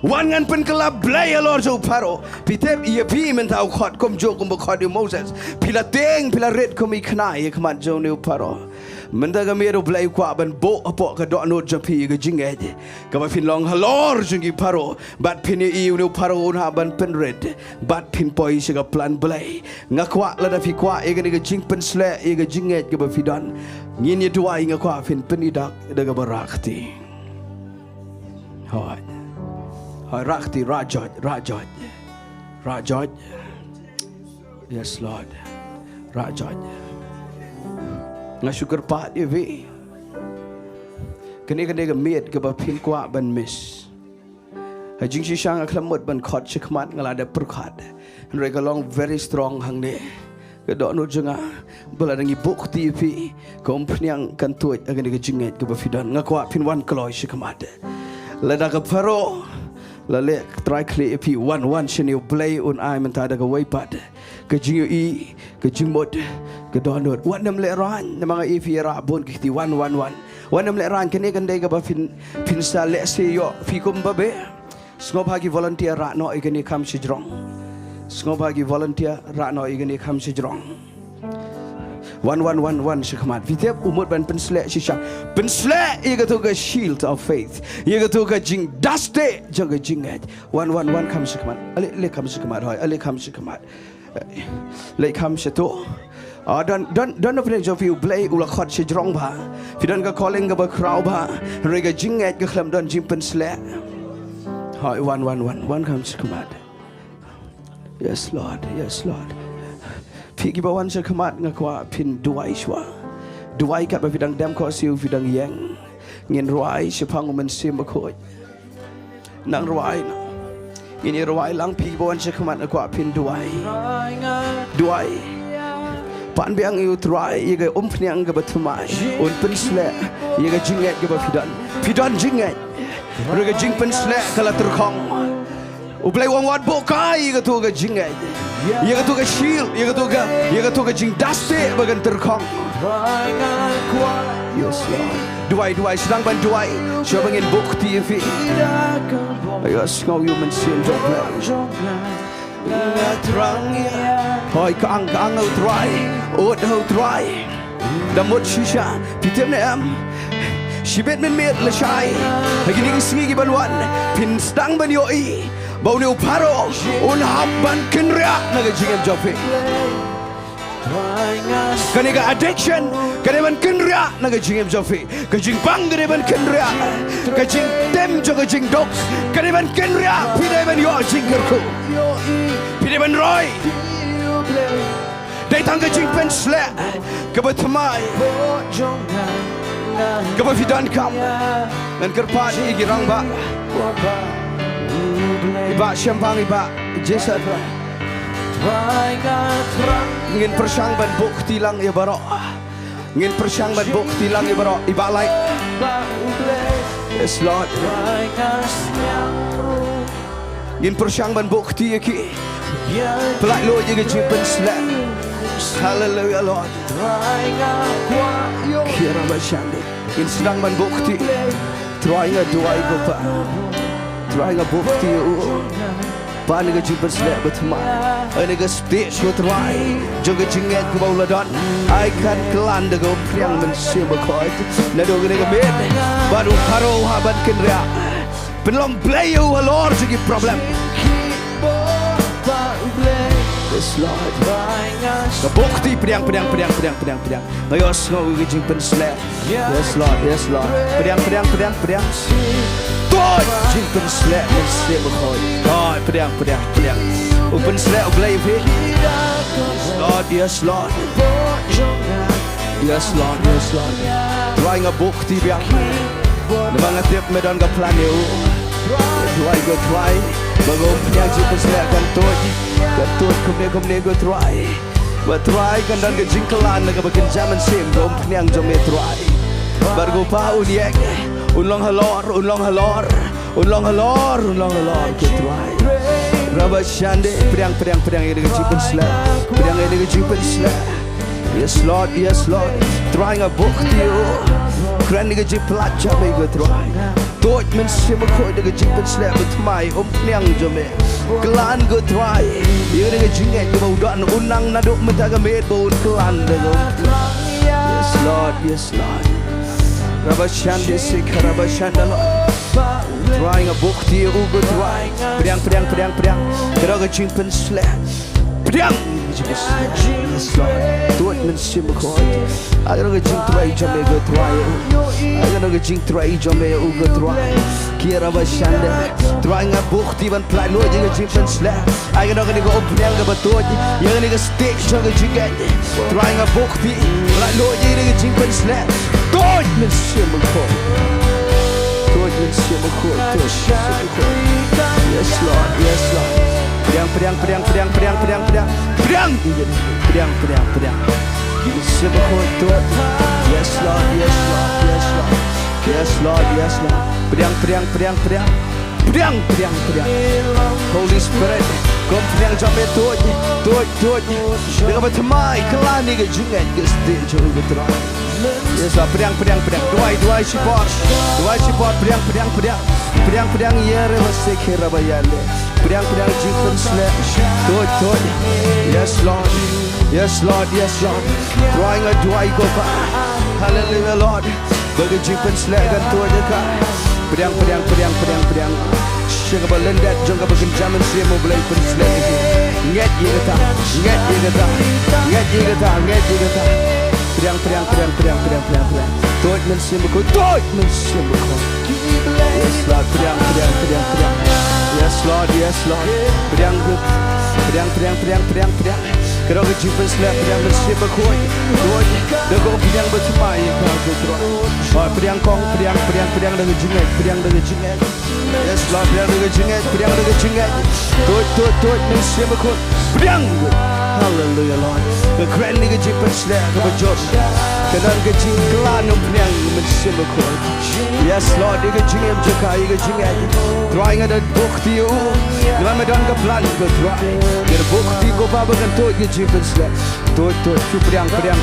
one ngan pen kala play a Lord so paro pitep ye pi men tau khot kom jo kom khot yo Moses pila teng pila red kom I Khynnah ye khamat jo ne paro menda ga mero play kwa ban bo apo ka do no japi ga jinge ka ba fin long halor jungi paro bat pin I ne paro ha ban pen red bat pin poi se ga plan play ngakwa la da fi kwa e ga ni ga jing Pynsleh e ga jinge ga ba fi don ngin ye Jowai ngakwa fin penidak da ga barakti hoi rakti rajaj yes Lord rajaj nga sugar pat evi kene ga miet ga ba pin kwa ban miss ha jing shi shang aklamot ban khot chikmat ngala da perkhat re ga long very strong hang ne ga do no junga bala ngi buk ti pi kom pnyang kan tuaj aga ga jinget ga ba fidan nga kwa pin wan kloi chikmat la da ga paro la le try clear pi one shini play un I man ta da ga wai pat ka jingu I ka jingmot ka donot wan nam le ran na mga ifi ra bon ki ti 111 wan nam le ran kene kan dai ga ba fin sa le se yo fi kum ba be sngob hagi volunteer ra no I gani kam si jrong sngob hagi volunteer ra no I gani kam si jrong 1111 shikmat vitep umut ban Pynsleh shisha Pynsleh I ga to ga shield of faith I ga to ga jing daste jaga jingat 111 kam shikmat ale kam shikmat hoy ale kam shikmat le kam shato don't know if you play ula khot shijrong ba fidan ga calling ga ba crowd ba re ga jingat ga khlam don jing Pynsleh hoy 1111 kam shikmat yes Lord Pigi bawan sa kamat nga kwa pin Jowai shwa Jowai kat ba fidang dam ko siu fidang yang ngin ruai sa panguman sim bakoy nang ruai ini ruai lang pigi bawan sa kamat nga kwa pin Jowai pan biang yu try iga pniang ga batumai un Pynsleh iga jinget ga ba fidan jinget ruga jing Pynsleh kala terkong ublay wang wat bokai iga tu ga jinget Ia tu ke shield, ia tu ke jing daste bagan terkong. Yes Lord. Jowai sedang ban Jowai. Siapa ingin bukti fi? Ayo ngau you mensin terang. Hoi kaang au try, od au try. Damut shisha, pitem ne am. Shibet men met le shai. Lagi ni Sngi banwan, pin sedang ban yoi. Bau ni uparo un habban kinria naga jingem jofi kani ga addiction kani ban kinria naga jingem jofi ka jing bang gade ban kinria ka jing tem jo ka jing dok kani ban kinria pide ban yo jingkerku pide ban roy dai tang ka jing Pynsleh ka batmai ka ba fidan kam dan kerpan igirang ba Iba syempang iba Jesa ngin persyang ban bukti lang ya baro ngin persyang ban bukti lang ya baro iba like yes Lord ngin persyang ban bukti ya ki pelak lo je ke Pynsleh hallelujah Lord kira basyande ngin sedang ban bukti try nga Jowai ko pa try nga bukti Pan ke jumpa selek berteman Ini ke stage ku terai Juga jinget ke bau ladon I kan kelan dego priang mensia berkoi Nado ke bed Baru haro habat kenria Penlong blayu halor segi problem Yes Lord Kebukti pedang Ngayos ngau ke jumpa selek Yes Lord Pedang Toy jumpa selek mensia berkoi Toy pedang Open selek blay fit Yes Lord Try ngabukti biang Namang tiap medan ka plan yo Try Bagong yang jumpa selek kan kumne go try But try kan dan ke jingkelan Naga bakin zaman sim Gom yang jom try Bargo pa uniek Unlong halor Ke try Rabba shande Pedang ini ke jumpa selek Pedang ini ke jumpa selek Yes Lord Try ngabukti yo Keren ini ke jumpa jam go try Toit men sim koi de jing selek betmai nyang jome kelan go try ye de jinget go dan unang naduk metaga met bau kelan de go Yes Lord Rabashan de sik rabashan de trying a book ti u go try pedang kera go jing selek pedang Yes Lord Toit men sim koi agar go jing try jome go try agar go jing try jome u go try kira bashande try nga bukti ban plan lo jing jing slap agar go ni go opnyang ga batoj yang ni go stick jong jing try nga bukti plan lo jing slap toit men sim koi Yes Lord pedang Yes Lord pedang Holy Spirit kom pedang jambe tuoj dengan bertemai kelani ke jinget ke stage ke terang Yes Lord pedang dua support pedang ya rasa kira bayale pedang jingpen selek tuoj Yes Lord trying a dua gopa hallelujah Lord bagi jingpen selek dan tuoj ka pedang Syaka balendat jongka bakin jaman siya mo belai penselek nget ye kata pedang toit men siya mo Yes Lord pedang Yes Lord pedang Kero ke jumpa selek pedang bersih berkoi Dego pedang bercemai kau keterang pedang kong pedang dengan jinget Yes Lord pedang dengan jinget Toit bersih berkoi pedang Hallelujah Lord kekeren ni ke jumpa selek ke berjot Kenan ke jingkelan pedang bersih berkoi Yes Lord ke jinget jekai ke jinget Trying ada bukti dengan medan ke plan ke try Kira bukti ko pa bagan toit ke jumpa selek Toit pedang dengan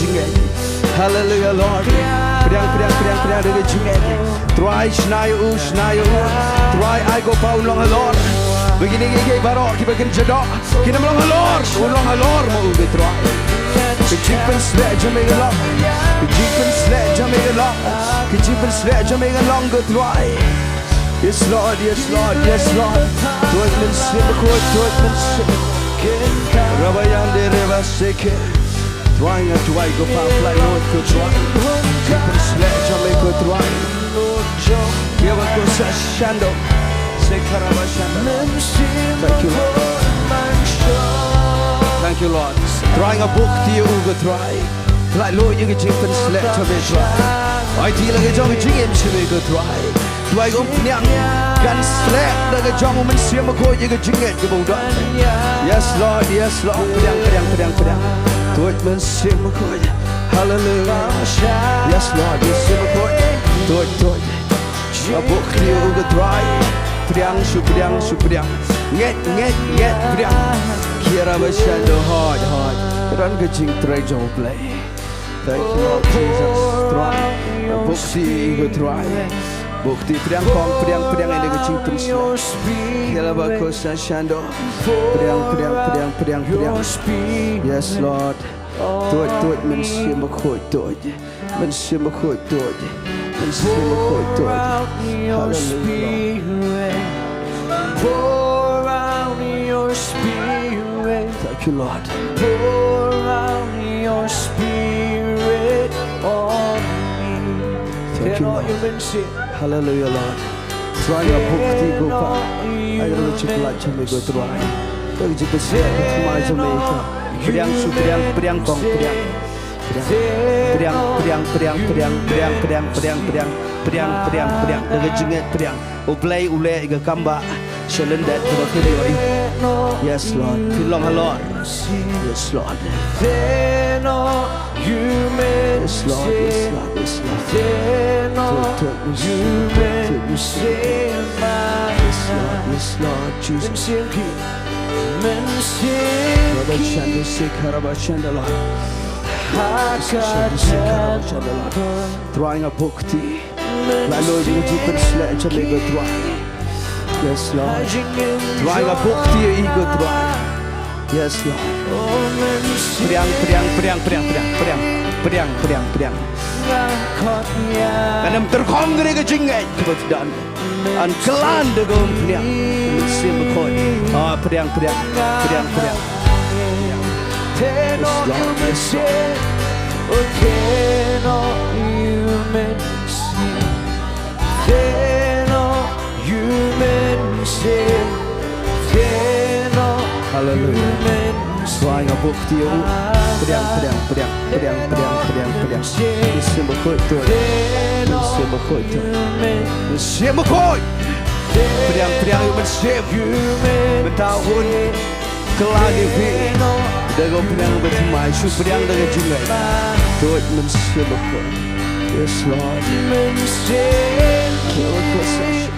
jinget Hallelujah Lord pedang dengan jinget Try Sngi Try I go pa ulong halor Begini gigi barok kita bagian jedok Kita melong halor mau ubi try Kejimpen selek jamaica long Kejimpen selek jamaica long go try Yes Lord Toit men simbakoi Rabayan de reba seke Trying to I go pa fly north go try Kejimpen selek jamaica try Kiawa ko sa shando Sekaraba shando Thank you Lord Trying a book to you go try Like Lord you get jimpen selek jamaica try I feel like a jong jingim go try Tuai gom nyang kan selek daga jong men sia ma ko ye ga jinget ga bau dan Yes Lord pedang Tuai men sia ma ko hallelujah Yes Lord sia ma ko tuai abuk dia ga try pedang nget pedang kira ba shadow hard ran ga jing try jong play Thank you Lord Jesus try abuk dia ga try Bukti priang ini kecing Pynsleh. Kela bakosa shando. Priang. Yes Lord. Tuat mensim khoi tuat. Mensim khoi tuat. Hallelujah. Pour out your spirit. Thank you Lord. Pour out your spirit on me. Thank you, Lord. Hallelujah Lord. Try your bukti gopa. I don't chip like to me go try. Don't you see my Jamaica. Priang kong priang daga jinget priang uplay ule ga kamba shalenda ga kiri. Yes Lord. Philong Lord. Yes Lord. Yes Lord. Yes Lord. Jesus. Trying a bukti. Lalu menuju Pynsleh Jamaica try. Yes Lord. Trying a bukti ego try. Yes Lord. Priang. Kanam terkong gede ke jingai kebetulan. An kelan degom priang. Mesim khoi. Ah priang. Hallelujah. Trying a bukti priang. Mesim khoi tu. Priang mesim. Bertahun kelagi vi. Dago priang bertemai su priang daga jingai. Tuat mesim khoi. Yes Lord. Kill possession.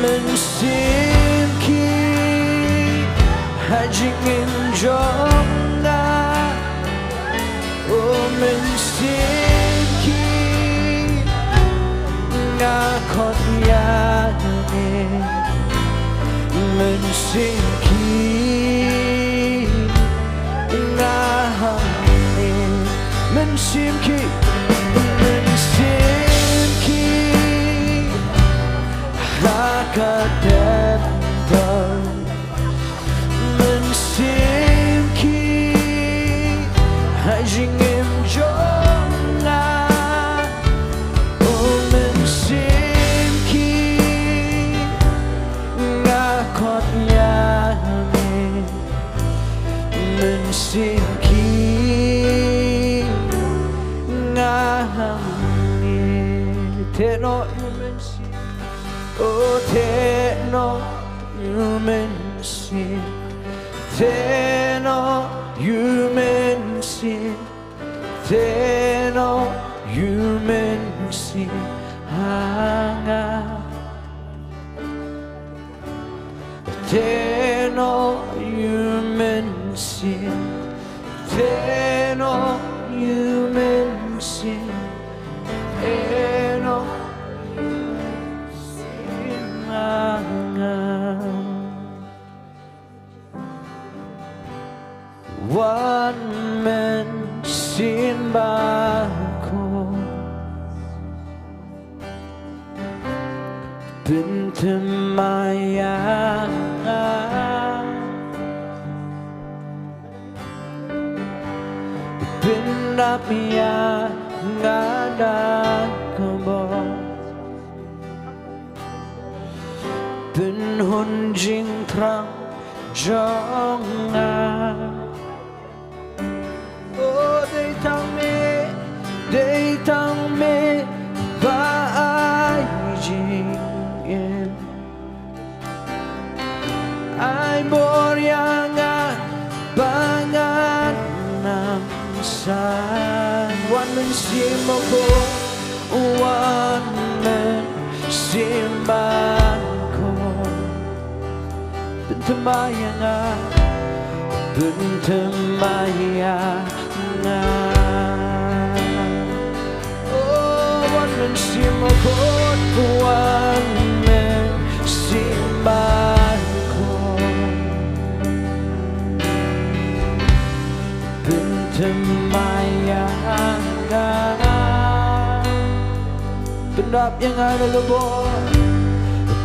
Mensimki hajingin jonga oh mensimki ngakot yane mensimki ngahane mensimki Kadang mensimki hajingim jonga oh mensimki ngakot yane mensimki ngahane teno oh, teno human sin, teno human sin, teno human sin, hanga, teno human sin, teno human sin, teno. One man sin bako Bynta maya Bynta maya ngada kebo Byn hun jing trang jonga Oh they tang me ba ai jing ai bor yang bangan nam san one man simoko one man simbako Bynta maya nga men simakot kuan men simbako Bynta mayanga Pendap yang ada lebur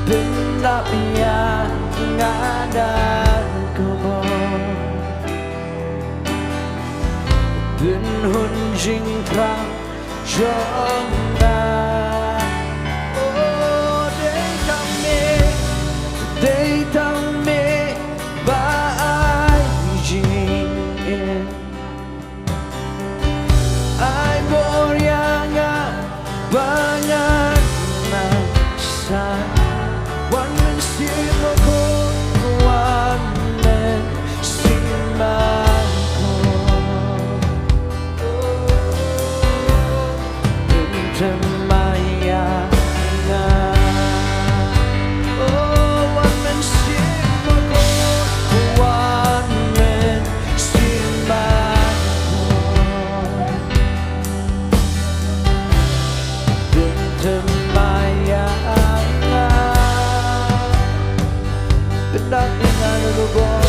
Pendap yang ada kebun Bin hun jing trang trong ta Oh đây thăm mê ba ai jing ai bor yang banyak nasa One man simako One man simako Bynta mayanga Oh one man simako One man simako Bynta mayanga Pendap yang ada lubuk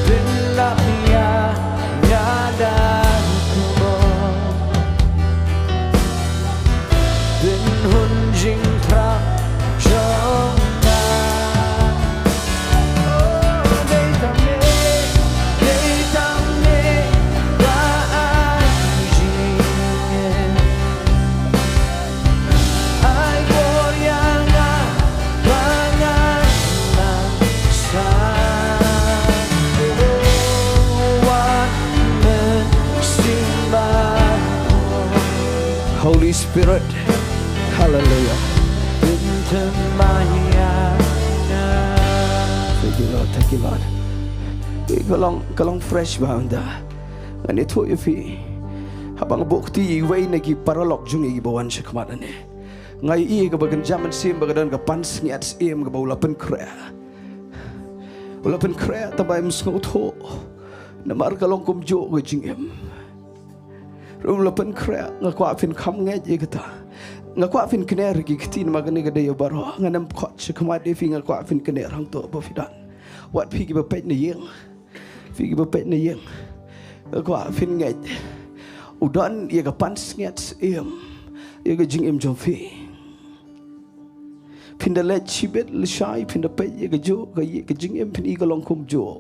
Pendap yang ada kubur Bin hun jing trang trong ta Oh đây thăm mê ba ai jing ai bor yang banyak Holy Spirit, hallelujah. Bynta mayanga Thank you Lord, thank you Lord. Kalong fresh banda. Ngani thu ifi. Habang bukti way nagi paralok jungi bawan shikmat ane. Ngai I ka bagan jaman sim bagadan ka pans ngiat sim ka baulapan krea. Ulapan krea tabay msngot ho. Namar kalong kumjo ka jingem. Ulapan krea ngakwa fin kham ngai je kata. Ngakwa fin kner ki ktin magani ka dayo baro. Nganam khot shikmat ifi ngakwa fin kner hang to bafidan. Wat pigi ba pet na yeng. Pigi ba pet na yeng. Ngakwa fin ngai. Udan ia ka pans ngiat sim. Ia ka jingem jomfi. Pinda let chibet le shai pinda pe ye ga jo ga ye ga jing em pin i ga long kum jo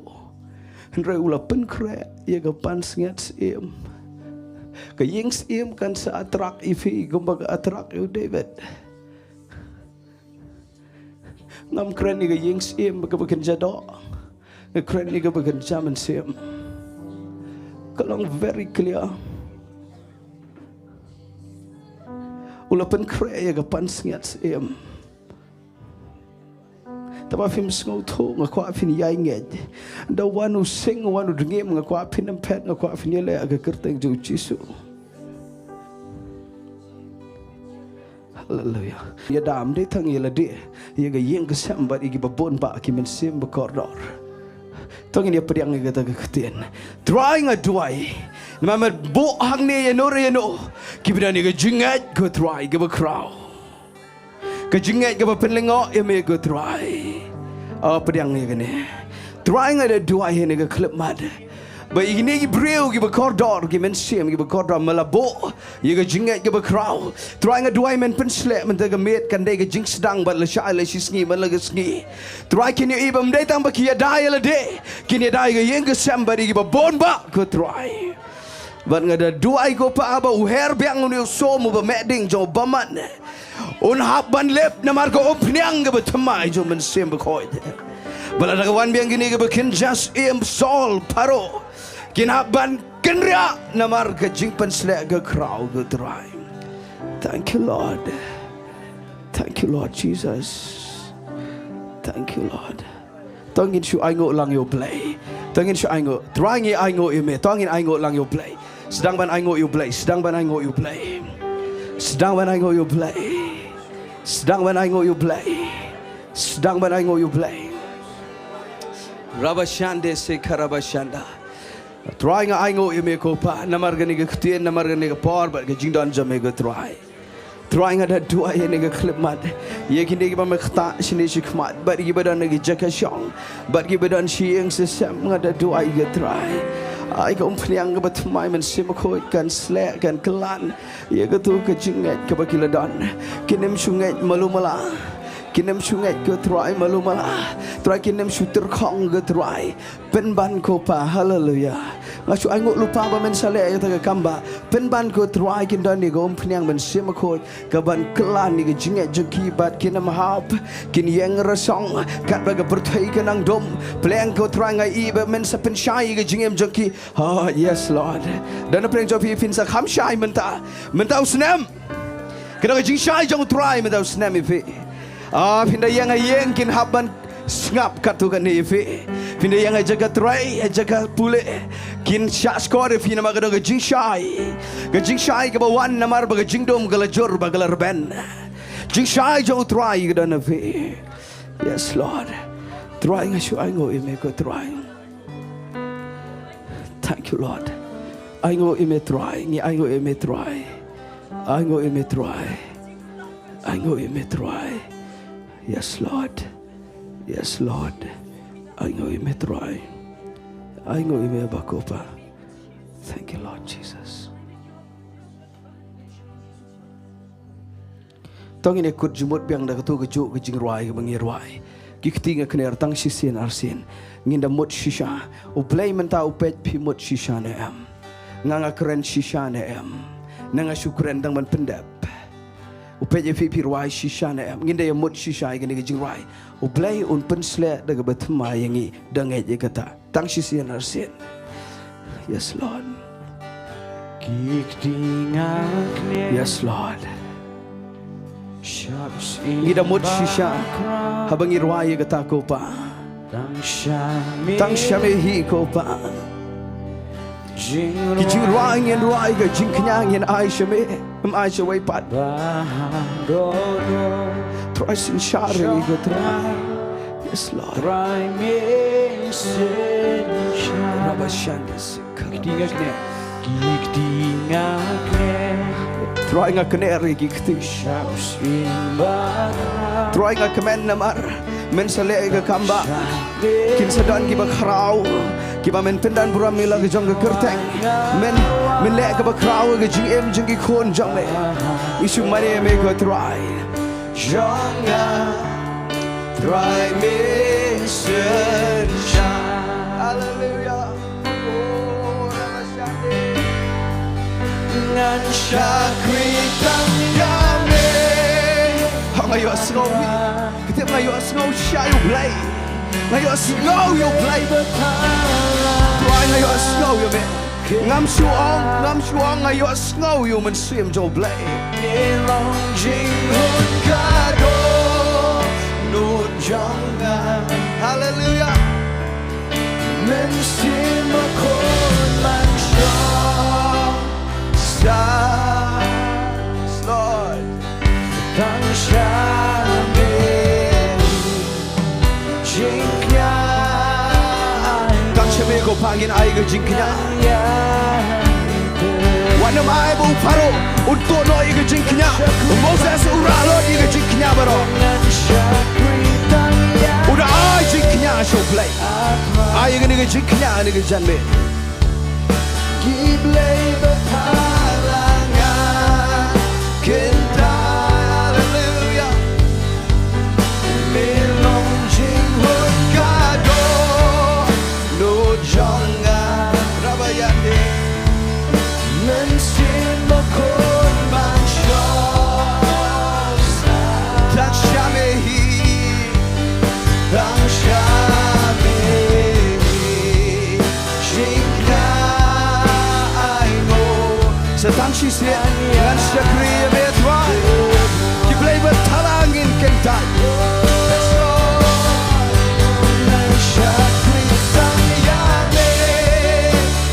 Henry ula pen kre ye ga pan snget em ga yings em kan sa atrak ifi gumba ga atrak you David ngam kren ni ga yings em ga bakan jado ga kren ni ga bakan jaman sem kalong very clear ula pen kre ye ga pan snget em Taba film snow to ngakwa fin yai ngej. The one who sing, one who ngem ngakwa fin and pet ngakwa fin yele aga kerteng jo Jisu. Hallelujah. Ya dam de tang yele de. Ya ga yeng ke samba igi babon ba ki men sim ba koridor. Tongin ya pediang ga ta ketien. Trying a duai. Mama bo hang ne ya no re no. Kibida ni ga jingat go try give a crow. Kejingat ke penlengo ya me go try. Apa yang ni kene? Try ngada dua ini ke klub mad. Ba ini ki breu ki koridor ki men sim ki koridor malabo. Ya ke jingat ke crowd. Try ngada dua men Pynsleh men tega met kan de ke jing sedang bat le syai le Sngi men le Sngi. Try kini ibam de tang ba ki ya dai le de. Kini dai ke yeng ke somebody ki bon ba ko try. Bat ngada dua ko pa ba uher biang unu so mu ba meding jo baman. Unhap ban lep na margo opnyang ga betmai jo men sim bekoi. Bala da wan biang gini ga bekin just im sol paro. Kinhap ban kenria na marga jing Pynsleh ga crow ga try. Thank you Lord. Thank you Lord Jesus. Thank you Lord. Tongin shu ai ngo lang yo play. Tongin shu ai ngo trying ai ngo ime. Tongin ai ngo lang yo play. Sedang ban ai ngo yo play. Sedang ban ai ngo yo play. Sedang ban ai ngo yo play. Sedang ban ai ngo you play. Sedang ban ai ngo you play. Rabashande se karabashanda. Trying ai ngo you me ko pa namar gani ga ktien namar gani ga por ba ga jingdon jame ga try. Try ngada dua ye nega khlemat. Ye kini kita mekta sini shikmat. But kita badan negi jakasyong. But kita badan siang sesam ngada dua ye try. Ai ka umphliang ka batmai man simakoi kan slek kan kelan. Ye ka tu ka jinget ka bakiladan. Kinem sungai malumala. Kinem sungai ke try malumala. Try kinem shooter kong ke try. Penban ko pa hallelujah. Ngasu ai ngok lupa ba men sale ya ta kamba. Penban ko try kin dan ni go umphliang man simakoi ka ban kelan ni ka jinget jeki bat kinem hap. Kin yang rasong kat ba ka berthai ka nang dom. Pleng ko try ngai I ba men sa pen shai ka jingem jeki. Oh yes Lord. Dan apa yang jawab Pynsleh kham shai menta usnem. Kita ke jing shai jang try menta usnem ifi. Ah pinda yang ayeng kin haban ngap katu kan ifi. Pinda yang jaga try jaga pule kin syak skor ifi nama kada ke jing shai. Ke jing shai ke bawan namar ba ke jingdom galajur ba galarben. Jing shai jang try kada nafi. Yes Lord. Try ngasu aingo ime ko try. Thank you, Lord. I know you may try. I know you may try. I know you may try. I know you may try. Yes, Lord. Yes, Lord. I know you may try. I know you may bakopa. Thank you, Lord Jesus. Tong ini kut jumut biang dah ketu kejuk ke Jingduwai ke Bangirwai. Kiktinga kena tang sisian arsin. Nginda mut shisha. Uplay menta upet pi mut shisha ne am. Nganga keren shisha ne am. Nanga syukren dang man pendap. Upet je pi ruai shisha ne am. Nginda ya mut shisha ke nega Jingduwai. Uplay un Pynsleh daga betma yangi dangai je kata. Tang sisian arsin. Yes Lord. Yes Lord. Ngida mut shisha. Habang irwai kata ko pa. Tang syamihi ko pa. Kijing ruang yang ruai ke jing kenyang yang ai syami. Ai syawai pat. Try sin syari ke try. Yes Lord. Try me sin syari. Rabashandis. Kiktinga kene. Kiktinga kene. Try nga keneri kiktish. Try nga kemen namar. Men sale ke kamba. Kin sedan ki bakrau. Ki ba men pendan buram mila ke jong ke kerteng. Men le ke bakrau ke jing em jing ki khon jong le. Isu mari me ko try. Jonga try me sunshine. Hallelujah. Ngan syakri tanggame. Ngayo Sngi. Kita ngayo Sngi syayu play. Ngayo Sngi yo play. Tuan ngayo Sngi yo me. Ngam suang ngayo Sngi yo men swim jo play. Long jing hun kado nu jonga. Hallelujah. Men sim kon man shong. Yes, Lord. Tang syami jingnya. Tang syami ko pangin ay ke jingnya. Wanam ay bu paro untuk no ay ke jingnya. Moses uralo ay ke jingnya baro. Udah ay jingnya show play. Ay ke ni jingnya ni ke janbe. Giblay berhalangan kita. Hallelujah. Milong jinghun kado no jonga rabayande mensin mokon manshos tak syamehi tak syamehi jingna Setang sisian dan syakri betwai Kiblay bertalangin kentai Syakri tangyame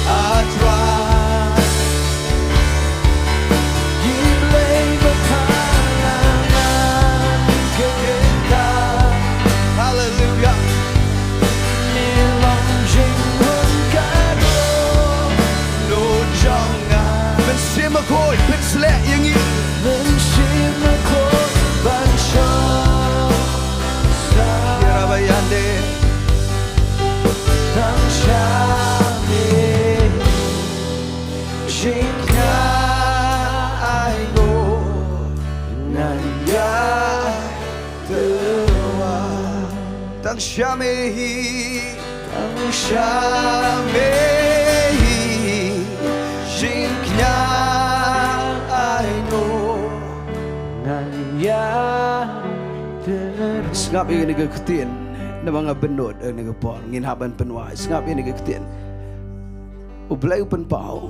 atrai Kiblay bertalangan kentai Hallelujah Nilang jinghun kado no jonga Mensim aku Pynsleh yang ini Mensim dan Syiemlieh Syiemlieh Jingiasyllok Ngap ini ke ketien Nama benut ini ke por Ngin haban penwai Ngap ini ke ketien Ublay upen pau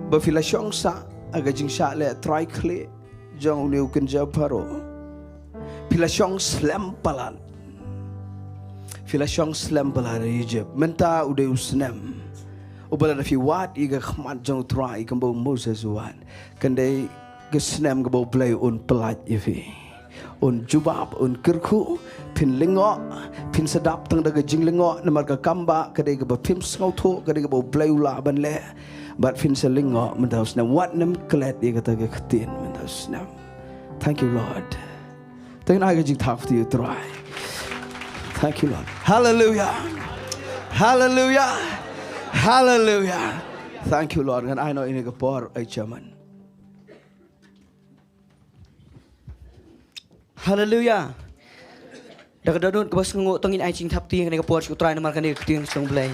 Bafila syong sa Aga jing syak le try klik Jang uniu kenja paro Pila syong slam palan Pila syong slam palan Egypt Menta udah usnem Ubala fi wat iga khmat jang try Kambau Moses wat Kandai Gesnem kebau blay un pelat ifi Un jubab un kirku Pin lingok Pin sedap tang daga jing lingok Namar ka kamba Kadai kebau pim sengau tu Kadai kebau blay ula ban le But fin selingok Mentau senam Wat nam kelet Ia kata ke ketin Mentau senam Thank you Lord Tengok nak jing tak tu try Thank you Lord Hallelujah Hallelujah Hallelujah Thank you Lord Kan I know ini kepor Ay chaman Hallelujah. Dah kedadut ke bas ngok tongin ai cing thap ti ngene ke por chu trai namar kan ni ketien song blai.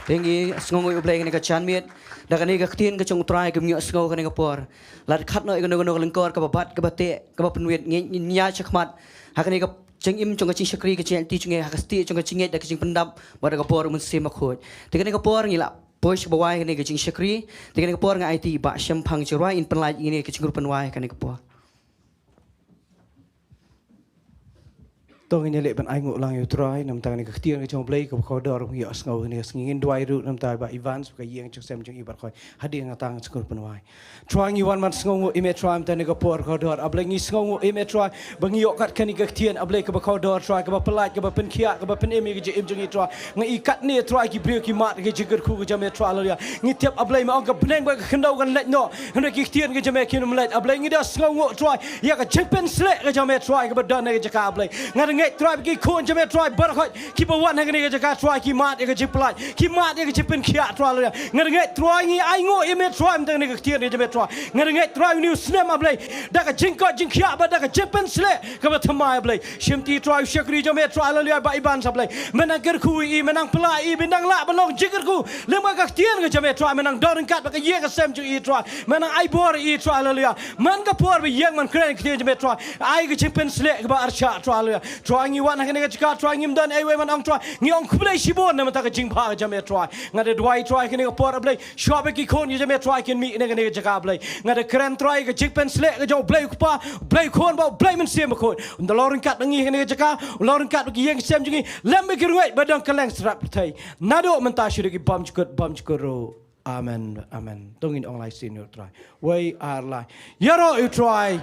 Tengi ngong oi blai ngene ke chan miet. Dah kan ni ke ketien ke chung trai ke miok ngo kan ni ke por. Lat khat noi ke no lengkor ke babat ke bate ke ba penwet nya chakmat. Ha kan ni ke ceng im chung ke cing syakri ke cing ti chung ha ke sti chung ke cing dak ke cing pendap bar ke por mun se makhot. Tengi ni ke por ngila Posh bawai kan ni ke cing syakri. Tengi ni ke por ngai ti ba syam phang chirwai in penlai ini ke cing rupan wai kan ni ke por. Tong ini lek ban ai ngok lang yu try nam tang ni ka khtiang ke chong play ka kho dor ngi as ngau ni Jingiasyllok ru nam tai ba Evans ka yeng chung sem chung i bar khoi hadi nga tang skur panwai try ngi wan man ngau ime try am tan ka por kho dor ablai ngi ngau ime try bang yo kat kan ni ka khtian ablai ka kho dor try ka ba pelat ka ba pen khia ka ba pen emi ke im chung i try ngi kat ni try ki brio ki mat ke jigar khu ke jame try la ngi tiap ablai ma ka beneng ba ka khendau kan let no hne ki khtian ke jame kin mlet ablai ngi das ngau try ya ka chek Pynsleh ke jame try ka ba dan ke jaka ablai ngai try ki kon jame try bar khoi ki ba wan hang ni ke jaka try ki mat ke jip plat ki mat ke jip pen khia try la ngai try ngi ai ngo ime try am tang ni ke khtian ni jame try ngai try ni snem ablai da ka jingko jing khia ba da ka chek Pynsleh ka ba thamai ablai shimti try shakri jame try la ba iban sablai menang ker khu I menang pla I bindang la balong jigar ku le ma ka khtian ke jame try menang dorin kat ba ka ye ka sem chu I try menang ai bor I try la man ka por bi yeng man kren khtian jame try ai ke chek Pynsleh ka ba archa try la try ngi wan hang ni ke jaka try ngim dan ai we man ong try ngi ong khlai shibon na ta ka jing pha jame try ngade dwai try ke ni ka por ablai shobe ki kon jame try ken mi ne ke jaka ablai ngade kren try ke chek Pynsleh ke jo blai ku pa blai kon ba blai man sem kon the lorin kat ngi ke ni jaka lorin kat ki yeng sem jingi lem ke ruai badang kaleng strap thai nado man ta shiri ki bam chkur ro amen amen tongin online senior try we are like yaro you try